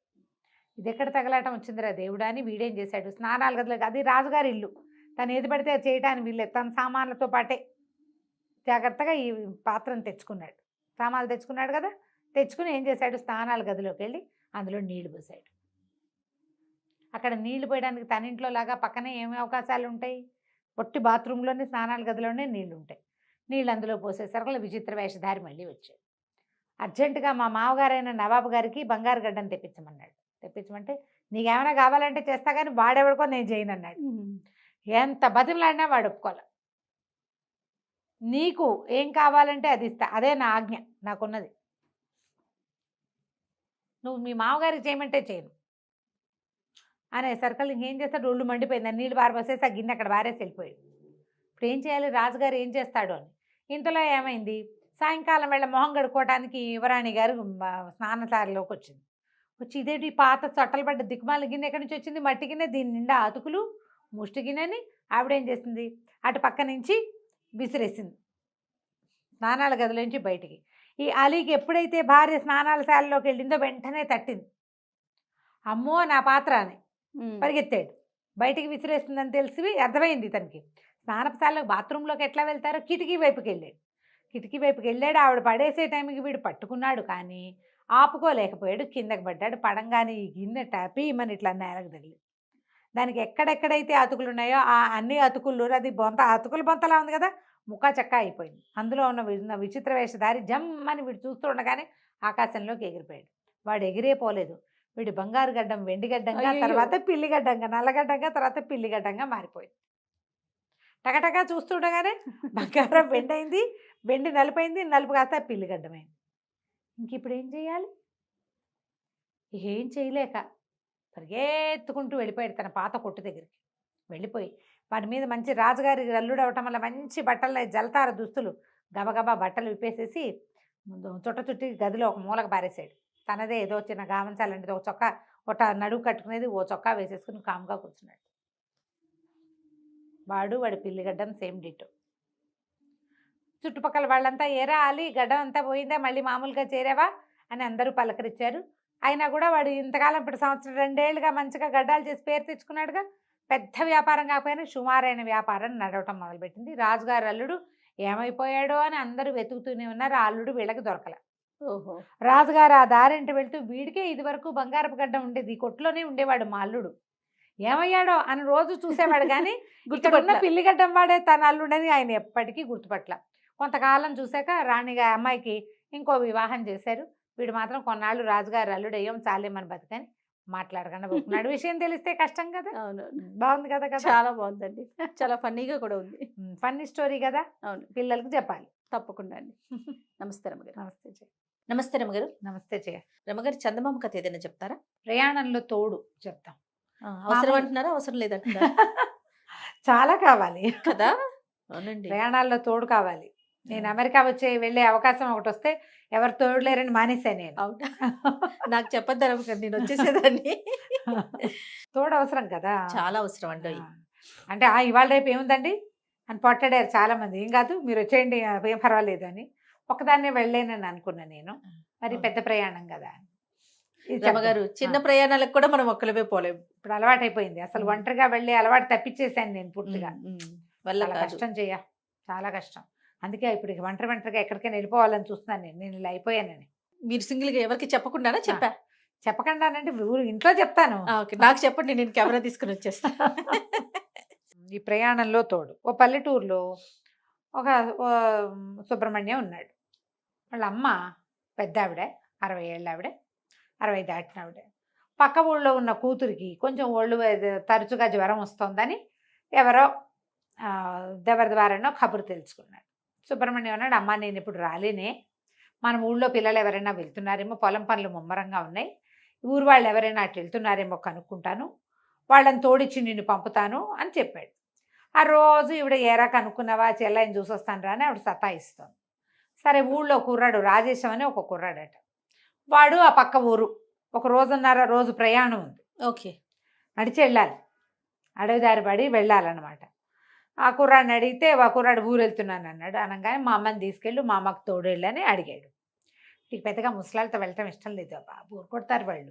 ఇది ఎక్కడ తగలాటం వచ్చిందిరా దేవుడా అని వీడేం చేశాడు, స్నానాల గదిలో, అది రాజుగారి ఇల్లు, తను ఏది పడితే చేయటానికి వీళ్ళే, తన సామాన్లతో పాటే జాగ్రత్తగా ఈ పాత్రను తెచ్చుకున్నాడు. సామాన్లు తెచ్చుకున్నాడు కదా, తెచ్చుకుని ఏం చేశాడు, స్నానాల గదిలోకి వెళ్ళి అందులో నీళ్లు పోసాడు. అక్కడ నీళ్లు పోయడానికి తన ఇంట్లో లాగా పక్కనే ఏమి అవకాశాలు ఉంటాయి, పొట్టి బాత్రూంలోనే స్నానాల గదిలోనే నీళ్లు ఉంటాయి. నీళ్ళు అందులో పోసేసరికి విచిత్ర వేషధారి మళ్ళీ వచ్చాడు. అర్జెంటుగా మా మామగారైన నవాబు గారికి బంగారు గడ్డను తెప్పించమన్నాడు. తెప్పించమంటే నీకేమైనా కావాలంటే చేస్తా కానీ వాడెవడికో నేను చేయను అన్నాడు. ఎంత బతిమలాడినా వాడు ఒప్పుకోలే. నీకు ఏం కావాలంటే అది ఇస్తా, అదే నా ఆజ్ఞ, నాకున్నది, నువ్వు మీ మామగారికి చేయమంటే చేయను అనే సర్కల్ ఇంకేం చేస్తాడు, ఒళ్ళు మండిపోయింది. నీళ్ళు పారబోసేసి ఆ గిన్నె అక్కడ వారేసి వెళ్ళిపోయాడు. ఇప్పుడు ఏం చేయాలి, రాజుగారు ఏం చేస్తాడు అని. ఇంతలో ఏమైంది, సాయంకాలం వేళ మొహం కడుక్కోవడానికి యువరాణి గారు స్నానసారిలోకి వచ్చింది. వచ్చి ఇదేంటి పాత చొట్టలు పడ్డ దిక్కుమాల గిన్నె ఎక్కడి నుంచి వచ్చింది, మట్టి గిన్నె, దీని నిండా అతుకులు, ముష్టి గిన్నెని ఆవిడేం చేసింది, అటు పక్క నుంచి విసిరేసింది స్నానాల గదిలోంచి బయటికి. ఈ అలీకి ఎప్పుడైతే భార్య స్నానాల శాలలోకి వెళ్ళిందో వెంటనే తట్టింది. అమ్మో నా పాత్ర అని పరిగెత్తాడు. బయటికి విసిరేస్తుందని తెలిసి అర్థమైంది తనకి. స్నానశాలకు బాత్రూంలోకి ఎట్లా వెళ్తారో కిటికీ వైపుకి వెళ్ళాడు. కిటికీ వైపుకి వెళ్ళాడు. ఆవిడ పడేసే టైంకి వీడు పట్టుకున్నాడు, కానీ ఆపుకోలేకపోయాడు. కిందకి పడ్డాడు. పడంగానే ఈ గిన్నె టాపి మన ఇట్లా నేలకు తగిలి, దానికి ఎక్కడెక్కడైతే అతుకులు ఉన్నాయో ఆ అన్ని అతుకులు, అది బొంత అతుకుల బొంతలా ఉంది కదా, ముక్కా చక్క అయిపోయింది. అందులో ఉన్న విచిత్ర వేషధారి జమ్మని వీడు చూస్తూ ఉండగానే ఆకాశంలోకి ఎగిరిపోయాడు. వాడు ఎగిరే పోలేదు. వీడు బంగారు గడ్డం వెండిగడ్డంగా, తర్వాత పిల్లిగడ్డంగా, నల్లగడ్డంగా, తర్వాత పిల్లిగడ్డంగా మారిపోయింది. టకటకా చూస్తుండగానే బంగారం వెండి అయింది, వెండి నలుపైంది, నలుపు కాస్త పిల్లిగడ్డమైంది. ఇంక ఇప్పుడు ఏం చేయాలి? ఏం చేయలేక పరిగెత్తుకుంటూ వెళ్ళిపోయాడు తన పాత కొట్టు దగ్గరికి. వెళ్ళిపోయి వాడి మీద మంచి రాజుగారి అల్లుడు అవటం వల్ల మంచి బట్టలు, జలతార దుస్తులు, గబగబా బట్టలు విప్పేసేసి చుట్టి గదిలో ఒక మూలకు పారేసాడు. తనదే ఏదో చిన్న గామంచాలంటే ఒక చొక్కా, ఒక నడువు కట్టుకునేది ఓ చొక్కా వేసేసుకుని కామ్గా కూర్చున్నాడు. వాడి పిల్లిగడ్డం సేమ్ డిటో. చుట్టుపక్కల వాళ్ళంతా ఏరా అలీ గడ్డం అంతా పోయిందా, మళ్ళీ మామూలుగా చేరావా అని అందరూ పలకరించారు. అయినా కూడా వాడు ఇంతకాలం ఇప్పుడు సంవత్సరం 2 ఏళ్ళుగా మంచిగా గడ్డాలు చేసి పేరు తెచ్చుకున్నాడుగా. పెద్ద వ్యాపారం కాకపోయినా సుమారైన వ్యాపారం నడవటం మొదలుపెట్టింది. రాజుగారు అల్లుడు ఏమైపోయాడో అని అందరూ వెతుకుతూనే ఉన్నారు. ఆ అల్లుడు వీళ్ళకి దొరకల. ఓహో. రాజుగారు ఆ దారింటి వెళ్తూ వీడికే ఇది వరకు బంగారపు గడ్డం ఉండేది, ఈ కొట్టులోనే ఉండేవాడు మా అల్లుడు, ఏమయ్యాడో అని రోజు చూసేవాడు, కానీ ఇక్కడ ఉన్న పిల్లిగడ్డం వాడే తన అల్లుడని ఆయన ఎప్పటికీ గుర్తుపట్ల. కొంతకాలం చూశాక రాణిగా అమ్మాయికి ఇంకో వివాహం చేశారు. వీడు మాత్రం కొన్నాళ్ళు రాజుగారు అల్లుడు అయ్యాం చాలే మన బతుకని మాట్లాడకుండా పోతున్నాడు. విషయం తెలిస్తే కష్టం కదా. అవును, బాగుంది కదా. చాలా బాగుందండి, చాలా ఫన్నీగా కూడా ఉంది. ఫన్నీ స్టోరీ కదా. అవును, పిల్లలకు చెప్పాలి. తప్పకుండా అండి. నమస్తే రమగారు. నమస్తే జయ. నమస్తే రమగారు. నమస్తే జయ. రమగారు, చందమామ కథ ఏదైనా చెప్తారా? ప్రయాణంలో తోడు చెప్తాం. అవసరం అంటున్నారా, అవసరం లేదంటున్నారా? చాలా కావాలి కదా. అవునండి, ప్రయాణాల్లో తోడు కావాలి. నేను అమెరికా వెళ్ళే అవకాశం ఒకటి వస్తే ఎవరు తోడు లేరని మానేశాను నేను. అవునా? నాకు చెప్పద్దా రమగారు, నేను వచ్చేసేదాన్ని. తోడు అవసరం కదా, చాలా అవసరం అండి. అంటే ఇవాళ రేపు ఏముందండి అని పొట్టడారు చాలా మంది. ఏం కాదు మీరు వచ్చేయండి, ఏం పర్వాలేదు అని. ఒకదాన్నే వెళ్ళలేనని అనుకున్నాను నేను. మరి పెద్ద ప్రయాణం కదా. రమగారు, చిన్న ప్రయాణాలకు కూడా మనం ఒక్కలమే పోలేము. ఇప్పుడు అలవాటు అయిపోయింది. అసలు ఒంటరిగా వెళ్ళి అలవాటు తప్పించేసాను నేను పూర్తిగా. వల్ల కష్టం చాలా కష్టం. అందుకే ఇప్పుడు ఒంటరిగా ఎక్కడికైనా వెళ్ళిపోవాలని చూస్తున్నాను నేను ఇలా అయిపోయానని. మీరు సింగిల్ గా ఎవరికి చెప్పకుండానే చెప్పా? చెప్పకుండానంటే ఇంట్లో చెప్తాను. నాకు చెప్పండి, నేను కెమెరా తీసుకుని వచ్చేస్తా. ఈ ప్రయాణంలో తోడు. ఓ పల్లెటూరులో ఒక సుబ్రహ్మణ్యం ఉన్నాడు. వాళ్ళ అమ్మ పెద్ద ఆవిడ, 60 ఏళ్ళ ఆవిడ, 60 దాటిన ఆవిడ. పక్క ఊళ్ళో ఉన్న కూతురికి కొంచెం ఒళ్ళు తరచుగా జ్వరం వస్తుందని ఎవరో ఎవరి ద్వారానో కబురు తెలుసుకున్నాడు. సుబ్రహ్మణ్యం అన్నాడు, అమ్మ నేను ఇప్పుడు రాలేనే, మన ఊళ్ళో పిల్లలు ఎవరైనా వెళ్తున్నారేమో, పొలం పనులు ముమ్మరంగా ఉన్నాయి, ఊరు వాళ్ళు ఎవరైనా అటు వెళ్తున్నారేమో కనుక్కుంటాను, వాళ్ళని తోడిచ్చి నిన్ను పంపుతాను అని చెప్పాడు. ఆ రోజు ఈవిడ ఏరా కనుక్కున్నావా, చెల్లాయిని చూసొస్తాను రా అని ఆవిడ సతాయిస్తుంది. సరే ఊళ్ళో కుర్రాడు రాజేశం అని ఒక కుర్రాడట. వాడు ఆ పక్క ఊరు, ఒక రోజు ప్రయాణం ఉంది. ఓకే, నడిచి వెళ్ళాలి, అడవి దారి పడి వెళ్ళాలన్నమాట. ఆ కుర్రాడిని అడిగితే ఆ కుర్రాడు ఊరు వెళ్తున్నాను అన్నాడు. అనగానే మా అమ్మని తీసుకెళ్ళి మా అమ్మకు తోడు వెళ్ళని అడిగాడు. నీకు పెద్దగా ముసలాళ్ళతో వెళ్ళటం ఇష్టం లేదు అబ్బా, బోరు కొడతారు వాళ్ళు,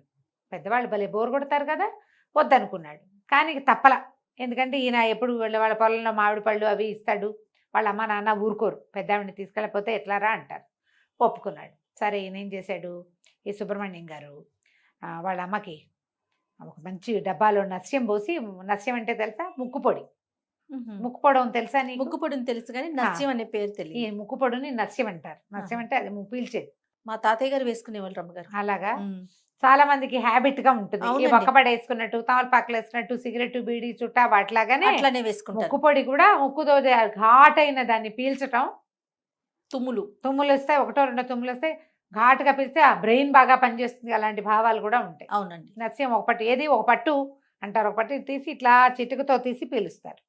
పెద్దవాళ్ళు భలే బోరు కొడతారు కదా, వద్దనుకున్నాడు. కానీ తప్పల, ఎందుకంటే ఈయన ఎప్పుడు వాళ్ళ పొలంలో మామిడి పళ్ళు అవి ఇస్తాడు, వాళ్ళ అమ్మ నాన్న ఊరుకోరు, పెద్దావిడిని తీసుకెళ్ళకపోతే ఎట్లారా అంటారు. ఒప్పుకున్నాడు. సరే ఈయన ఏం చేశాడు, ఈ సుబ్రహ్మణ్యం గారు వాళ్ళ అమ్మకి ఒక మంచి డబ్బాలో నస్యం పోసి, నస్యం అంటే తెలుసా, ముక్కుపొడి, ముక్కుపొడని తెలుసా నీకు? ముక్కుపొడిని తెలుసు కానీ నస్యం అనే పేరు తెలియదు. ఈ ముక్కుపొడిని నస్యం అంటారు. నస్యం అంటే అది పీల్చేది. మా తాతయ్య గారు వేసుకునేవాళ్ళు రమ్మగారు. అలాగా చాలా మందికి హ్యాబిట్ గా ఉంటుంది. ఈ ఒక్కపడి వేసుకున్నట్టు, తమలపాకులు వేసుకున్నట్టు, సిగరెట్ బీడి చుట్టా వాటిలాగానే అట్లానే వేసుకుంటారు. ముక్కుపొడి కూడా ముక్కుతో ఘాటైన దాన్ని పీల్చటం. తుమ్ములు వస్తాయి, 1-2 తుమ్ములు వస్తాయి, ఘాటుగా పీల్స్తే ఆ బ్రెయిన్ బాగా పనిచేస్తుంది. అలాంటి భావాలు కూడా ఉంటాయి. అవునండి. నస్యం ఒక పట్టు, ఏది ఒక పట్టు అంటారు, ఒక పట్టు తీసి ఇట్లా చిటుకుతో తీసి పీలుస్తారు.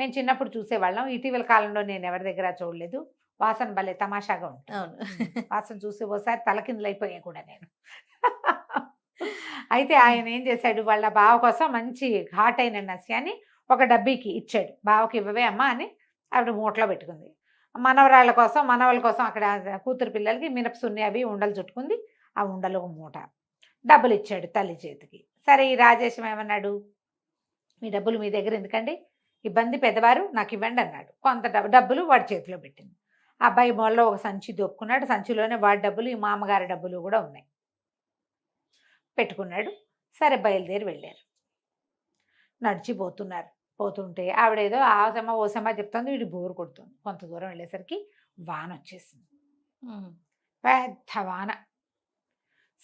మేము చిన్నప్పుడు చూసేవాళ్ళం. ఇటీవల కాలంలో నేను ఎవరి దగ్గర చూడలేదు. వాసన భలే తమాషాగా ఉంటుంది. అవును. వాసన చూసి ఓసారి తలకిందులైపోయా కూడా నేను. అయితే ఆయన ఏం చేశాడు, వాళ్ళ బావ కోసం మంచి ఘాట్ అయిన నస్యాన్ని ఒక డబ్బీకి ఇచ్చాడు. బావకి ఇవ్వవే అమ్మా అని ఆవిడ మూటలో పెట్టుకుంది. మనవరాళ్ళ కోసం మనవల కోసం అక్కడ కూతురు పిల్లలకి మినపసున్ని అవి ఉండలు చుట్టుకుంది. ఆ ఉండలు ఒక మూట డబ్బులు ఇచ్చాడు తల్లి చేతికి. సరే ఈ రాజేశం ఏమన్నాడు, మీ డబ్బులు మీ దగ్గర ఎందుకండి, ఇబ్బంది పెద్దవారు నాకు ఇవ్వండి అన్నాడు. కొంత డబ్బులు వాడి చేతిలో పెట్టింది. ఆ అబ్బాయి మొల్లో ఒక సంచి దొప్పుకున్నాడు. సంచిలోనే వాడి డబ్బులు ఈ మామగారి డబ్బులు కూడా ఉన్నాయి, పెట్టుకున్నాడు. సరే బయలుదేరి వెళ్ళారు. నడిచిపోతున్నారు. పోతుంటే ఆవిడేదో ఆసమ్మ ఓసమ్మ చెప్తుంది, వీడి బోరు కొడుతుంది. కొంత దూరం వెళ్ళేసరికి వాన వచ్చేసింది, పెద్ద వాన.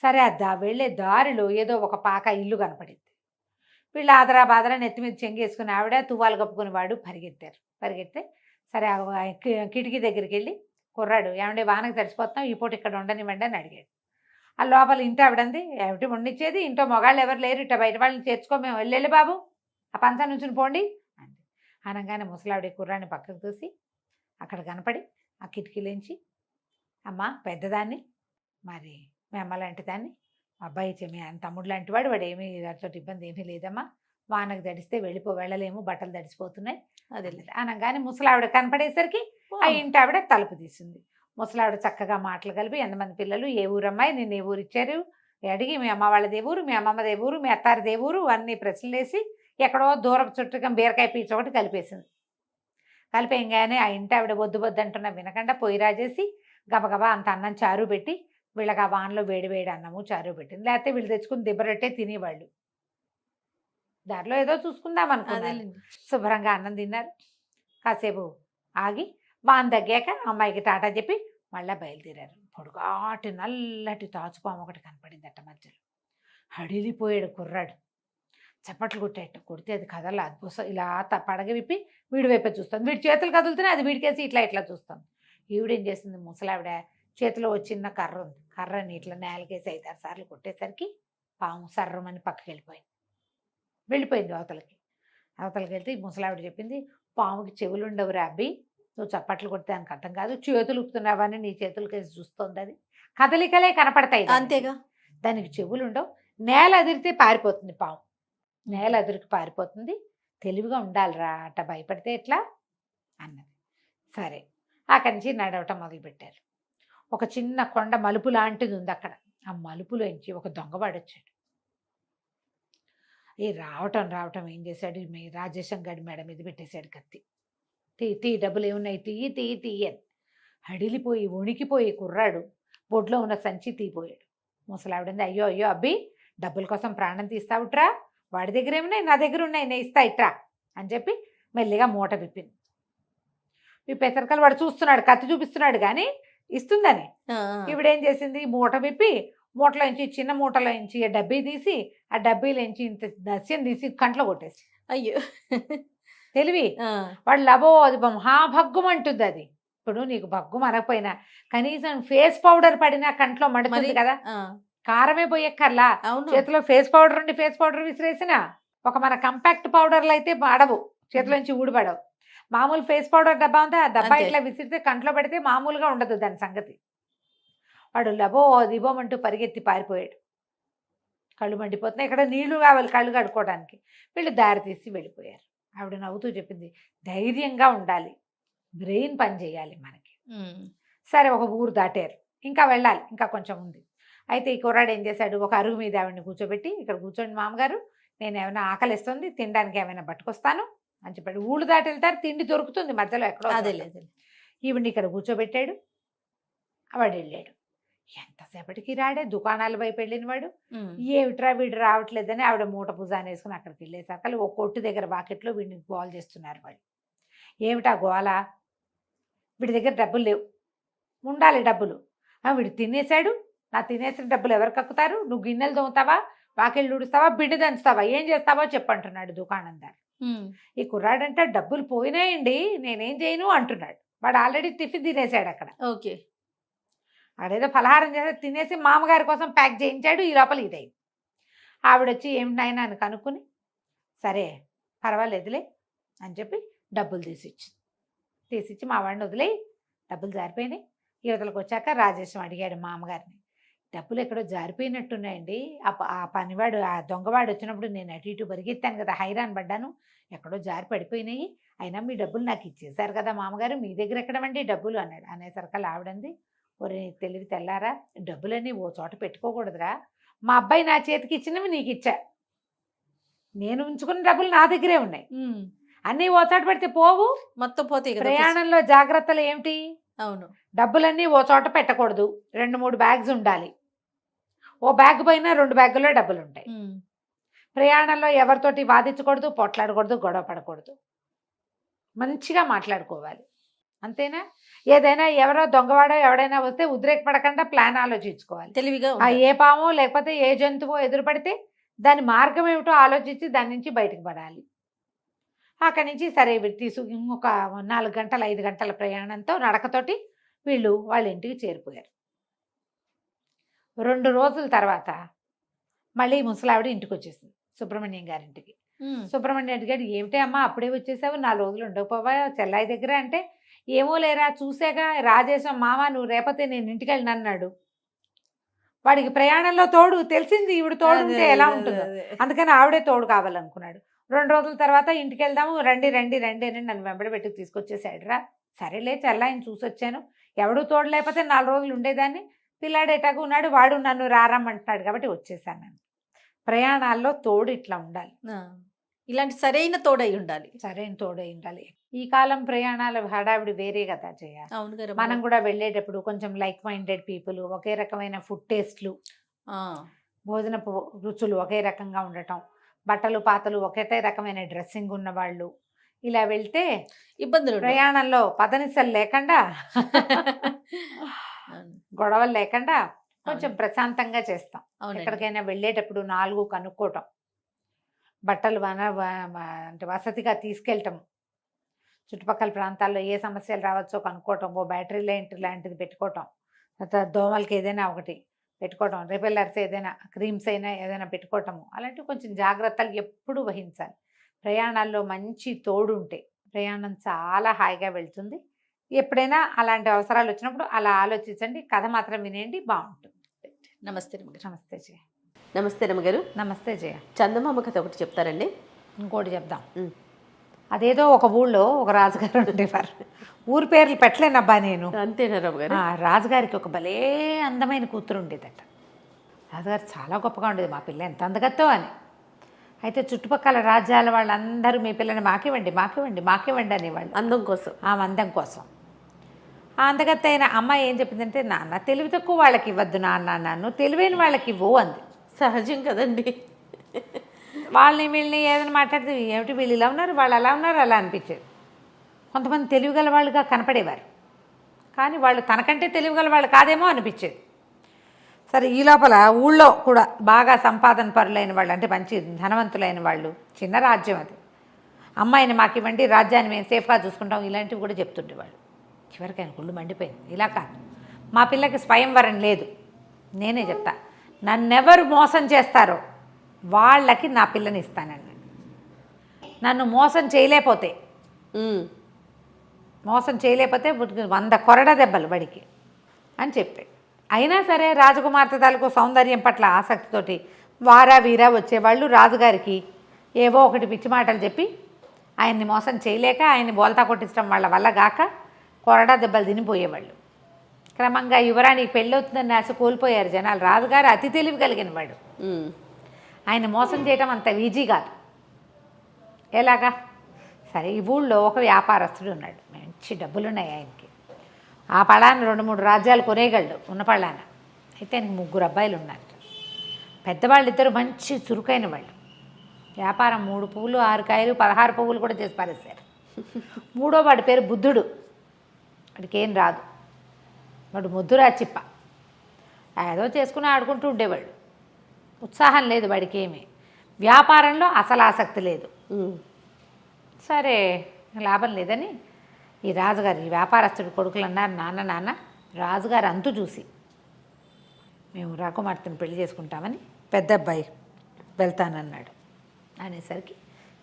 సరే వెళ్ళే దారిలో ఏదో ఒక పాక ఇల్లు కనపడింది. వీళ్ళు ఆదరా బాదరా నెత్తి మీద చెంగేసుకుని ఆవిడ తువ్వాలు కప్పుకుని వాడు పరిగెడితే సరే కిటికీ దగ్గరికి వెళ్ళి, కుర్రాడు ఏమంటే వానకి తడిచిపోతాం, ఈ పూట ఇక్కడ ఉండనివ్వండి అని అడిగాడు. ఆ లోపల ఇంటి ఆవిడంది, ఏమిటి వండించేది, ఇంట్లో మగాళ్ళు ఎవరు లేరు, ఇట్లా బయట వాళ్ళని చేర్చుకో, మేము వెళ్ళి బాబు ఆ పంచ నుంచి పోండి అంది. అనగానే ముసలావిడ కుర్రాన్ని పక్కకు చూసి అక్కడ కనపడి ఆ కిటికీలోంచి, అమ్మ పెద్దదాన్ని, మరి మీ అమ్మ లాంటి దాన్ని, అబ్బాయి మీ తమ్ముడు లాంటి వాడు, వాడు ఏమీ దాంట్లో ఇబ్బంది ఏమీ లేదమ్మా, వానకు తడిస్తే వెళ్ళలేము, బట్టలు తడిసిపోతున్నాయి అదే అనగానే ముసలావిడ కనపడేసరికి ఆ ఇంటి ఆవిడ తలుపు తీసింది. ముసలావిడ చక్కగా మాటలు కలిపి, ఎంతమంది పిల్లలు, ఏ ఊరమ్మాయి, నిన్ను ఏ ఊరు ఇచ్చారు అడిగి, మీ అమ్మ వాళ్ళది ఏ ఊరు, మీ అమ్మమ్మది ఏ ఊరు, మీ అత్తారిది ఏ ఊరు అన్నీ ప్రశ్నలు వేసి ఎక్కడో దూరపు చుట్టుగా బీరకాయ పీచ ఒకటి కలిపేసింది. కలిపేయంగానే ఆ ఇంటి ఆవిడ బొద్దు అంటున్నా వినకుండా పొయ్యి రాజేసి గబగబా అంత అన్నం చారు పెట్టి వీళ్ళకి ఆ వానలో వేడి వేడి అన్నము చారు పెట్టింది. లేకపోతే వీళ్ళు తెచ్చుకుని దిబ్బరొట్టే తినేవాళ్ళు. దారిలో ఏదో చూసుకుందాం అనుకున్నారు. శుభ్రంగా అన్నం తిన్నారు. కాసేపు ఆగి వాన తగ్గాక అమ్మాయికి టాటా చెప్పి మళ్ళీ బయలుదేరారు. పొడుగాటి నల్లటి తాచుపాము ఒకటి కనపడిందట మధ్యలో. హడిలిపోయాడు కుర్రాడు. చప్పట్లు కొడితే అది కదల అద్భుతం ఇలా పడగ విప్పి వీడి వైపే చూస్తుంది. వీడి చేతులు కదులుతున్నాయి, అది వీడికేసి ఇట్లా చూస్తుంది. ఈవిడేం చేసింది, ముసలావిడ చేతిలో చిన్న కర్ర ఉంది, కర్రని ఇట్లా నేలకేసి 5-6 సార్లు కొట్టేసరికి పాము సర్రమని పక్కకి వెళ్ళిపోయింది అవతలకి వెళ్తే ముసలావిడ చెప్పింది, పాముకి చెవులు ఉండవురా అబ్బి, నువ్వు చప్పట్లు కొడితే దానికి అర్థం కాదు, చేతులు ఉప్పుతున్నావని నీ చేతులకేసి చూస్తుంది, అది కదలికలే కనపడతాయి అంతేగా, దానికి చెవులు ఉండవు, నేల అదిరితే పారిపోతుంది పాము, నేల అదిరికి పారిపోతుంది, తెలివిగా ఉండాలిరా, అట్ట భయపడితే ఎట్లా అన్నది. సరే అక్కడి నుంచి నడవటం మొదలుపెట్టారు. ఒక చిన్న కొండ మలుపు లాంటిది ఉంది అక్కడ. ఆ మలుపులోంచి ఒక దొంగవాడు వచ్చాడు. ఈ రావటం ఏం చేశాడు, మీ రాజేశం గడి మేడ మీద పెట్టేశాడు కత్తి. తీ డబ్బులు ఏమున్నాయి, తీయని హడిలిపోయి వణికిపోయి కుర్రాడు బొడ్లో ఉన్న సంచి తీపోయాడు. ముసలావిడింది, అయ్యో అబ్బి, డబ్బుల కోసం ప్రాణం తీస్తావుట్రా, వాడి దగ్గర ఏమున్నాయి, నా దగ్గర ఉన్నాయి, నేను ఇస్తా ఇట్రా అని చెప్పి మెల్లిగా మూట విప్పింది. విప్పేసరికల్ వాడు చూస్తున్నాడు, కత్తి చూపిస్తున్నాడు కానీ ఇస్తుందని. ఇవిడేం చేసింది, మూట విప్పి మూటలోంచి, చిన్న మూటలోంచి డబ్బీ తీసి ఆ డబ్బీలోంచి ఇంత నస్యం తీసి కంట్లో కొట్టేసి, అయ్యో తెలివి వాడు లబో అది మహాభగ్గం అంటుంది. అది ఇప్పుడు నీకు భగ్గం అనకపోయినా కనీసం ఫేస్ పౌడర్ పడినా కంట్లో మండుతుంది కదా, కారమే పోయక్కర్లా, చేతిలో ఫేస్ పౌడర్ ఉండి ఫేస్ పౌడర్ విసిరేసిన ఒక మన కంపాక్ట్ పౌడర్లు అయితే పడవు, చేతిలోంచి ఊడిపడవు. మామూలు ఫేస్ పౌడర్ డబ్బా ఉంటే ఆ డబ్బా ఇట్లా విసిరితే కంట్లో పడితే మామూలుగా ఉండదు దాని సంగతి. వాడు లబో దిబోమంటూ పరిగెత్తి పారిపోయాడు. కళ్ళు మండిపోతున్నాయి, ఇక్కడ నీళ్లు కావాలి కళ్ళు కడుక్కోవడానికి. వీళ్ళు దారి తీసి వెళ్ళిపోయారు. ఆవిడ నవ్వుతూ చెప్పింది, ధైర్యంగా ఉండాలి, బ్రెయిన్ పని చేయాలి మనకి. సరే ఒక ఊరు దాటారు, ఇంకా వెళ్ళాలి, ఇంకా కొంచెం ఉంది. అయితే ఈ కుర్రాడు ఏం చేశాడు, ఒక అరుగు మీద ఆవిడని కూర్చోబెట్టి, ఇక్కడ కూర్చోండి మామగారు, నేను ఏమైనా ఆకలిస్తుంది, తినడానికి ఏమైనా పట్టుకొస్తాను అని చెప్పాడు. ఊళ్ళు దాటి వెళ్తారు, తిండి దొరుకుతుంది మధ్యలో ఎక్కడో. ఈవిడ్ని ఇక్కడ కూర్చోబెట్టాడు. వాడు వెళ్ళాడు. ఎంతసేపటికి రాడే, దుకాణాల వైపు వెళ్ళిన వాడు. ఏమిట్రా వీడు రావట్లేదని ఆవిడ మూట భుజాన్ని వేసుకుని అక్కడికి వెళ్ళేసరికి ఒక కొట్టు దగ్గర బాకెట్లో వీడిని గోల చేస్తున్నారు వాళ్ళు. ఏమిటా గోల, వీడి దగ్గర డబ్బులు లేవు, ఉండాలి డబ్బులు, వీడు తినేశాడు, నా తినేసిన డబ్బులు ఎవరు కక్కుతారు, నువ్వు గిన్నెలు దోముతావా, వాకిళ్ళు ఊడుస్తావా, బిడ్డ దంచుతావా, ఏం చేస్తావో చెప్పంటున్నాడు దుకాణందారు. ఈ కుర్రాడంటే డబ్బులు పోయినాయండి, నేనేం చేయను అంటున్నాడు. వాడు ఆల్రెడీ టిఫిన్ తినేశాడు అక్కడ. ఓకే, ఆడేదో ఫలహారం చేసి తినేసి మామగారి కోసం ప్యాక్ చేయించాడు. ఈ లోపల ఇదైంది. ఆవిడొచ్చి ఏమిటైనా అని కనుక్కుని, సరే పర్వాలేదులే అని చెప్పి డబ్బులు తీసిచ్చి మా వాడిని వదిలేయి, డబ్బులు జారిపోయినాయి. యువతలకు వచ్చాక రాజేశం అడిగాడు మా అమ్మగారిని, డబ్బులు ఎక్కడో జారిపోయినట్టున్నాయండి, ఆ పనివాడు ఆ దొంగవాడు వచ్చినప్పుడు నేను అటు ఇటు పరిగెత్తాను కదా, హైరాన్ పడ్డాను, ఎక్కడో జారి పడిపోయినాయి, అయినా మీ డబ్బులు నాకు ఇచ్చేశారు కదా మామగారు, మీ దగ్గర ఎక్కడమండి డబ్బులు అన్నాడు. అనేసరికి ఆవిడంది, ఒరే తెలివి తెల్లారా, డబ్బులన్నీ ఓ చోట పెట్టుకోకూడదురా, మా అబ్బాయి నా చేతికి ఇచ్చినవి నీకు ఇచ్చా, నేను ఉంచుకున్న డబ్బులు నా దగ్గరే ఉన్నాయి, అన్నీ ఓ చోట పెడితే పోవు, మొత్తం పోతే ప్రయాణంలో జాగ్రత్తలు ఏమిటి, అవును, డబ్బులన్నీ ఓ చోట పెట్టకూడదు, 2-3 బ్యాగ్స్ ఉండాలి, ఓ బ్యాగ్ పైన 2 బ్యాగుల్లో డబ్బులు ఉంటాయి, ప్రయాణంలో ఎవరితోటి వాదించకూడదు, పొట్లాడకూడదు, గొడవ పడకూడదు, మంచిగా మాట్లాడుకోవాలి, అంతేనా. ఏదైనా ఎవరో దొంగవాడో ఎవడైనా వస్తే ఉద్రేకపడకుండా ప్లాన్ ఆలోచించుకోవాలి, తెలివిగా ఏ పామో లేకపోతే ఏ జంతువో ఎదురుపడితే దాని మార్గం ఏమిటో ఆలోచించి దాని నుంచి బయటకు పడాలి. అక్కడి నుంచి సరే ఇంకొక 4 గంటల 5 గంటల ప్రయాణంతో నడకతోటి వీళ్ళు వాళ్ళ ఇంటికి చేరిపోయారు. 2 రోజుల తర్వాత మళ్ళీ ముసలావిడ ఇంటికి వచ్చేసింది, సుబ్రహ్మణ్యం గారింటికి. సుబ్రహ్మణ్యం గారు, ఏమిటి అమ్మా అప్పుడే వచ్చేసావు, 4 రోజులు ఉండకపోవా చెల్లాయి దగ్గర అంటే, ఏమో లేరా చూసాక రాజేశం మామ నువ్వు రేపతే నేను ఇంటికి వెళ్ళిన అన్నాడు. వాడికి ప్రయాణంలో తోడు తెలిసింది, ఈవిడ తోడు ఉంటే ఎలా ఉంటుందో, అందుకని ఆవిడే తోడు కావాలనుకున్నాడు. 2 రోజుల తర్వాత ఇంటికి వెళ్దాము, రండి రండి రండి అని నన్ను వెంబడి పెట్టి తీసుకొచ్చేసాడురా. సరేలే చెల్లాయిని చూసొచ్చాను, ఎవడూ తోడు లేకపోతే 4 రోజులు ఉండేదాన్ని, పిల్లాడు ఎటాగా ఉన్నాడు, వాడు నన్ను రారమ్మంటున్నాడు కాబట్టి వచ్చేసాను. నేను ప్రయాణాల్లో తోడు ఇట్లా ఉండాలి, ఇలాంటి సరైన తోడై ఉండాలి, సరైన తోడై ఉండాలి. ఈ కాలం ప్రయాణాల హడావిడి వేరే కదా చేయాలి. అవును గారు. మనం కూడా వెళ్ళేటప్పుడు కొంచెం లైక్ మైండెడ్ పీపుల్, ఒకే రకమైన ఫుడ్ టేస్ట్లు, భోజనపు రుచులు ఒకే రకంగా ఉండటం, బట్టలు పాతలు ఒకటే రకమైన డ్రెస్సింగ్ ఉన్న వాళ్ళు, ఇలా వెళ్తే ఇబ్బందులు, ప్రయాణంలో పదనిసలు లేకుండా గొడవలు లేకుండా కొంచెం ప్రశాంతంగా చేస్తాం. ఎక్కడికైనా వెళ్ళేటప్పుడు 4 కనుక్కోవటం, బట్టలు అంటే వసతిగా తీసుకెళ్ళటం, చుట్టుపక్కల ప్రాంతాల్లో ఏ సమస్యలు రావచ్చో కనుక్కోవటం, ఓ బ్యాటరీ లైట్ లాంటిది పెట్టుకోవటం, తర్వాత దోమలకి ఏదైనా ఒకటి పెట్టుకోవటం, రిపెల్లర్స్ ఏదైనా క్రీమ్స్ అయినా ఏదైనా పెట్టుకోవటము, అలాంటివి కొంచెం జాగ్రత్తలు ఎప్పుడు వహించాలి. ప్రయాణాల్లో మంచి తోడు ఉంటే ప్రయాణం చాలా హాయిగా వెళ్తుంది. ఎప్పుడైనా అలాంటి అవసరాలు వచ్చినప్పుడు అలా ఆలోచించండి, కథ మాత్రం వినేయండి, బాగుంటుంది. నమస్తే. నమస్తే జయ. నమస్తే రమ్మగారు. నమస్తే జయ. చందమామ కథ ఒకటి చెప్తారండి. ఇంకోటి చెప్దాం. అదేదో ఒక ఊళ్ళో ఒక రాజుగారు ఉండేవారు, ఊరి పేర్లు పెట్టలేనబ్బా నేను. అంతేనా రమ్మగారు? రాజుగారికి ఒక భలే అందమైన కూతురు ఉండేదట. రాజుగారు చాలా గొప్పగా ఉండేది, మా పిల్ల ఎంత అందగత్తో అని. అయితే చుట్టుపక్కల రాజ్యాల వాళ్ళందరూ మీ పిల్లని మాకివ్వండి మాకివ్వండి మాకివ్వండి అనేవాళ్ళు, అందం కోసం. ఆమె అందం కోసం. ఆ అందగత్త అయిన అమ్మాయి ఏం చెప్పిందంటే, నాన్న తెలివి తక్కువ వాళ్ళకి ఇవ్వద్దు నాన్న, నన్ను తెలివైన వాళ్ళకి ఇవ్వు అంది. సహజం కదండి. వాళ్ళని వీళ్ళని ఏదైనా మాట్లాడితే, ఏమిటి వీళ్ళు ఇలా ఉన్నారు వాళ్ళు అలా ఉన్నారు అలా అనిపించేది. కొంతమంది తెలివిగల వాళ్ళుగా కనపడేవారు, కానీ వాళ్ళు తనకంటే తెలివిగల వాళ్ళు కాదేమో అనిపించేది. సరే, ఈ లోపల ఊళ్ళో కూడా బాగా సంపాదన పరులైన వాళ్ళు, అంటే మంచి ధనవంతులైన వాళ్ళు, చిన్న రాజ్యం అది, అమ్మాయిని మాకు ఇవ్వండి, రాజ్యాన్ని మేము సేఫ్గా చూసుకుంటాం, ఇలాంటివి కూడా చెప్తుండేవాళ్ళు. చివరికి ఆయన గుళ్ళు మండిపోయింది. ఇలా కాదు, మా పిల్లకి స్వయంవరం లేదు, నేనే చెప్తా, నన్నెవరు మోసం చేస్తారో వాళ్ళకి నా పిల్లని ఇస్తానన్నాడు. నన్ను మోసం చేయలేకపోతే 100 కొరడ దెబ్బలు బడికి అని చెప్పాడు. అయినా సరే రాజకుమార్తె తాలూకు సౌందర్యం పట్ల ఆసక్తితోటి వారా వీరా వచ్చేవాళ్ళు రాజుగారికి ఏవో ఒకటి పిచ్చి మాటలు చెప్పి ఆయన్ని మోసం చేయలేక ఆయన్ని బోల్తా కొట్టించడం వాళ్ళ వల్ల గాక కొరడా దెబ్బలు తినిపోయేవాళ్ళు. క్రమంగా యువరానికి పెళ్ళవుతుందని ఆశ కోల్పోయారు జనాలు. రాజుగారు అతి తెలివి కలిగిన వాడు, ఆయన మోసం చేయటం అంత ఈజీ కాదు. ఎలాగా? సరే, ఈ ఊళ్ళో ఒక వ్యాపారస్తుడు ఉన్నాడు, మంచి డబ్బులున్నాయి ఆయనకి. ఆ పళాన 2-3 రాజ్యాలు కొనేయగలడు ఉన్న పళాన. అయితే ఆయనకి 3 అబ్బాయిలు ఉన్నారు. పెద్దవాళ్ళు 2 మంచి చురుకైన వాళ్ళు. వ్యాపారం 3 పువ్వులు 6 కాయలు 16 పువ్వులు కూడా చేసి పారేశారు. 3వ వాడి పేరు బుద్ధుడు. వాడికి ఏం రాదు, వాడు ముద్దురా చిప్ప, ఏదో చేసుకుని ఆడుకుంటూ ఉండేవాడు. ఉత్సాహం లేదు వాడికి, ఏమి వ్యాపారంలో అసలు ఆసక్తి లేదు. సరే, లాభం లేదని ఈ రాజుగారు, ఈ వ్యాపారస్తుడి కొడుకులు అన్నారు, నాన్న రాజుగారు అంతు చూసి మేము రాకుమార్తెను పెళ్లి చేసుకుంటామని పెద్ద అబ్బాయి వెళ్తానన్నాడు. అనేసరికి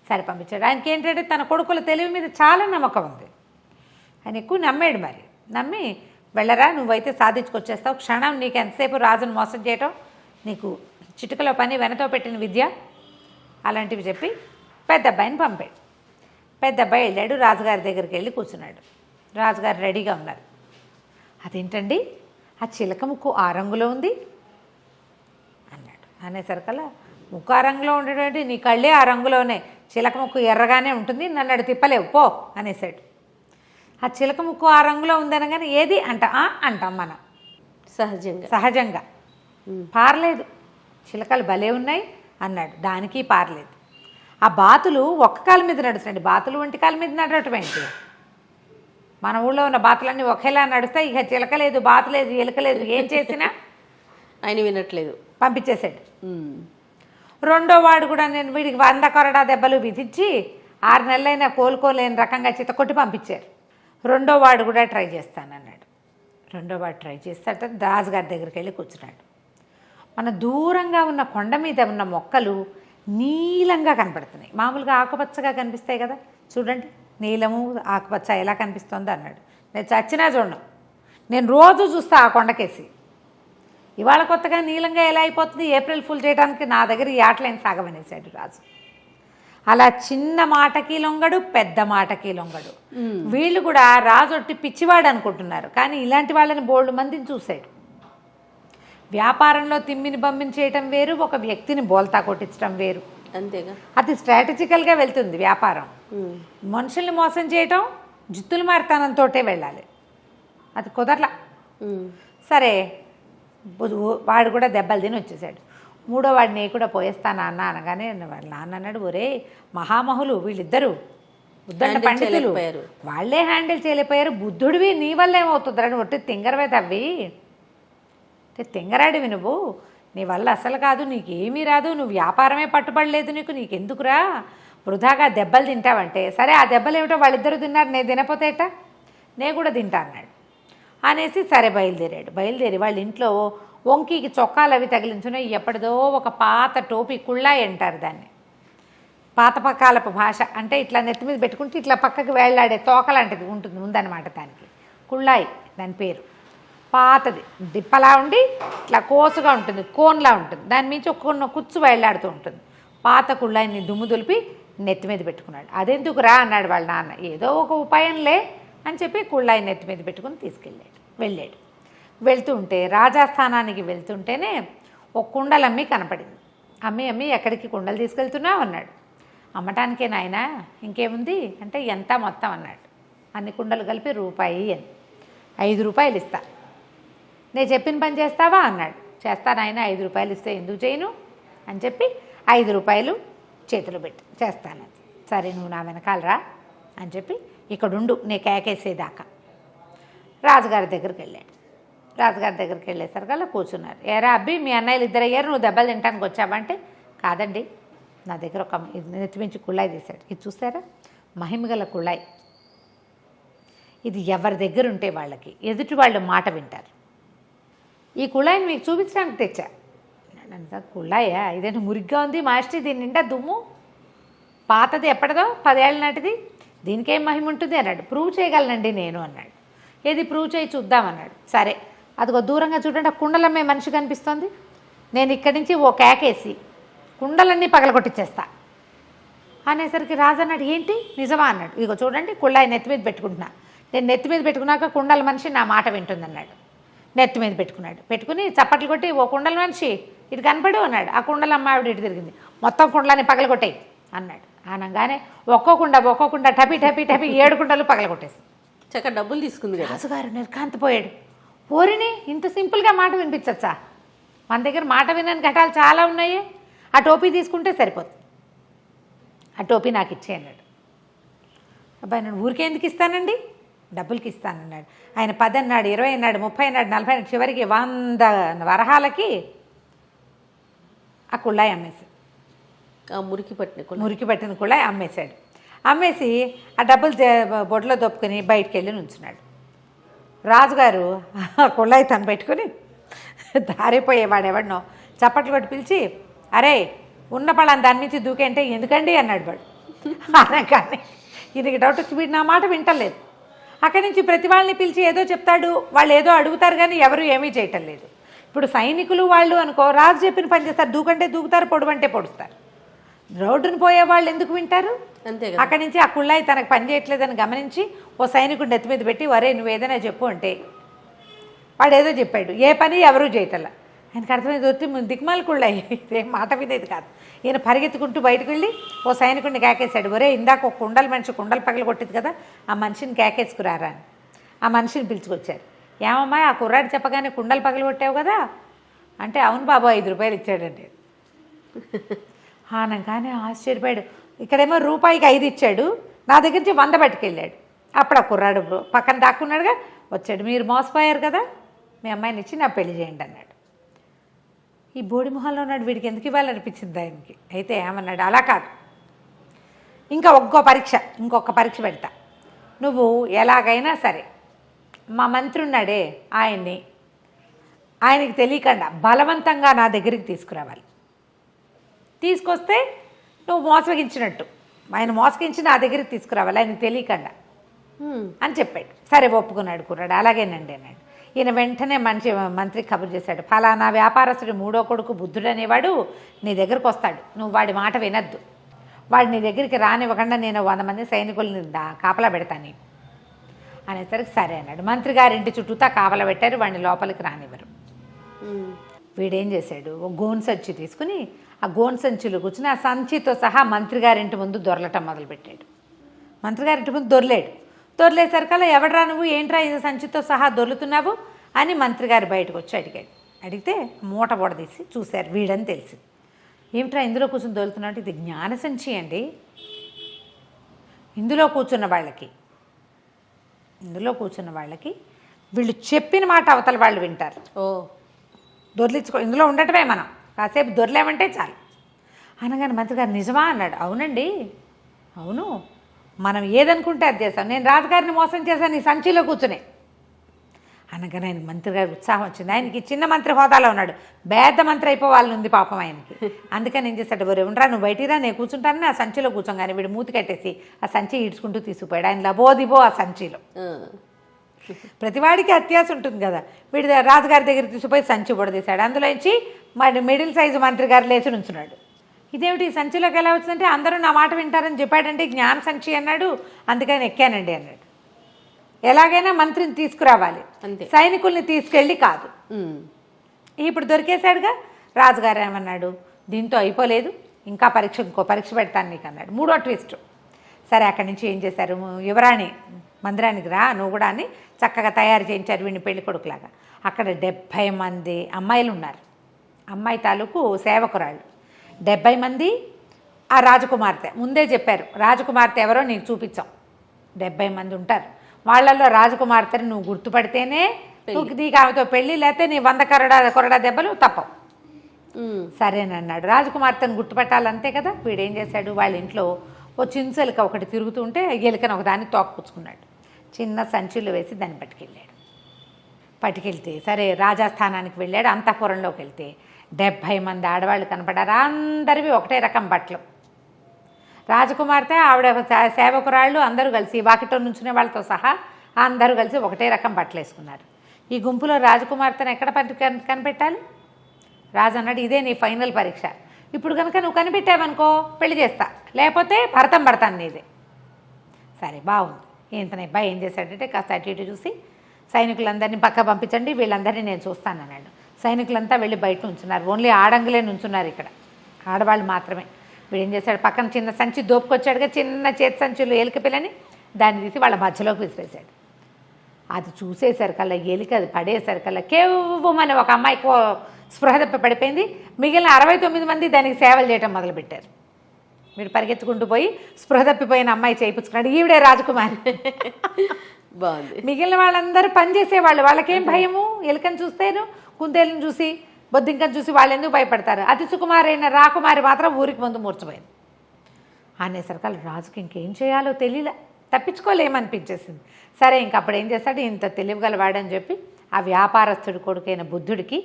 సరే పంపించాడు. ఆయనకి ఏంటంటే తన కొడుకుల తెలివి మీద చాలా నమ్మకం ఉంది. ఆయన ఎక్కువ నమ్మాడు. మరి నమ్మి వెళ్ళరా, నువ్వైతే సాధించుకొచ్చేస్తావు, క్షణం నీకు ఎంతసేపు రాజును మోసం చేయటం, నీకు చిటికలో పని వెనతో పెట్టిన విద్య, అలాంటివి చెప్పి పెద్ద అబ్బాయిని పంపాడు. పెద్ద అబ్బాయి వెళ్ళాడు, రాజుగారి దగ్గరికి వెళ్ళి కూర్చున్నాడు. రాజుగారు రెడీగా ఉన్నారు. అదేంటండి ఆ చిలక ముక్కు ఆ రంగులో ఉంది అన్నాడు. అనేసరికల్లా ముక్కు ఆ రంగులో ఉండేటువంటి నీ కళ్ళే ఆ రంగులోనే, చిలక ముక్కు ఎర్రగానే ఉంటుంది, నన్ను అడు తిప్పలేవు పో అనేసాడు. ఆ చిలక ముక్కు ఆ రంగులో ఉందనగానే ఏది అంటాం మనం సహజంగా. పారలేదు, చిలకలు భలే ఉన్నాయి అన్నాడు. దానికి పారలేదు. ఆ బాతులు ఒక్క కాలు మీద నడుస్తాయండి, బాతులు ఒంటి కాలు మీద నడవటం ఏంటి? మన ఊళ్ళో ఉన్న బాతులన్నీ ఒకేలా నడుస్తాయి. ఇక చిలక లేదు, బాతు లేదు, ఎలుక లేదు, ఏం చేసినా ఆయన వినట్లేదు, పంపించేశాడు. రెండో వాడు కూడా నేను వీడికి 100 కొరడా దెబ్బలు విధించి 6 నెలలైనా కోలుకోలేని రకంగా చితకొట్టి పంపించారు. రెండో వాడు కూడా ట్రై చేస్తానన్నాడు. రెండో వాడు ట్రై చేస్తాట రాజుగారి దగ్గరికి వెళ్ళి కూర్చున్నాడు. మన దూరంగా ఉన్న కొండ మీద ఉన్న మొక్కలు నీలంగా కనపడుతున్నాయి. మామూలుగా ఆకుపచ్చగా కనిపిస్తాయి కదా, చూడండి నీలము ఆకుపచ్చ ఎలా కనిపిస్తుందో అన్నాడు. నేను చచ్చినా చూడను, నేను రోజు చూస్తా ఆ కొండకేసి. ఇవాళ కొత్తగా నీలంగా ఎలా అయిపోతుంది, ఏప్రిల్ ఫుల్ చేయడానికి నా దగ్గర ఈ ఆటలైన సాగమనేసాడు రాజు. అలా చిన్న మాటకి లొంగడు, పెద్ద మాటకి లొంగడు. వీళ్ళు కూడా రాజు ఒట్టి పిచ్చివాడు అనుకుంటున్నారు, కానీ ఇలాంటి వాళ్ళని బోల్డ్ మందిని చూశాడు. వ్యాపారంలో తిమ్మిని బమ్మిని చేయటం వేరు, ఒక వ్యక్తిని బోల్తా కొట్టించడం వేరు. అంతేగా, అది స్ట్రాటజికల్గా వెళ్తుంది వ్యాపారం. మనుషుల్ని మోసం చేయటం జిత్తుల మారితనంతో వెళ్ళాలి, అది కుదరలా. సరే వాడు కూడా దెబ్బలు తిని వచ్చేసాడు. మూడో వాడిని కూడా పోయేస్తాను నాన్న అనగానే వాళ్ళ నాన్న అన్నాడు, ఒరే మహామహులు వీళ్ళిద్దరూ బుద్ధండ పండితులు, వాళ్ళే హ్యాండిల్ చేయలేకపోయారు, బుద్ధుడివి నీ వల్ల ఏమవుతుందని ఒట్టి తింగరవే తవ్వి, తింగరాడివి నువ్వు, నీ వల్ల అసలు కాదు, నీకేమీ రాదు, నువ్వు వ్యాపారమే పట్టుబడలేదు, నీకెందుకురా వృధాగా దెబ్బలు తింటావంటే, సరే ఆ దెబ్బలు ఏమిటో వాళ్ళిద్దరూ తిన్నారు, నేను తినపోతే ఎట్టా, నేను కూడా తింటా అన్నాడు. అనేసి సరే బయలుదేరి వాళ్ళ ఇంట్లో వంకీకి చొక్కాలు అవి తగిలించున్నాయి. ఎప్పటిదో ఒక పాత టోపీ, కుళ్ళాయి అంటారు దాన్ని, పాత పకాలపు భాష అంటే ఇట్లా నెత్తి మీద పెట్టుకుంటే ఇట్లా పక్కకి వేళ్లాడే తోకలాంటిది ఉంటుంది ఉందన్నమాట, దానికి కుళ్ళాయి దాని పేరు. పాతది డిప్పలా ఉండి ఇట్లా కోసుగా ఉంటుంది, కోన్లా ఉంటుంది, దాని మించి ఒక్క కుచ్చు వేళ్లాడుతూ ఉంటుంది. పాత కుళ్ళాయిని దుమ్ము దులిపి నెత్తి మీద పెట్టుకున్నాడు. అదెందుకురా అన్నాడు వాళ్ళ నాన్న. ఏదో ఒక ఉపాయంలే అని చెప్పి కుళ్ళాయి నెత్తి మీద పెట్టుకుని వెళ్ళాడు. వెళ్తూ ఉంటే రాజాస్థానానికి వెళ్తుంటేనే ఒక కుండలమ్మి కనపడింది. అమ్మి ఎక్కడికి కుండలు తీసుకెళ్తున్నావు అన్నాడు. అమ్మటానికే నాయనా, ఇంకేముంది అంటే ఎంత మొత్తం అన్నాడు. అన్ని కుండలు కలిపి రూపాయి అని, 5 రూపాయలు ఇస్తా, నేను చెప్పిన పని చేస్తావా అన్నాడు. చేస్తానాయన, 5 రూపాయలు ఇస్తే ఎందుకు చేయను అని చెప్పి 5 రూపాయలు చేతిలో పెట్టి చేస్తాను. సరే నువ్వు నా వెనకాలరా అని చెప్పి ఇక్కడుండు నే కేకేసేదాకా రాజుగారి దగ్గరికి వెళ్ళాడు. రాజుగారి దగ్గరికి వెళ్ళేసరికల్లా కూర్చున్నారు. ఏరా అబ్బి మీ అన్నయ్యలు 2 అయ్యారు, నువ్వు దెబ్బలు తినడానికి వచ్చావంటే, కాదండి నా దగ్గర ఒక నెత్తిమించి కుళ్ళాయి తీశాడు. ఇది చూసారా, మహిమగల కుళ్ళాయి, ఇది ఎవరి దగ్గర ఉంటే వాళ్ళకి ఎదుటి వాళ్ళు మాట వింటారు. ఈ కుళ్ళాయిని మీకు చూపించడానికి తెచ్చా. కుళ్ళాయా, ఇదేంటి మురిగ్గా ఉంది మాస్టర్, దీని నిండా దుమ్ము, పాతది ఎప్పటిదో 10 ఏళ్ళ నాటిది, దీనికేం మహిమ ఉంటుంది అన్నాడు. ప్రూవ్ చేయగలనండి నేను అన్నాడు. ఏది ప్రూవ్ చేయి చూద్దామన్నాడు. సరే అదిగో దూరంగా చూడండి, ఆ కుండలమ్మే మనిషి కనిపిస్తోంది, నేను ఇక్కడి నుంచి ఓ కేకేసి కుండలన్నీ పగలగొట్టించేస్తా అనేసరికి రాజు అన్నాడు, ఏంటి నిజమా అన్నాడు. ఇదిగో చూడండి కుళ్ళాయి నెత్తి మీద పెట్టుకుంటున్నా, నేను నెత్తి మీద పెట్టుకున్నాక కుండల మనిషి నా మాట వింటుంది అన్నాడు. నెత్తి మీద పెట్టుకున్నాడు, పెట్టుకుని చప్పట్లు కొట్టి ఓ కుండల మనిషి ఇటు కనపడు అన్నాడు. ఆ కుండల ఆవిడ ఇటు తిరిగింది, మొత్తం కుండలని పగలగొట్టాయి అన్నాడు. అనగానే ఒక్కోకుండా టపి 7 కుండలు పగలగొట్టేసి చక్కగా డబ్బులు తీసుకుంది కదా. రాజుగారు నిర్ఘాంతపోయాడు. పోరిని ఇంత సింపుల్గా మాట వినిపించచ్చా, మన దగ్గర మాట వినని ఘటాలు చాలా ఉన్నాయి, ఆ టోపీ తీసుకుంటే సరిపోతుంది, ఆ టోపీ నాకు ఇచ్చే అన్నాడు. అబ్బాయి నేను ఊరికే ఎందుకు ఇస్తానండి, డబ్బులకి ఇస్తానన్నాడు. ఆయన 10 అన్నాడు, 20 అన్నాడు, 30 అన్నాడు, 40 అన్నాడు, చివరికి 100 వరహాలకి ఆ కుళ్ళాయి అమ్మేశాడు. మురికి పట్టిన కుళ్ళాయి అమ్మేశాడు. అమ్మేసి ఆ డబ్బులు బొడ్లో దొప్పుకొని బయటికి వెళ్ళి నుంచున్నాడు. రాజుగారు ఆ కుళ్ళాయి తను పెట్టుకుని దారిపోయేవాడెవడనో చప్పట్లు కొట్టి పిలిచి, అరే ఉన్న పళ్ళని దాని నుంచి దూకేంటే ఎందుకండి అన్నాడు. వాడు అనగానే ఈయనకి డౌట్ వచ్చి వీడు నా మాట వింటలేదు. అక్కడి నుంచి ప్రతి వాళ్ళని పిలిచి ఏదో చెప్తాడు, వాళ్ళు ఏదో అడుగుతారు కానీ ఎవరు ఏమీ చేయటం లేదు. ఇప్పుడు సైనికులు వాళ్ళు అనుకో, రాజు చెప్పిన పని చేస్తారు, దూకంటే దూకుతారు, పొడవంటే పొడుస్తారు. రోడ్డును పోయే వాళ్ళు ఎందుకు వింటారు? అంతే. అక్కడి నుంచి ఆ కుళ్ళాయి తనకు పని చేయట్లేదని గమనించి ఓ సైనికుడిని ఎత్తి మీద పెట్టి, వరే నువ్వు ఏదైనా చెప్పు అంటే వాడు ఏదో చెప్పాడు, ఏ పని ఎవరూ చేయటల్లా. ఆయనకు అర్థమైంది, వచ్చి దిక్మాల కుళ్ళాయి, ఏం మాట వినేది కాదు. ఈయన పరిగెత్తుకుంటూ బయటకు వెళ్ళి ఓ సైనికుడిని కేకేశాడు, ఒరే ఇందాక ఒక కుండల మనిషి కుండలు పగలు కొట్టింది కదా, ఆ మనిషిని కేకేసుకురారా అని. ఆ మనిషిని పిలుచుకొచ్చారు. ఏమమ్మా ఆ కుర్రాడు చెప్పగానే కుండలు పగలు కొట్టావు కదా అంటే, అవును బాబు 5 రూపాయలు ఇచ్చాడండి. అనగానే ఆశ్చర్యపోయాడు. ఇక్కడేమో రూపాయికి 5 ఇచ్చాడు, నా దగ్గర నుంచి 100 పట్టుకెళ్ళాడు. అప్పుడు ఆ కుర్రాడు పక్కన దాక్కున్నాడుగా, వచ్చాడు, మీరు మోసపోయారు కదా, మీ అమ్మాయిని ఇచ్చి నా పెళ్లి చేయండి అన్నాడు. ఈ బోడి మొహంలో ఉన్నాడు, వీడికి ఎందుకు ఇవ్వాలనిపించింది ఆయనకి. అయితే ఏమన్నాడు, అలా కాదు, ఇంకా ఇంకొక పరీక్ష పెడతా, నువ్వు ఎలాగైనా సరే మా మంత్రి ఉన్నాడే ఆయనకి తెలియకుండా బలవంతంగా నా దగ్గరికి తీసుకురావాలి. తీసుకొస్తే నువ్వు మోసగించినట్టు, ఆయన మోసగించి నా దగ్గరికి తీసుకురావాలి ఆయనకు తెలియకుండా అని చెప్పాడు. సరే ఒప్పుకున్నాడు కుర్రాడు. అలాగేనండి అన్నాడు. ఈయన వెంటనే మంత్రికి కబురు చేశాడు, ఫలానా వ్యాపారస్తుడు 3వ కొడుకు బుద్ధుడు అనేవాడు నీ దగ్గరకు వస్తాడు, నువ్వు వాడి మాట వినద్దు, వాడు నీ దగ్గరికి రానివ్వకుండా నేను 100 మంది సైనికుల్ని కాపలా పెడతాను అనేసరికి సరే అన్నాడు. మంత్రి గారి ఇంటి చుట్టూతా కాపలా పెట్టారు, వాడిని లోపలికి రానివ్వరు. వీడేం చేశాడు, ఒక గోను సంచి తీసుకుని ఆ గోను సంచిలో కూర్చుని ఆ సంచితో సహా మంత్రి గారింటి ముందు దొరలటం మొదలుపెట్టాడు. మంత్రి గారింటి ముందు దొరలేసరికల్లా ఎవడరా నువ్వు, ఏంట్రా ఇది సంచితో సహా దొరుకుతున్నావు అని మంత్రి గారు బయటకు వచ్చి అడిగాడు. అడిగితే మూట పొడదీసి చూశారు, వీడని తెలిసింది. ఏమిట్రా ఇందులో కూర్చొని దొరుకుతున్నావు? ఇది జ్ఞాన సంచి అండి, ఇందులో కూర్చున్న వాళ్ళకి వీళ్ళు చెప్పిన మాట అవతల వాళ్ళు వింటారు. దొర్లించుకో, ఇందులో ఉండటమే, మనం కాసేపు దొరలేమంటే చాలు అనగానే మంత్రి గారు నిజమా అన్నాడు. అవునండి, అవును, మనం ఏదనుకుంటే అది చేస్తాం, నేను రాజుగారిని మోసం చేశాను ఈ సంచిలో కూర్చునే అనగానే ఆయన మంత్రి గారికి ఉత్సాహం వచ్చింది. ఆయనకి చిన్న మంత్రి హోదాలో ఉన్నాడు, పెద్ద మంత్రి అయిపోవాలని ఉంది పాపం ఆయనకి. అందుకని ఏం చేశాడు, ఒరే ఉండరా నువ్వు బయటిరా, నేను కూర్చుంటానని ఆ సంచిలో కూర్చోగానే వీడు మూతి కట్టేసి ఆ సంచి ఈడ్చుకుంటూ తీసుకుపోయాడు. ఆయన లబోదిబో ఆ సంచిలో. ప్రతివాడికి అత్యాస ఉంటుంది కదా, వీడి రాజుగారి దగ్గర తీసుకుపోయి సంచి పొడదీశాడు. అందులోంచి మరి మిడిల్ సైజు మంత్రి గారు లేచి నుంచున్నాడు. ఇదేమిటి సంచిలోకి ఎలా వచ్చిందంటే, అందరూ నా మాట వింటారని చెప్పాడంటే జ్ఞాన సంచి అన్నాడు, అందుకని ఎక్కానండి అన్నాడు. ఎలాగైనా మంత్రిని తీసుకురావాలి, సైనికుల్ని తీసుకెళ్ళి కాదు. ఇప్పుడు దొరికేశాడుగా. రాజుగారు ఏమన్నాడు, దీంతో అయిపోలేదు, ఇంకా ఇంకో పరీక్ష పెడతాను నీకు అన్నాడు. 3వ ట్విస్ట్. సరే అక్కడి నుంచి ఏం చేశారు, యువరాణి మందిరానికి రా నువ్వు కూడా అని చక్కగా తయారు చేయించారు వీడిని పెళ్లి కొడుకులాగా. అక్కడ 70 మంది అమ్మాయిలు ఉన్నారు, అమ్మాయి తాలూకు సేవకురాళ్ళు 70 మంది. ఆ రాజకుమార్తె ముందే చెప్పారు, రాజకుమార్తె ఎవరో నీకు చూపించాం, 70 మంది ఉంటారు, వాళ్ళల్లో రాజకుమార్తెని నువ్వు గుర్తుపడితేనే నీకు ఆమెతో పెళ్ళి, లేకపోతే నీ 100 కొరడా దెబ్బలు తప్పవు. సరేనన్నాడు. రాజకుమార్తెను గుర్తుపట్టాలంతే కదా. వీడేం చేశాడు, వాళ్ళ ఇంట్లో ఓ చించెలిక ఒకటి తిరుగుతుంటే ఎలుకను ఒకదాన్ని తోకపుచ్చుకున్నాడు, చిన్న సంచులు వేసి దాన్ని పట్టుకెళ్తే సరే రాజాస్థానానికి వెళ్ళాడు. అంతఃపురంలోకి వెళ్తే 70 మంది ఆడవాళ్ళు కనపడారు, అందరివి ఒకటే రకం బట్టలు. రాజకుమార్తె ఆవిడ సేవకురాళ్ళు అందరూ కలిసి వాకిట్లో నుంచునే వాళ్ళతో సహా అందరూ కలిసి ఒకటే రకం బట్టలు వేసుకున్నారు. ఈ గుంపులో రాజకుమార్తెను ఎక్కడ కనిపెట్టాలి? రాజు అన్నాడు, ఇదే నీ ఫైనల్ పరీక్ష, ఇప్పుడు కనుక నువ్వు కనిపెట్టావనుకో పెళ్లి చేస్తా, లేకపోతే భరతం పడతాను నీదే. సరే బాగుంది. ఇంతనే అబ్బాయి ఏం చేశాడంటే కాస్త అటు ఇటు చూసి సైనికులందరినీ పక్క పంపించండి, వీళ్ళందరినీ నేను చూస్తానన్నాడు. సైనికులంతా వెళ్ళి బయట నుంచున్నారు, ఓన్లీ ఆడంగులే నుంచున్నారు, ఇక్కడ ఆడవాళ్ళు మాత్రమే. వీడు ఏం చేశాడు, పక్కన చిన్న సంచి దోపుకొచ్చాడుగా, చిన్న చేతి సంచులు ఎలుక పిల్లని దాన్ని తీసి వాళ్ళ మధ్యలోకి విసిరేశాడు. అది చూసేసరికల్లా ఎలుక అది పడేసరికల్లా కేవ్వమని ఒక అమ్మాయికి స్పృహ తప్పి పడిపోయింది. మిగిలిన 69 మంది దానికి సేవలు చేయటం మొదలుపెట్టారు. వీడు పరిగెత్తుకుంటూ పోయి స్పృహ తప్పిపోయిన అమ్మాయి చేయించుకున్నాడు, ఈవిడే రాజకుమారి. బాగుంది. మిగిలిన వాళ్ళందరూ పనిచేసేవాళ్ళు, వాళ్ళకేం భయము, ఎలుకని చూస్తేను కుందేలను చూసి బొద్దింకని చూసి వాళ్ళు ఎందుకు భయపడతారు. అతి సుకుమారైన రాకుమారి మాత్రం ఊరికి ముందు మూర్చపోయింది. అనేసరికల్ రాజుకి ఇంకేం చేయాలో తెలియలే, తప్పించుకోలేమనిపించేసింది. సరే ఇంక అప్పుడు ఏం చేస్తాడు, ఇంత తెలివిగలవాడని చెప్పి ఆ వ్యాపారస్తుడి కొడుకైన బుద్ధుడికి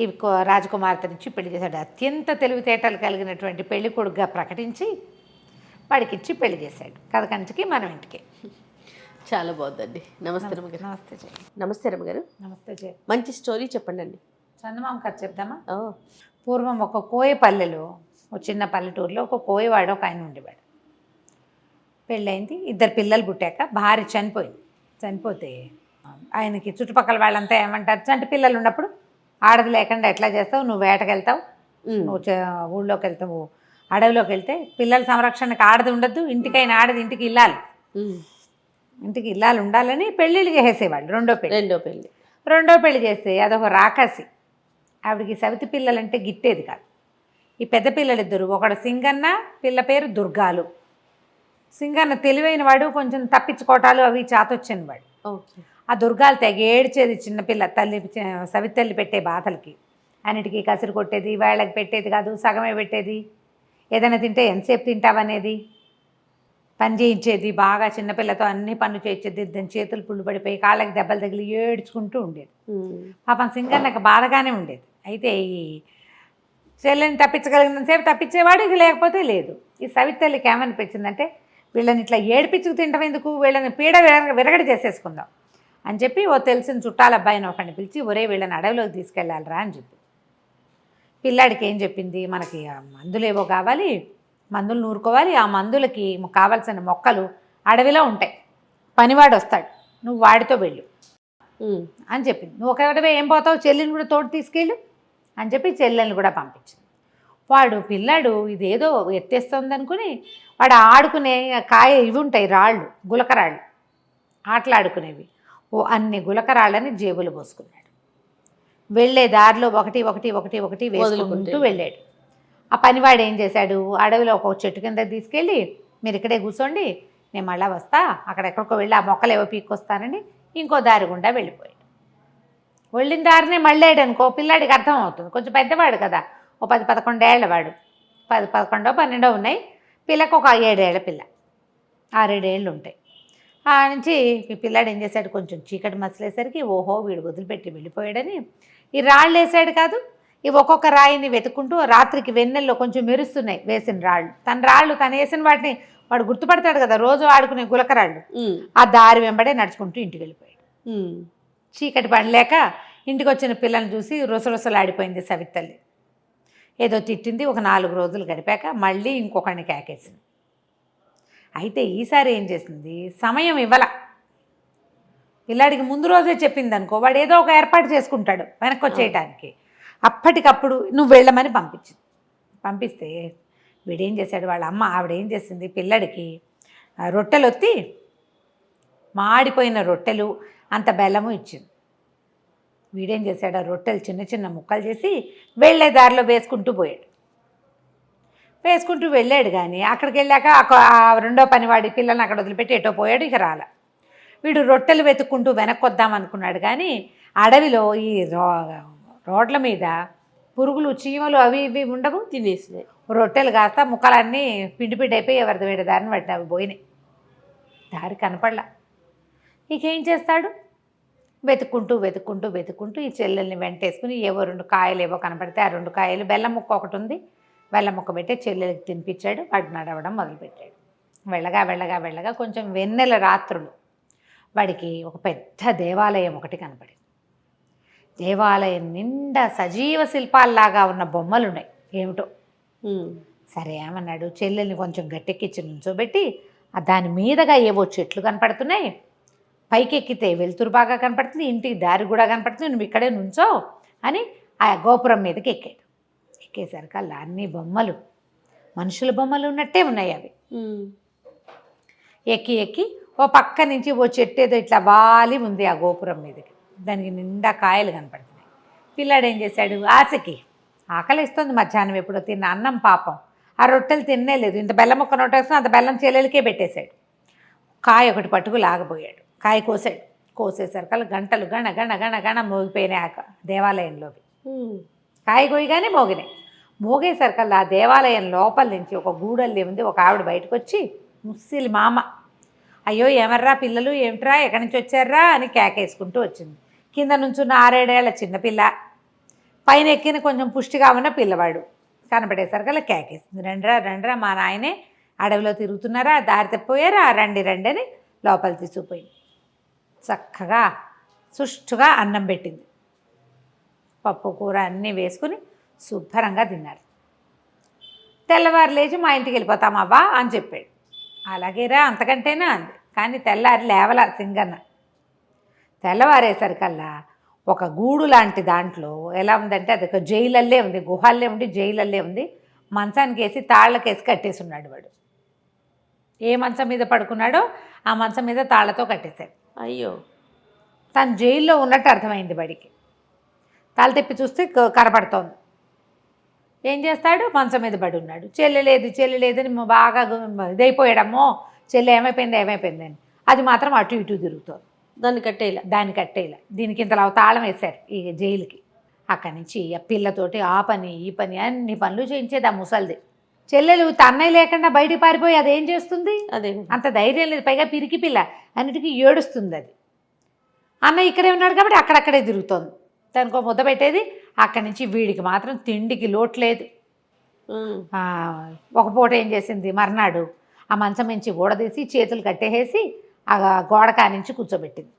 ఈ రాజకుమార్తె నుంచి పెళ్లి చేశాడు. అత్యంత తెలివితేటలు కలిగినటువంటి పెళ్లి కొడుకుగా ప్రకటించి వాడికి ఇచ్చి పెళ్లి చేశాడు. కథ కంచికి మనం ఇంటికి. చాలా బాగుందండి. నమస్తే రమ్మగారు. నమస్తే జయ. నమస్తే రమ్మగారు. నమస్తే జయ. మంచి స్టోరీ చెప్పండి అండి. చందమామ కథ చెప్దామా? ఓ పూర్వం ఒక కోయపల్లెలో, ఒక చిన్న పల్లెటూరులో ఒక కోయవాడు ఒక ఆయన ఉండేవాడు. పెళ్ళయింది, 2 పిల్లలు పుట్టాక భార్య చనిపోయింది. చనిపోతే ఆయనకి చుట్టుపక్కల వాళ్ళంతా ఏమంటారు, చంటి పిల్లలు ఉన్నప్పుడు ఆడది లేకుండా ఎట్లా చేస్తావు, నువ్వు వేటకు వెళ్తావు, నువ్వు ఊళ్ళోకి వెళ్తావు, అడవిలోకి వెళ్తే పిల్లల సంరక్షణకు ఆడది ఉండద్దు, ఇంటికైనా ఆడది ఇంటికి ఇల్లాలి, ఇంటికి ఇల్లాలి ఉండాలని పెళ్ళిళ్ళు చేసేవాళ్ళు. రెండో పెళ్ళి చేస్తే అదొక రాకాసి. ఆవిడికి సవితి పిల్లలంటే గిట్టేది కాదు. ఈ పెద్ద పిల్లలిద్దరు, ఒకడు సింగన్న, పిల్ల పేరు దుర్గాలు. సింగన్న తెలివైన వాడు, కొంచెం తప్పించుకోవటాలు అవి చాతొచ్చిన వాడు. ఆ దుర్గాలు తెగ ఏడ్చేది చిన్నపిల్ల తల్లి, సవితి తల్లి పెట్టే బాధలకి. అన్నిటికీ కసిరి కొట్టేది, వాళ్ళకి పెట్టేది కాదు, సగమే పెట్టేది. ఏదైనా తింటే ఎంతసేపు తింటావనేది, పని చేయించేది బాగా. చిన్నపిల్లతో అన్ని పనులు చేయించేది. దాని చేతులు పుళ్ళు పడిపోయి కాళ్ళకి దెబ్బలు తగిలి ఏడ్చుకుంటూ ఉండేది. పాపం సింగన్నకు బాధగానే ఉండేది. అయితే ఈ చెల్లెని తప్పించగలిగినంతసేపు తప్పించేవాడు, ఇక లేకపోతే లేదు. ఈ సవితి తల్లికి ఏమనిపించిందంటే, వీళ్ళని ఇట్లా ఏడిపించుకు తింటాం ఎందుకు, వీళ్ళని పీడ విరగడి చేసేసుకుందాం అని చెప్పి ఓ తెలిసిన చుట్టాల అబ్బాయిని ఒకరిని పిలిచి, ఒరే వీళ్ళని అడవిలోకి తీసుకెళ్ళాలిరా అని చెప్పి. పిల్లాడికి ఏం చెప్పింది, మనకి మందులు ఏవో కావాలి, మందులు నూరుకోవాలి, ఆ మందులకి కావాల్సిన మొక్కలు అడవిలో ఉంటాయి, పనివాడు వస్తాడు, నువ్వు వాడితో వెళ్ళు అని చెప్పింది. నువ్వు ఒకటివే ఏం పోతావు, చెల్లిని కూడా తోడు తీసుకెళ్ళు అని చెప్పి చెల్లెల్ని కూడా పంపించింది. వాడు పిల్లాడు ఇదేదో ఎత్తేస్తుంది అనుకుని వాడు ఆడుకునే కాయ ఇవి ఉంటాయి, రాళ్ళు, గులకరాళ్ళు, ఆటలాడుకునేవి. అన్ని గులకరాళ్ళని జేబులు పోసుకున్నాడు. వెళ్ళే దారిలో ఒకటి వేసుకుంటూ వెళ్ళాడు. ఆ పనివాడు ఏం చేశాడు, అడవిలో ఒక చెట్టు కింద తీసుకెళ్ళి, మీరు ఇక్కడే కూర్చోండి, నేను మళ్ళీ వస్తా, అక్కడెక్కడికో వెళ్ళి ఆ మొక్కలు ఏవో పీక్కొస్తానని ఇంకో దారి గుండా వెళ్ళిపోయాడు. వెళ్ళిన దారినే మళ్ళాడు అనుకో, పిల్లాడికి అర్థం అవుతుంది, కొంచెం పెద్దవాడు కదా, ఓ 10-11 ఏళ్ళ వాడు, 10-11-12 ఉన్నాయి. పిల్లకు ఒక 7 ఏళ్ల పిల్ల, 6-7 ఏళ్ళు ఉంటాయి. ఆ నుంచి ఈ పిల్లాడు ఏం చేశాడు, కొంచెం చీకటి మసలేసరికి ఓహో వీడు వదిలిపెట్టి వెళ్ళిపోయాడని ఈ రాళ్ళు వేసాడు కాదు, ఇవి ఒక్కొక్క రాయిని వెతుక్కుంటూ రాత్రికి వెన్నెల్లో కొంచెం మెరుస్తున్నాయి వేసిన రాళ్ళు. తను వేసిన వాటిని వాడు గుర్తుపడతాడు కదా, రోజు ఆడుకునే గులకరాళ్ళు. ఆ దారి వెంబడే నడుచుకుంటూ ఇంటికి వెళ్ళిపోయాడు. చీకటి పడలేక ఇంటికి వచ్చిన పిల్లల్ని చూసి రుసరుసలాడిపోయింది సవితి తల్లి. ఏదో తిట్టింది. ఒక 4 రోజులు గడిపాక మళ్ళీ ఇంకొకరిని కేకేసింది. అయితే ఈసారి ఏం చేసింది, సమయం ఇవ్వాల. పిల్లాడికి ముందు రోజే చెప్పింది అనుకో, వాడు ఏదో ఒక ఏర్పాటు చేసుకుంటాడు వెనక్కి వచ్చేయటానికి. అప్పటికప్పుడు నువ్వు వెళ్ళమని పంపిస్తే వీడేం చేశాడు, వాళ్ళ అమ్మ ఆవిడేం చేసింది, పిల్లడికి రొట్టెలు ఒత్తి, మాడిపోయిన రొట్టెలు అంత బెల్లము ఇచ్చింది. వీడేం చేశాడు, ఆ రొట్టెలు చిన్న చిన్న ముక్కలు చేసి వెళ్ళే దారిలో వేసుకుంటూ వెళ్ళాడు. కానీ అక్కడికి వెళ్ళాక ఆ రెండో పనివాడి పిల్లల్ని అక్కడ వదిలిపెట్టి ఎటో పోయాడు. ఇక రాల. వీడు రొట్టెలు వెతుక్కుంటూ వెనక్కి వద్దాం అనుకున్నాడు. కానీ అడవిలో ఈ రోడ్ల మీద పురుగులు, చీమలు అవి ఇవి ఉండవు, తినేసినాయి. రొట్టెలు కాస్త ముక్కలన్నీ పిండి అయిపోయి ఎవరిది వేడి దారిని పట్టిన అవి పోయినాయి. దారి కనపడలా. ఇకేం చేస్తాడు, వెతుక్కుంటూ ఈ చెల్లెల్ని వెంటేసుకుని ఏవో 2 కాయలు ఏవో కనపడితే ఆ 2 కాయలు, బెల్లం ముక్క ఒకటి ఉంది, బెల్లం ముక్క పెట్టి చెల్లెలకి తినిపించాడు. వాడు నడవడం మొదలుపెట్టాడు. వెళ్ళగా కొంచెం వెన్నెల రాత్రులు వాడికి ఒక పెద్ద దేవాలయం ఒకటి కనపడింది. దేవాలయం నిండా సజీవ శిల్పాల్లాగా ఉన్న బొమ్మలు ఉన్నాయి. ఏమిటో సరే ఏమన్నాడు, చెల్లెల్ని కొంచెం గట్టెక్కించి నుంచోబెట్టి దాని మీదగా ఏవో చెట్లు కనపడుతున్నాయి, పైకి ఎక్కితే వెలుతురు బాగా కనపడుతుంది, ఇంటికి దారి కూడా కనపడుతుంది, నువ్వు ఇక్కడే నుంచో అని ఆ గోపురం మీదకి ఎక్కాడు. ఎక్కేసరికల్లా అన్ని బొమ్మలు, మనుషుల బొమ్మలు ఉన్నట్టే ఉన్నాయి. అవి ఎక్కి ఓ పక్క నుంచి ఓ చెట్టు ఏదో ఇట్లా వాలి ఉంది ఆ గోపురం మీదకి. దానికి నిండా కాయలు కనపడుతున్నాయి. పిల్లాడు ఏం చేశాడు, ఆశకి ఆకలిస్తుంది, మధ్యాహ్నం ఎప్పుడో తిన్న అన్నం పాపం, ఆ రొట్టెలు తినలేదు. ఇంత బెల్లం ముక్క నోటేసుకుని అంత బెల్లం చెల్లెలకే పెట్టేశాడు. కాయ ఒకటి పట్టుకు లాగబోయాడు. కాయ కోసేసరికల్లా గంటలు గణ మోగిపోయినాయి ఆ దేవాలయంలోవి. కాయ కోయగానే మోగేసరికల్లా ఆ దేవాలయం లోపల నుంచి ఒక గూడల్లి ఉంది. ఒక ఆవిడ బయటకు వచ్చి, ముస్సిలి మామ, అయ్యో ఎవర్రా పిల్లలు, ఏమిట్రా, ఎక్కడి నుంచి వచ్చారా అని కేకేసుకుంటూ వచ్చింది. కింద నుంచున్న 6-7 ఏళ్ల చిన్నపిల్ల, పైన ఎక్కిన కొంచెం పుష్టిగా ఉన్న పిల్లవాడు కనపడేసరికల్లా కేకేస్తుంది, రండ్రా మా నాయనే అడవిలో తిరుగుతున్నారా, దారి తప్పిపోయారా, రండి రండి అని లోపల తీసుకుపోయింది. చక్కగా సుష్టుగా అన్నం పెట్టింది. పప్పు కూర అన్నీ వేసుకుని శుభ్రంగా తిన్నారు. తెల్లవారు లేచి మా ఇంటికి వెళ్ళిపోతామవ్వా అని చెప్పాడు. అలాగేరా అంతకంటేనా అంది. కానీ తెల్లారి లేవలా సింగన్న. తెల్లవారేసరికల్లా ఒక గూడు లాంటి దాంట్లో ఎలా ఉందంటే అది ఒక జైలల్లే ఉంది, గుహాల్లే ఉండి జైలల్లే ఉంది. మంచానికి వేసి తాళ్ళకేసి కట్టేసి ఉన్నాడు వాడు. ఏ మంచం మీద పడుకున్నాడో ఆ మంచం మీద తాళ్లతో కట్టేశాడు. అయ్యో. తను జైల్లో ఉన్నట్టు అర్థమైంది వాడికి. తాళ్ళు తెప్పి చూస్తే కనపడుతోంది. ఏం చేస్తాడు, మంచం మీద పడి ఉన్నాడు. చెల్లి లేదని బాగా ఇదైపోయాడమ్మో, చెల్లి ఏమైపోయింది అని. అది మాత్రం అటు ఇటు తిరుగుతోంది. దాన్ని కట్టేలా. దీనికి ఇంతలా తాళం వేశారు ఈ జైలుకి. అక్కడి నుంచి ఆ పిల్లతోటి ఆ పని ఈ పని అన్ని పనులు చేయించేది ఆ ముసలిది. చెల్లెలు అన్నయ్య లేకుండా బయటికి పారిపోయి అదేం చేస్తుంది, అదే అంత ధైర్యం లేదు. పైగా పిరికి పిల్ల, అన్నిటికీ ఏడుస్తుంది అది. అన్నయ్య ఇక్కడే ఉన్నాడు కాబట్టి అక్కడక్కడే తిరుగుతోంది. దానికో ముద్ద పెట్టేది. అక్కడి నుంచి వీడికి మాత్రం తిండికి లోటు లేదు. ఒక పూట ఏం చేసింది, మర్నాడు ఆ మంచం నుంచి ఊడదీసి చేతులు కట్టేసి ఆ గోడ కానించి కూర్చోబెట్టింది.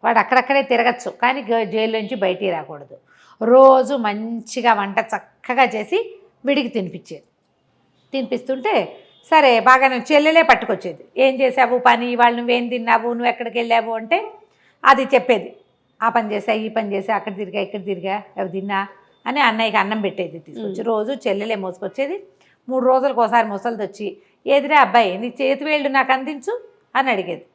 వాడు అక్కడక్కడే తిరగచ్చు కానీ జైలు నుంచి బయటికి రాకూడదు. రోజు మంచిగా వంట చక్కగా చేసి వీడికి తినిపిస్తుంటే సరే బాగా చెల్లెలే పట్టుకొచ్చేది. ఏం చేసావు పని, వాళ్ళు నువ్వేం తిన్నావు, నువ్వు ఎక్కడికి వెళ్ళావు అంటే అది చెప్పేది. ఆ పని చేసా, ఈ పని చేసా, అక్కడ తిరిగా ఇక్కడ తిరిగా, అవి తిన్నా అని అన్నయ్యకి అన్నం పెట్టేది తీసుకొచ్చి. రోజు చెల్లెలే మోసుకొచ్చేది. 3 రోజులకు ఒకసారి ముసలిది వచ్చి, ఏదిరా అబ్బాయి నీ చేతి వేళ్ళు నాకు అందించు అని అడిగేది.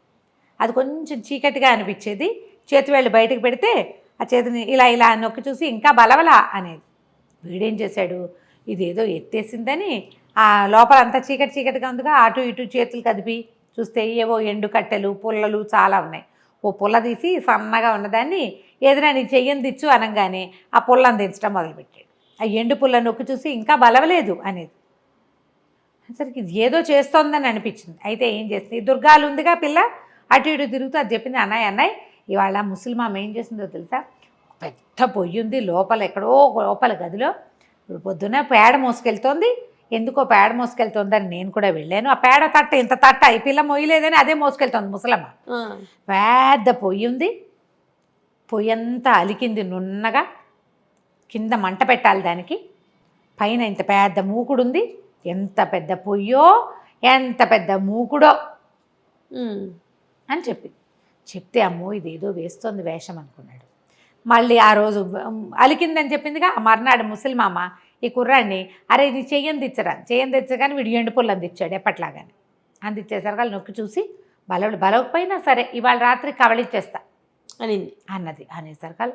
అది కొంచెం చీకటిగా అనిపించేది. చేతి వేళ్ళు బయటకు పెడితే ఆ చేతిని ఇలా నొక్కి చూసి ఇంకా బలవలా అనేది. వీడేం చేశాడు, ఇదేదో ఎత్తేసిందని ఆ లోపలంతా చీకటిగా ఉందిగా, అటు ఇటు చేతులు కదిపి చూస్తే ఏవో ఎండు కట్టెలు పుల్లలు చాలా ఉన్నాయి. ఓ పుల్ల తీసి సన్నగా ఉన్నదాన్ని ఏదైనా నీ చెయ్యని దిచ్చు అనగానే ఆ పుల్లని దించడం మొదలుపెట్టాడు. ఆ ఎండు పుల్ల నొక్కి చూసి ఇంకా బలవలేదు అనేది. సరికి ఇది ఏదో చేస్తోందని అనిపించింది. అయితే ఏం చేస్తుంది, దుర్గాలు ఉందిగా పిల్ల, అటు ఇటు తిరుగుతూ అది చెప్పింది. అన్నయ్య ఇవాళ ముసలిమామ ఏం చేసిందో తెలుసా, పెద్ద పొయ్యి ఉంది లోపల, ఎక్కడో లోపల గదిలో. పొద్దున పేడ మోసుకెళ్తోంది. ఎందుకో పేడ మోసుకెళ్తోందని నేను కూడా వెళ్ళాను. ఆ పేడ తట్ట ఇంత తట్ట ఈ పిల్ల మొయ్యలేదని అదే మోసుకెళ్తోంది ముసలమ్మ. పెద్ద పొయ్యి ఉంది. పొయ్యి అంతా అలికింది నున్నగా. కింద మంట పెట్టాలి దానికి. పైన ఇంత పెద్ద మూకుడుంది. ఎంత పెద్ద పొయ్యో ఎంత పెద్ద మూకుడో అని చెప్తే అమ్మో ఇదేదో వేస్తోంది వేషం అనుకున్నాడు. మళ్ళీ ఆ రోజు అలికిందని చెప్పిందిగా, ఆ మర్నాడు ముసలిమామ ఈ కుర్రాడిని అరే నీ చెయ్యని తెచ్చగానే వీడు ఎండు పుల్ల అందించాడు ఎప్పట్లాగానే. అందించేసరికి వాళ్ళు నొక్కి చూసి బలవకపోయినా సరే ఇవాళ రాత్రి కవళిచ్చేస్తా అనేసరికి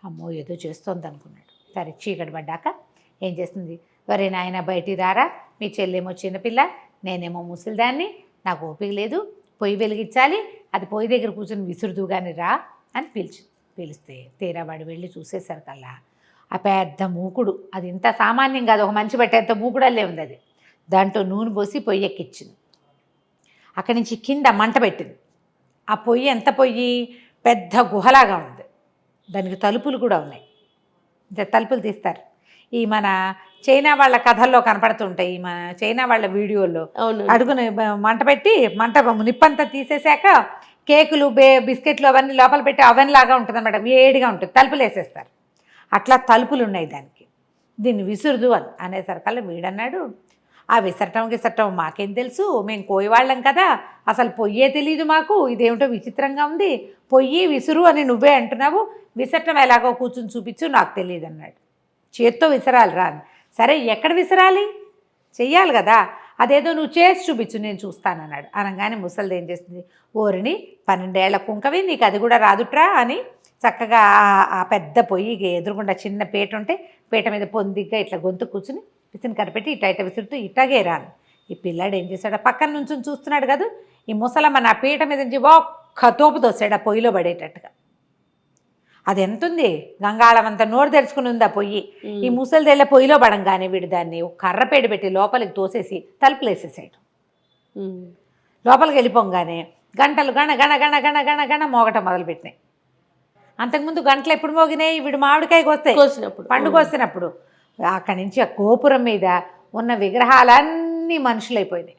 అమ్మో ఏదో చేస్తోంది అనుకున్నాడు. సరే చీకటి పడ్డాక ఏం చేస్తుంది, వరే నాయన బయటికి రారా, మీ చెల్లేమో చిన్నపిల్ల, నేనేమో ముసలిదాన్ని, నాకు ఓపిక లేదు, పొయ్యి వెలిగించాలి, అది పొయ్యి దగ్గర కూర్చొని విసురుదు కానీ రా అని పిలిస్తే తీరావాడు వెళ్ళి చూసేసరికల్లా ఆ పెద్ద మూకుడు, అది ఇంత సామాన్యం కాదు, ఒక మంచి పెట్టేంత మూకుడల్లే ఉంది. అది దాంట్లో నూనె పోసి పొయ్యి ఎక్కించింది. అక్కడి నుంచి కింద మంట పెట్టింది. ఆ పొయ్యి ఎంత పొయ్యి, పెద్ద గుహలాగా ఉంది. దానికి తలుపులు కూడా ఉన్నాయి. తలుపులు తీస్తారు. ఈ మన చైనా వాళ్ళ కథల్లో కనపడుతుంటాయి, మన చైనా వాళ్ళ వీడియోల్లో అడుగుని మంట పెట్టి నిప్పంతా తీసేసాక కేకులు బిస్కెట్లు అవన్నీ లోపల పెట్టి అవెన్ లాగా ఉంటుంది అన్నమాట, వేడిగా ఉంటుంది, తలుపులు వేసేస్తారు. అట్లా తలుపులు ఉన్నాయి దానికి. దీన్ని విసురుదు అనేసరికల్లా వీడన్నాడు, ఆ విసరటం మాకేం తెలుసు, మేము కోయవాళ్ళం కదా, అసలు పొయ్యే తెలియదు మాకు, ఇదేమిటో విచిత్రంగా ఉంది, పొయ్యి విసురు అని నువ్వే అంటున్నావు, విసరటం ఎలాగో కూర్చుని చూపించు, నాకు తెలియదు అన్నాడు. చేత్తో విసరాలి రా. సరే ఎక్కడ విసరాలి, చెయ్యాలి కదా, అదేదో నువ్వు చేసి చూపించు నేను చూస్తానన్నాడు. అనగానే ముసలిది ఏం చేస్తుంది, ఓరిని 12 ఏళ్ల కుంకవి నీకు అది కూడా రాదుట్రా అని చక్కగా ఆ పెద్ద పొయ్యి ఎదురుగుండా చిన్న పీట ఉంటే పీట మీద పొందిగ్గా ఇట్లా గొంతు కూర్చుని విసిని కనిపెట్టి ఇట్ట విసురుతూ ఇట్టాగే రాను. ఈ పిల్లాడు ఏం చేశాడు, పక్కన నుంచి చూస్తున్నాడు కదా, ఈ ముసలమ్మ నా పీట మీద నుంచి ఒక్క తోపు తోసాడు ఆ పొయ్యిలో పడేటట్టుగా. అది ఎంతుంది, గంగాళం అంతా నోరు తెరుచుకుని ఉంది ఆ పొయ్యి. ఈ ముసలిదేళ్ళ పొయ్యిలో పడంగానే వీడు దాన్ని కర్రపేట పెట్టి లోపలికి తోసేసి తలుపులు వేసేసాడు. లోపలికి వెళ్ళిపోగానే గంటలు గణ గణ గణ గణ గణ గణ మోగటం మొదలుపెట్టినాయి. అంతకుముందు గంటలు ఎప్పుడు మోగినాయి, వీడు మామిడికాయ పండుగ వస్తున్నప్పుడు. అక్కడి నుంచి ఆ గోపురం మీద ఉన్న విగ్రహాలన్నీ మనుషులైపోయినాయి.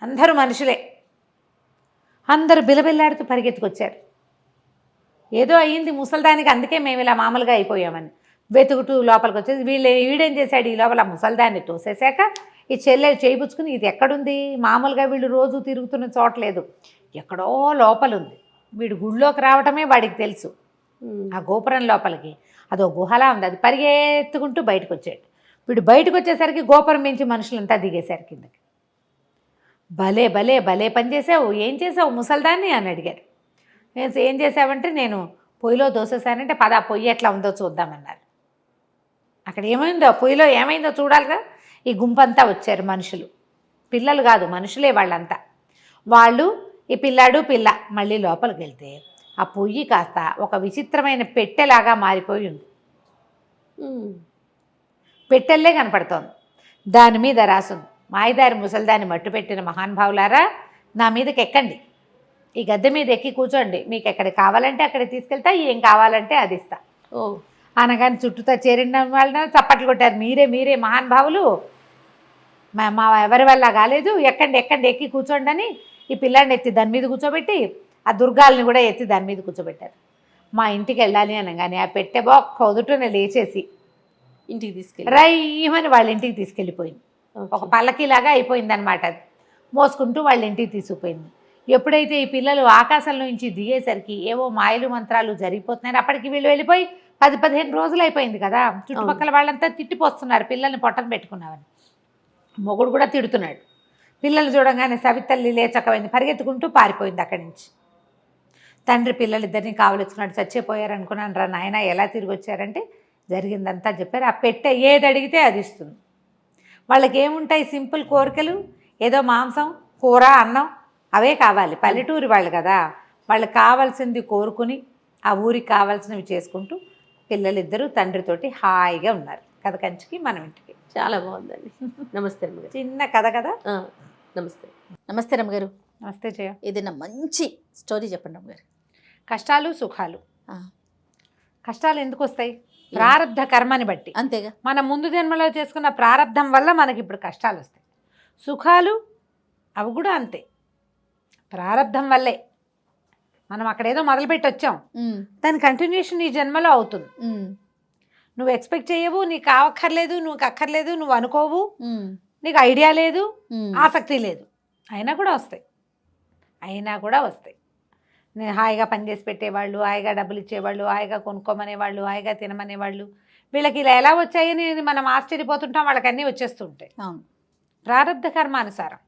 అందరూ మనుషులే. అందరూ బిలబిల్లాడుతూ పరిగెత్తుకొచ్చారు. ఏదో అయ్యింది ముసల్దానికి, అందుకే మేము ఇలా మామూలుగా అయిపోయామని వెతుకుతూ లోపలికి వచ్చేసి వీడేం చేశాడు, ఈ లోపల ముసల్దాన్ని తోసేశాక ఈ చెల్లెలు చేయిపుచ్చుకుని ఇది ఎక్కడుంది, మామూలుగా వీళ్ళు రోజు తిరుగుతున్న చోట్లేదు, ఎక్కడో లోపల ఉంది. వీడు గుళ్ళోకి రావటమే వాడికి తెలుసు. ఆ గోపురం లోపలికి అదో గుహలా ఉంది. అది పరిగెత్తుకుంటూ బయటకు వచ్చాడు. వీడు బయటకు వచ్చేసరికి గోపురం మించి మనుషులంతా దిగేశారు కిందకి. భలే భలే భలే పని చేసావు, ఏం చేసావు ముసల్దాన్ని అని అడిగారు. నేను ఏం చేసావంటే నేను పొయ్యిలో దోసేసానంటే పద పొయ్యి ఎట్లా ఉందో చూద్దామన్నారు. అక్కడ ఏమైందో, పొయ్యిలో ఏమైందో చూడాలిగా. ఈ గుంపంతా వచ్చారు మనుషులు, పిల్లలు కాదు మనుషులే వాళ్ళంతా. వాళ్ళు ఈ పిల్లాడు పిల్ల మళ్ళీ లోపలికి వెళ్తే ఆ పొయ్యి కాస్త ఒక విచిత్రమైన పెట్టెలాగా మారిపోయి ఉంది. పెట్టెల్లే కనపడుతోంది. దాని మీద రాసుంది, మాయదారి ముసల్దాన్ని మట్టు పెట్టిన మహానుభావులారా నా మీదకి ఎక్కండి, ఈ గద్దె మీద ఎక్కి కూర్చోండి, మీకు ఎక్కడికి కావాలంటే అక్కడికి తీసుకెళ్తా, ఏం కావాలంటే అది ఇస్తా. అనగానే చుట్టూతా చేరిన వాళ్ళని చప్పట్లు కొట్టారు. మీరే మహానుభావులు, మా ఎవరి వల్ల కాలేదు, ఎక్కండి ఎక్కి కూర్చోండి అని ఈ పిల్లాడిని ఎత్తి దాని మీద కూర్చోబెట్టి ఆ దుర్గాల్ని కూడా ఎత్తి దాని మీద కూర్చోబెట్టారు. మా ఇంటికి వెళ్ళాలి అనగానే ఆ పెట్టె బొక్క వదుటనే లేచేసి ఇంటికి తీసుకెళ్ళి రైమని వాళ్ళ ఇంటికి తీసుకెళ్ళిపోయింది. ఒక పల్లకిలాగా అయిపోయింది అనమాట. అది మోసుకుంటూ వాళ్ళ ఇంటికి తీసుకుపోయింది. ఎప్పుడైతే ఈ పిల్లలు ఆకాశంలో నుంచి దిగేసరికి ఏవో మాయలు మంత్రాలు జరిగిపోతున్నాయి. అప్పటికి వీళ్ళు వెళ్ళిపోయి 10-15 రోజులు అయిపోయింది కదా. చుట్టుపక్కల వాళ్ళంతా తిట్టిపోస్తున్నారు పిల్లల్ని పొట్టను పెట్టుకున్నామని. మొగుడు కూడా తిడుతున్నాడు. పిల్లలు చూడగానే సవితల్లి లేచకపోయింది, పరిగెత్తుకుంటూ పారిపోయింది అక్కడి నుంచి. తండ్రి పిల్లలిద్దరినీ కావలించుకున్నాడు. చచ్చిపోయారు అనుకున్నాను రా నాయన, ఎలా తిరిగి వచ్చారంటే జరిగిందంతా చెప్పారు. ఆ పెట్టె ఏది అడిగితే అది ఇస్తుంది. వాళ్ళకి ఏముంటాయి సింపుల్ కోరికలు, ఏదో మాంసం కూర అన్నం అవే కావాలి. పల్లెటూరి వాళ్ళు కదా, వాళ్ళకి కావాల్సింది కోరుకుని ఆ ఊరికి కావాల్సినవి చేసుకుంటూ పిల్లలిద్దరూ తండ్రితోటి హాయిగా ఉన్నారు. కథ కంచికి మనం ఇంటికి. చాలా బాగుందండి. నమస్తే అమ్మగారు. చిన్న కథ కదా. నమస్తే రమ్మగారు. నమస్తే జయ. ఏదైనా మంచి స్టోరీ చెప్పండి రమ్మగారు. కష్టాలు సుఖాలు. కష్టాలు ఎందుకు వస్తాయి? ప్రారబ్ధ కర్మని బట్టి. అంతేగా, మన ముందు జన్మలో చేసుకున్న ప్రారబ్ధం వల్ల మనకి ఇప్పుడు కష్టాలు వస్తాయి. సుఖాలు అవి కూడా అంతే, ప్రారబ్ధం వల్లే. మనం అక్కడేదో మొదలుపెట్టి వచ్చాం, దాని కంటిన్యూషన్ ఈ జన్మలో అవుతుంది. నువ్వు ఎక్స్పెక్ట్ చేయవు, నీకు కావక్కర్లేదు, నువ్వు అక్కర్లేదు, నువ్వు అనుకోవు, నీకు ఐడియా లేదు, ఆసక్తి లేదు, అయినా కూడా వస్తాయి. నేను హాయిగా పనిచేసి పెట్టేవాళ్ళు, హాయిగా డబ్బులు ఇచ్చేవాళ్ళు, హాయిగా కొనుక్కోమనేవాళ్ళు, హాయిగా తినమనేవాళ్ళు, వీళ్ళకి ఇలా ఎలా వచ్చాయని మనం ఆశ్చర్యపోతుంటాం. వాళ్ళకి అన్నీ వచ్చేస్తుంటాయి. ప్రారబ్ధ కర్మానుసారం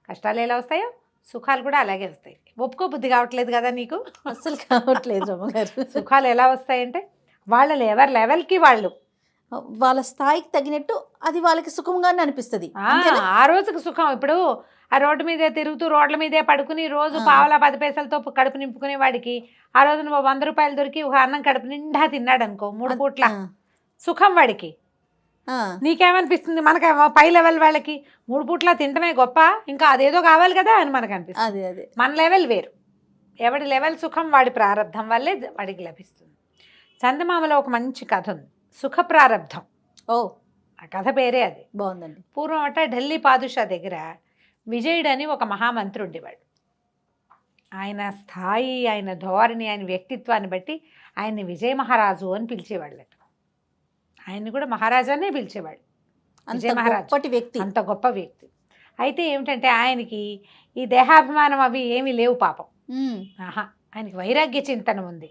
కష్టాలు ఎలా వస్తాయో సుఖాలు కూడా అలాగే వస్తాయి. ఒప్పుకో బుద్ధి కావట్లేదు కదా నీకు? అస్సలు కావట్లేదు రమ్మగారు. సుఖాలు ఎలా వస్తాయంటే వాళ్ళ లెవెల్కి వాళ్ళు, వాళ్ళ స్థాయికి తగినట్టు అది వాళ్ళకి సుఖంగానే అనిపిస్తుంది. ఆ రోజుకి సుఖం. ఇప్పుడు ఆ రోడ్డు మీదే తిరుగుతూ రోడ్ల మీదే పడుకుని రోజు పావలా 10 పైసలతో కడుపు నింపుకునే వాడికి ఆ రోజు 100 రూపాయలు దొరికి ఒక అన్నం కడుపు నిండా తిన్నాడు అనుకో, 3 పూట్ల సుఖం వాడికి. నీకేమనిపిస్తుంది? మనకు పై లెవెల్ వాళ్ళకి 3 పూట్ల తింటమే గొప్ప, ఇంకా అదేదో కావాలి కదా అని మనకు అనిపిస్తుంది. అదే మన లెవెల్ వేరు. ఎవడి లెవెల్ సుఖం వాడి ప్రారంధం వల్లే వాడికి లభిస్తుంది. చందమామలో ఒక మంచి కథ ఉంది, సుఖ ప్రారంధం. ఆ కథ పేరే అది. బాగుందండి. పూర్వం అట ఢిల్లీ పాదుషా దగ్గర విజయుడు అని ఒక మహామంత్రి ఉండేవాడు. ఆయన స్థాయి, ఆయన ధోరణి, ఆయన వ్యక్తిత్వాన్ని బట్టి ఆయన్ని విజయ మహారాజు అని పిలిచేవాళ్ళట. ఆయన్ని కూడా మహారాజానే పిలిచేవాడు. విజయ మహారాజు వ్యక్తి, అంత గొప్ప వ్యక్తి. అయితే ఏమిటంటే ఆయనకి ఈ దేహాభిమానం అవి ఏమీ లేవు పాపం. ఆయనకి వైరాగ్య చింతన ఉంది.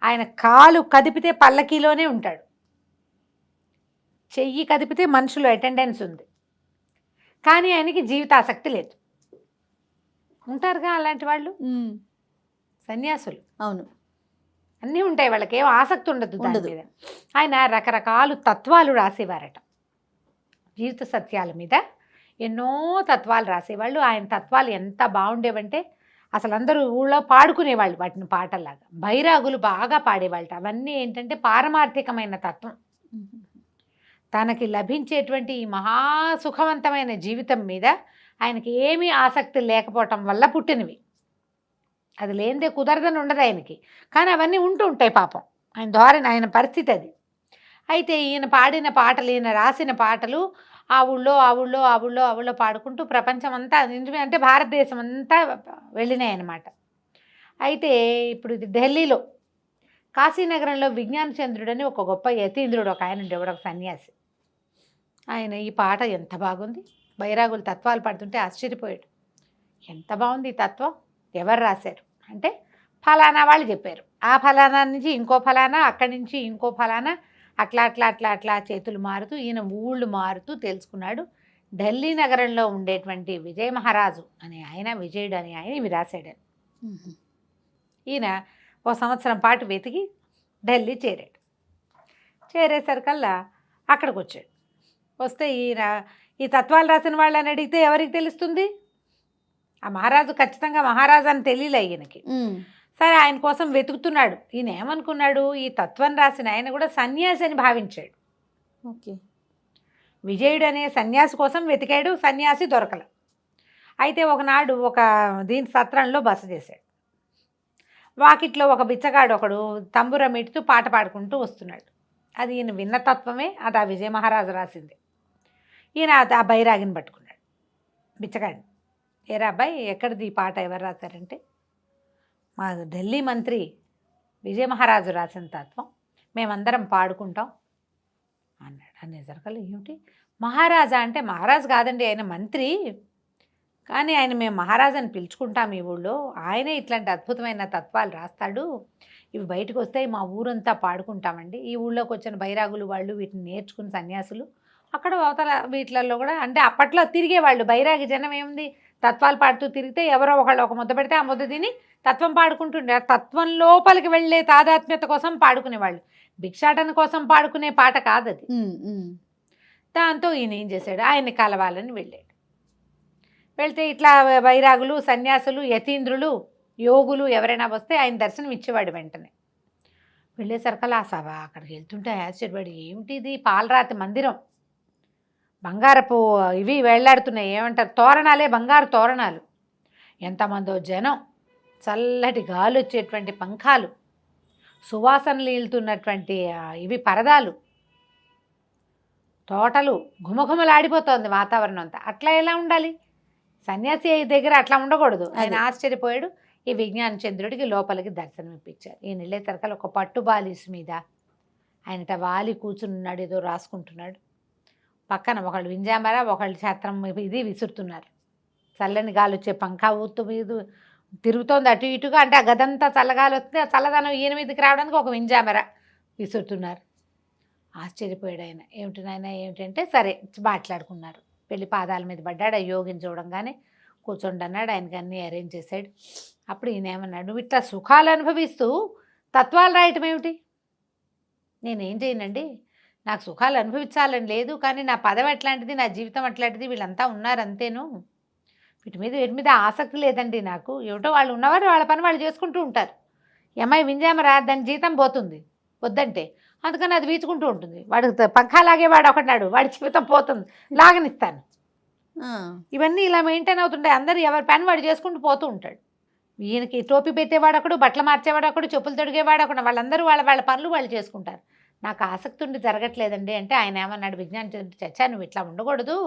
ఆయన కాలు కదిపితే పల్లకీలోనే ఉంటాడు, చెయ్యి కదిపితే మనుషులు అటెండెన్స్ ఉంది, కానీ ఆయనకి జీవితాసక్తి లేదు. ఉంటారుగా అలాంటి వాళ్ళు, సన్యాసులు. అవును, అన్నీ ఉంటాయి వాళ్ళకి, ఏం ఆసక్తి ఉండదు దాని మీద. ఆయన రకరకాల తత్వాలు రాసేవారట, జీవిత సత్యాల మీద ఎన్నో తత్వాలు రాసేవాళ్ళు. ఆయన తత్వాలు ఎంత బాగుండేవంటే అసలు అందరూ ఊళ్ళో పాడుకునేవాళ్ళు వాటిని పాటల్లాగా. బైరాగులు బాగా పాడేవాళ్ళట. అవన్నీ ఏంటంటే పారమార్థికమైన తత్వం. తనకి లభించేటువంటి ఈ మహాసుఖవంతమైన జీవితం మీద ఆయనకి ఏమీ ఆసక్తి లేకపోవటం వల్ల పుట్టినవి. అది లేనిదే కుదరదని ఉండదు ఆయనకి, కానీ అవన్నీ ఉంటూ ఉంటాయి పాపం. ఆయన ధోరణి, ఆయన పరిస్థితి అది. అయితే ఈయన పాడిన పాటలు, ఈయన రాసిన పాటలు ఆ ఊళ్ళో పాడుకుంటూ ప్రపంచం అంతా, అంటే భారతదేశం అంతా వెళ్ళినాయి అన్నమాట. అయితే ఇప్పుడు ఇది ఢిల్లీలో కాశీనగరంలో విజ్ఞాన చంద్రుడని ఒక గొప్ప యతీంద్రుడు ఒక ఆయన ఉండేవాడు, ఒక సన్యాసి. ఆయన ఈ పాట ఎంత బాగుంది, బైరాగులు తత్వాలు పాడుతుంటే ఆశ్చర్యపోయాడు. ఎంత బాగుంది ఈ తత్వం, ఎవరు రాశారు అంటే ఫలానా వాళ్ళు చెప్పారు. ఆ ఫలానా నుంచి ఇంకో ఫలానా, అక్కడి నుంచి ఇంకో ఫలానా, అట్లా చేతులు మారుతూ ఈయన ఊళ్ళు మారుతూ తెలుసుకున్నాడు. ఢిల్లీ నగరంలో ఉండేటువంటి విజయ మహారాజు అనే ఆయన, విజయుడు అనే ఆయన ఇవి రాశాడు. ఈయన ఓ సంవత్సరం పాటు వెతికి ఢిల్లీ చేరాడు. చేరేసరికల్లా అక్కడికి వచ్చాడు. వస్తే ఈయన ఈ తత్వాలు రాసిన వాళ్ళని అడిగితే ఎవరికి తెలుస్తుంది? ఆ మహారాజు ఖచ్చితంగా మహారాజు అని తెలియలే ఈయనకి. సరే ఆయన కోసం వెతుకుతున్నాడు. ఈయన ఏమనుకున్నాడు, ఈ తత్వం రాసిన ఆయన కూడా సన్యాసి అని భావించాడు. ఓకే. విజయుడు అనే సన్యాసి కోసం వెతికాడు, సన్యాసి దొరకల. అయితే ఒకనాడు ఒక దీని సత్రంలో బస చేశాడు. వాకిట్లో ఒక బిచ్చగాడు ఒకడు తంబుర మీటుతూ పాట పాడుకుంటూ వస్తున్నాడు. అది ఈయన విన్న తత్వమే, అది ఆ విజయ మహారాజు రాసింది. ఈయన ఆ బైరాగిని పట్టుకున్నాడు, బిచ్చగాడిని. ఏరా అబ్బాయి, ఎక్కడిది ఈ పాట, ఎవరు రాశారంటే మా ఢిల్లీ మంత్రి విజయ మహారాజు రాసిన తత్వం, మేమందరం పాడుకుంటాం అన్నాడు. అనేసరికల్లా ఏమిటి మహారాజా అంటే, మహారాజు కాదండి ఆయన మంత్రి, కానీ ఆయన మేము మహారాజు అని పిలుచుకుంటాం ఈ ఊళ్ళో, ఆయనే ఇట్లాంటి అద్భుతమైన తత్వాలు రాస్తాడు, ఇవి బయటకు వస్తాయి, మా ఊరంతా పాడుకుంటామండి. ఈ ఊళ్ళోకి వచ్చిన బైరాగులు వాళ్ళు వీటిని నేర్చుకుని సన్యాసులు అక్కడ అవతల వీటిలలో కూడా, అంటే అప్పట్లో తిరిగేవాళ్ళు బైరాగి జనం. ఏముంది, తత్వాలు పాడుతూ తిరిగితే ఎవరో ఒకళ్ళు ఒక ముద్ద పెడితే ఆ ముద్ద తిని తత్వం పాడుకుంటుండే. తత్వం లోపలికి వెళ్ళే తాదాత్మ్యత కోసం పాడుకునేవాళ్ళు, భిక్షాటన కోసం పాడుకునే పాట కాదు అది. దాంతో ఈయన ఏం చేశాడు, ఆయన్ని కలవాలని వెళ్ళాడు. వెళ్తే ఇట్లా వైరాగులు, సన్యాసులు, యతీంద్రులు, యోగులు ఎవరైనా వస్తే ఆయన దర్శనం ఇచ్చేవాడు వెంటనే. వెళ్ళేసరికల్లా ఆ సభ అక్కడికి వెళ్తుంటే ఆశ్చర్యపడి, ఏమిటిది పాలరాతి మందిరం, బంగారపు ఇవి వేళ్లాడుతున్నాయి, ఏమంటారు తోరణాలే, బంగారు తోరణాలు, ఎంతమందో జనం, చల్లటి గాలి వచ్చేటువంటి పంఖాలు, సువాసనలు వెళ్తున్నటువంటి ఇవి పరదాలు, తోటలు, ఘుమఘుమలాడిపోతోంది వాతావరణం అంతా. అట్లా ఎలా ఉండాలి, సన్యాసి దగ్గర అట్లా ఉండకూడదు. ఆయన ఆశ్చర్యపోయాడు. ఈ విజ్ఞాన చంద్రుడికి లోపలికి దర్శనం ఇప్పించారు. ఈయన వెళ్ళేసరికల్లా ఒక పట్టు బాలిస్ మీద ఆయనట వాలి కూర్చున్నాడు, ఏదో రాసుకుంటున్నాడు. పక్కన ఒకళ్ళు వింజామర, ఒకళ్ళు ఛత్రం ఇది విసురుతున్నారు. చల్లని గాలి వచ్చే పంఖా ఊతు మీద తిరుగుతోంది అటు ఇటుగా, అంటే ఆ గదంతా చల్లగాలి వస్తుంది, ఆ చల్లదనం ఈయన మీదకి రావడానికి ఒక వింజామర విసురుతున్నారు. ఆశ్చర్యపోయాడు ఆయన. ఏమిటి నాయన ఏమిటంటే, సరే మాట్లాడుకున్నారు. వెళ్ళి పాదాల మీద పడ్డాడు. ఆ యోగిని చూడంగానే కూర్చోండి అన్నాడు. ఆయనకి అన్నీ అరేంజ్ చేశాడు. అప్పుడు ఈయన ఏమన్నాడు, నువ్వు ఇట్లా సుఖాలు అనుభవిస్తూ తత్వాలు రాయటం ఏమిటి? నేనేం చేయనండి, నాకు సుఖాలు అనుభవించాలని లేదు, కానీ నా పదవి అట్లాంటిది, నా జీవితం అట్లాంటిది, వీళ్ళంతా ఉన్నారు అంతేను, వీటి మీద ఆసక్తి లేదండి నాకు. ఏమిటో వాళ్ళు ఉన్నవారు వాళ్ళ పని వాళ్ళు చేసుకుంటూ ఉంటారు. అమ్మాయి వింజామరా, దాని జీతం పోతుంది వద్దంటే, అందుకని అది వీచుకుంటూ ఉంటుంది. వాడు పంఖా లాగేవాడు ఒకటినాడు, వాడి జీవితం పోతుంది, లాగనిస్తాను. ఇవన్నీ ఇలా మెయింటైన్ అవుతుంటాయి. అందరూ ఎవరి పని వాడు చేసుకుంటూ పోతూ ఉంటాడు. ఈయనకి టోపీ పెట్టేవాడు ఒకడు, బట్టలు మార్చేవాడు ఒకడు, చెప్పులు తొడిగేవాడు ఒకడు, వాళ్ళందరూ వాళ్ళ పనులు వాళ్ళు చేసుకుంటారు. నాకు ఆసక్తి ఉండి జరగట్లేదండి అంటే ఆయన ఏమన్నాడు, విజ్ఞాన చచ్చా నువ్వు ఇట్లా ఉండకూడదు,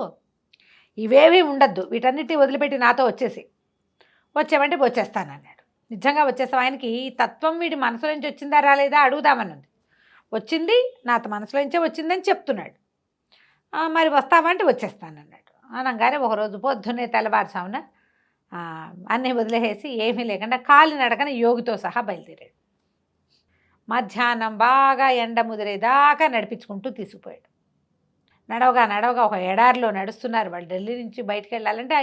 ఇవేవి ఉండద్దు, వీటన్నిటి వదిలిపెట్టి నాతో వచ్చేవంటే వచ్చేస్తానన్నాడు. నిజంగా వచ్చేస్తాం. ఆయనకి ఈ తత్వం వీడి మనసులో నుంచి వచ్చిందా రాలేదా అడుగుదామన్నది. వచ్చింది, నా మనసులో నుంచే వచ్చిందని చెప్తున్నాడు. మరి వస్తామంటే వచ్చేస్తానన్నాడు. అనగానే ఒకరోజు పొద్దున్నే తెల్లవారుజామున అన్నీ వదిలేసి ఏమీ లేకుండా కాలినడకన యోగితో సహా బయలుదేరాడు. మధ్యాహ్నం బాగా ఎండ ముదిరేదాకా నడిపించుకుంటూ తీసుకుపోయాడు. నడవగా ఒక ఎడారిలో నడుస్తున్నారు వాళ్ళు. ఢిల్లీ నుంచి బయటికి వెళ్ళాలంటే ఆ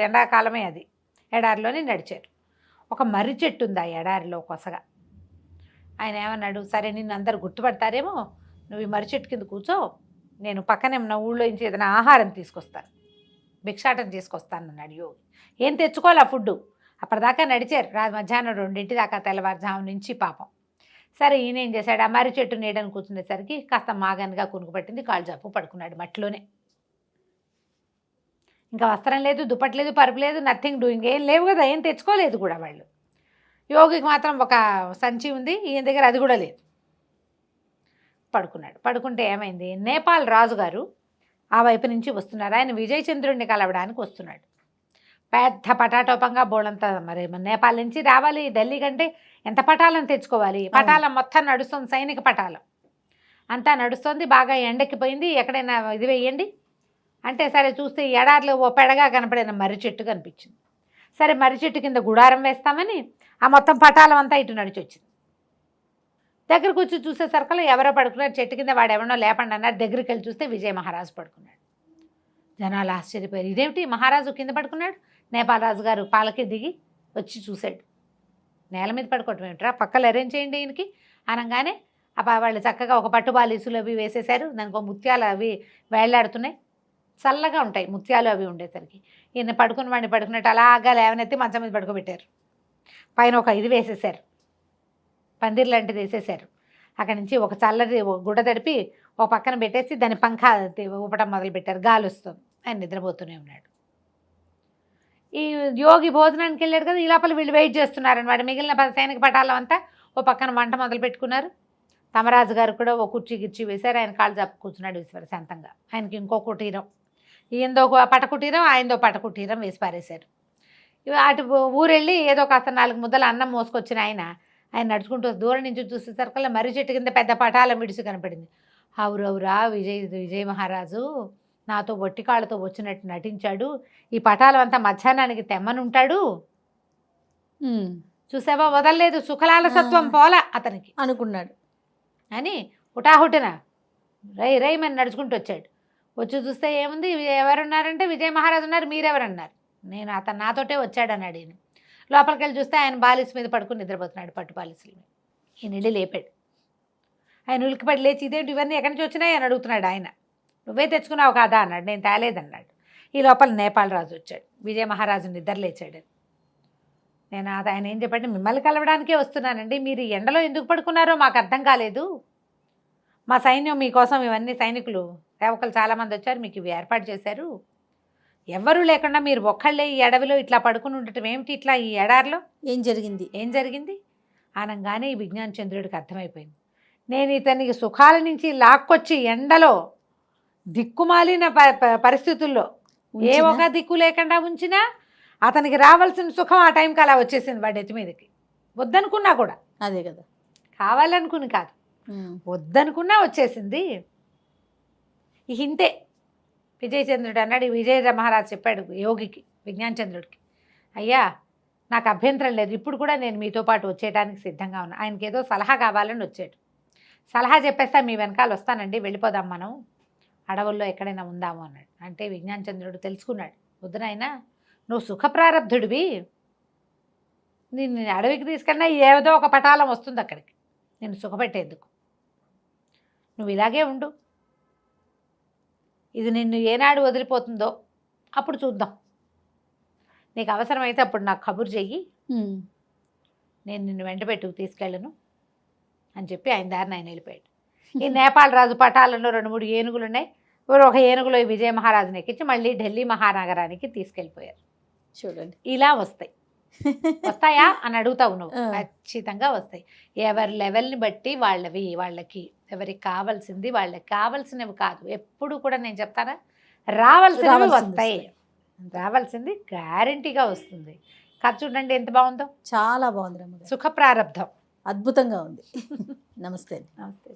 ఎండాకాలమే అది. ఎడారిలోనే నడిచారు. ఒక మర్రి చెట్టు ఉంది ఆ ఎడారిలో కొసగా. ఆయన ఏమన్నాడు, సరే నిన్ను అందరు గుర్తుపడతారేమో, నువ్వు ఈ మర్రి చెట్టు కింద కూర్చో, నేను పక్కనే ఉన్న ఊళ్ళో నుంచి ఏదైనా ఆహారం తీసుకొస్తాను, భిక్షాటం తీసుకొస్తాను అన్నాడు యోగి. ఏం తెచ్చుకోవాలా ఫుడ్డు, అప్పటిదాకా నడిచారు. మధ్యాహ్నం 2 దాకా, తెల్లవారుజాము నుంచి పాపం. సరే ఈయన ఏం చేశాడు, ఆ మర్రి చెట్టు నీడని కూర్చునేసరికి కాస్త మాగన్గా కునుకు పట్టింది, కాళ్ళు జప్పు పడుకున్నాడు మట్టిలోనే. ఇంకా వస్త్రం లేదు, దుప్పటి లేదు, పరుపు లేదు, నథింగ్ డూయింగ్, ఏం లేవు కదా, ఏం తెచ్చుకోలేదు కూడా వాళ్ళు. యోగికి మాత్రం ఒక సంచి ఉంది, ఈయన దగ్గర అది కూడా లేదు. పడుకున్నాడు. పడుకుంటే ఏమైంది, నేపాల్ రాజుగారు ఆ వైపు నుంచి వస్తున్నారు. ఆయన విజయచంద్రుడిని కలవడానికి వస్తున్నాడు. పెద్ద పటాటోపంగా బోళంతా, మరి నేపాల్ నుంచి రావాలి ఢిల్లీ కంటే ఎంత పటాలను తెచ్చుకోవాలి. పటాలం మొత్తం నడుస్తుంది, సైనిక పటాలం అంతా నడుస్తుంది. బాగా ఎండెక్కిపోయింది, ఎక్కడైనా ఇది వేయండి అంటే సరే చూస్తే ఎడారిలో ఓ పెడగా కనపడిన మర్రి చెట్టు కనిపించింది. సరే మర్రి చెట్టు కింద గుడారం వేస్తామని ఆ మొత్తం పటాలం అంతా ఇటు నడిచి వచ్చింది. దగ్గరకు వచ్చి చూసేసరికల్లో ఎవరో పడుకున్నారు చెట్టు కింద, వాడు ఎవరినో లేపండి అన్నారు. దగ్గరికి వెళ్ళి చూస్తే విజయ మహారాజు పడుకున్నాడు. జనాలు ఆశ్చర్యపోయారు, ఇదేమిటి మహారాజు కింద పడుకున్నాడు. నేపాల్ రాజు గారు పాలకి దిగి వచ్చి చూశాడు. నేల మీద పడుకోవటం ఏమిట్రా, పక్కలు అరేంజ్ చేయండి ఈయనకి అనగానే వాళ్ళు చక్కగా ఒక పట్టుబాలీసులు అవి వేసేశారు. దానికి ఒక ముత్యాలు అవి వేళ్లాడుతున్నాయి, చల్లగా ఉంటాయి ముత్యాలు అవి ఉండేసరికి. ఈయన పడుకుని వాడిని పడుకున్నట్టు అలాగా లేవనెత్తి మంచం మీద పడుకోబెట్టారు. పైన ఒక ఇది వేసేశారు, పందిర్ లాంటిది వేసేశారు. అక్కడి నుంచి ఒక చల్లటి గుడ్డ తడిపి ఒక పక్కన పెట్టేసి దాని పంఖ ఊపటం మొదలుపెట్టారు. గాలి వస్తుంది, ఆయన నిద్రపోతూనే ఉన్నాడు. ఈ యోగి భోజనానికి వెళ్ళాడు కదా, ఈ లోపల వీళ్ళు వెయిట్ చేస్తున్నారనమాట. మిగిలిన సైనిక పటాలం అంతా ఓ పక్కన వంట మొదలు పెట్టుకున్నారు. తమరాజు గారు కూడా ఓ కుర్చీ గిర్చీ వేశారు. ఆయన కాళ్ళు చెప్పు కూర్చున్నాడు విశ్వశాంతంగా. ఆయనకి ఇంకో కుటీరం, ఈయందో పట కుటీరం, ఆయనదో పట కుటీరం వేసి పారేశారు. అటు ఊరెళ్ళి ఏదో కాస్త 4 ముద్దల అన్నం మోసుకొచ్చిన ఆయన నడుచుకుంటూ దూరం నుంచి చూసేసరికల్లా మర్రి చెట్టు కింద పెద్ద పటాలం విడిసి కనపడింది. అవురవురా విజయ మహారాజు నాతో ఒట్టి కాళ్ళతో వచ్చినట్టు నటించాడు, ఈ పటాలం అంతా మధ్యాహ్నానికి తెమ్మనుంటాడు, చూసావా వదలలేదు, సుఖలాలసత్వం పోలా అతనికి అనుకున్నాడు అని హుటాహుటిన రై మన నడుచుకుంటూ వచ్చాడు. వచ్చి చూస్తే ఏముంది, ఎవరున్నారంటే విజయ మహారాజు ఉన్నారు, మీరెవరన్నారు. నేను అతను నాతోటే వచ్చాడు అన్నాడు. ఈయన లోపలికి వెళ్ళి చూస్తే ఆయన బాలిస్ మీద పడుకుని నిద్రపోతున్నాడు, పట్టు బాలిసుల మీద. ఈయన వెళ్ళి లేపాడు. ఆయన ఉలికిపడి లేచి ఇదేంటి ఇవన్నీ ఎక్కడి నుంచి వచ్చినాయి అని అడుగుతున్నాడు. ఆయన నువ్వే తెచ్చుకున్నావు కాదా అన్నాడు. నేను తేలేదన్నాడు. ఈ లోపల నేపాల్ రాజు వచ్చాడు. విజయ మహారాజు నిద్ర లేచాడు. నేను ఆయన ఏం చెప్పండి, మిమ్మల్ని కలవడానికే వస్తున్నానండి, మీరు ఎండలో ఎందుకు పడుకున్నారో మాకు అర్థం కాలేదు. మా సైన్యం మీకోసం ఇవన్నీ సైనికులు సేవకులు చాలామంది వచ్చారు, మీకు ఇవి ఏర్పాటు చేశారు. ఎవ్వరూ లేకుండా మీరు ఒక్కళ్ళే ఈ అడవిలో ఇట్లా పడుకుని ఉండటం ఏమిటి, ఇట్లా ఈ ఎడారిలో ఏం జరిగింది అనగానే ఈ విజ్ఞాన చంద్రుడికి అర్థమైపోయింది. నేను ఇతనికి సుఖాల నుంచి లాక్కొచ్చి ఎండలో దిక్కుమాలిన పరిస్థితుల్లో ఏ ఒక దిక్కు లేకుండా ఉంచినా అతనికి రావాల్సిన సుఖం ఆ టైంకి అలా వచ్చేసింది వాడి ఎత్తి మీదకి. వద్దనుకున్నా కూడా, అదే కదా, కావాలనుకుని కాదు, వద్దనుకున్నా వచ్చేసింది. ఈ హింతే విజయచంద్రుడు అన్నాడు. విజయ మహారాజు చెప్పాడు యోగికి, విజ్ఞాన చంద్రుడికి, అయ్యా నాకు అభ్యంతరం లేదు, ఇప్పుడు కూడా నేను మీతో పాటు వచ్చేయడానికి సిద్ధంగా ఉన్నా. ఆయనకి ఏదో సలహా కావాలని వచ్చాడు. సలహా చెప్పేస్తా, మీ వెనకాల వస్తానండి, వెళ్ళిపోదాం మనం అడవుల్లో ఎక్కడైనా ఉందాము అన్నాడు. అంటే విజ్ఞాన చంద్రుడు తెలుసుకున్నాడు, వద్దునైనా నువ్వు సుఖప్రారబ్ధుడివి, నిన్ను అడవికి తీసుకెళ్ళినా ఏదో ఒక పటాలం వస్తుంది అక్కడికి నేను సుఖపెట్టేందుకు, నువ్వు ఇలాగే ఉండు, ఇది నిన్ను ఏనాడు వదిలిపోతుందో అప్పుడు చూద్దాం, నీకు అవసరమైతే అప్పుడు నాకు కబురు చెయ్యి, నేను నిన్ను వెంట పెట్టుకు తీసుకెళ్ళను అని చెప్పి ఆయన దారిని ఆయన వెళ్ళిపోయాడు. ఈ నేపాల్ రాజు పటాలలో 2-3 ఏనుగులు ఉన్నాయి. ఒక ఏనుగులో విజయ మహారాజుని ఎక్కించి మళ్ళీ ఢిల్లీ మహానగరానికి తీసుకెళ్ళిపోయారు. చూడండి ఇలా వస్తాయా అని అడుగుతావు నువ్వు, ఖచ్చితంగా వస్తాయి. ఎవరి లెవెల్ని బట్టి వాళ్ళకి ఎవరికి కావాల్సింది వాళ్ళకి కావాల్సినవి కాదు, ఎప్పుడు కూడా నేను చెప్తానా, రావాల్సినవి వస్తాయి. రావాల్సింది గ్యారంటీగా వస్తుంది. కథ చూడండి ఎంత బాగుందో, చాలా బాగుంది రమ్మ గారు. సుఖ ప్రారబ్ధం అద్భుతంగా ఉంది. నమస్తే. నమస్తే.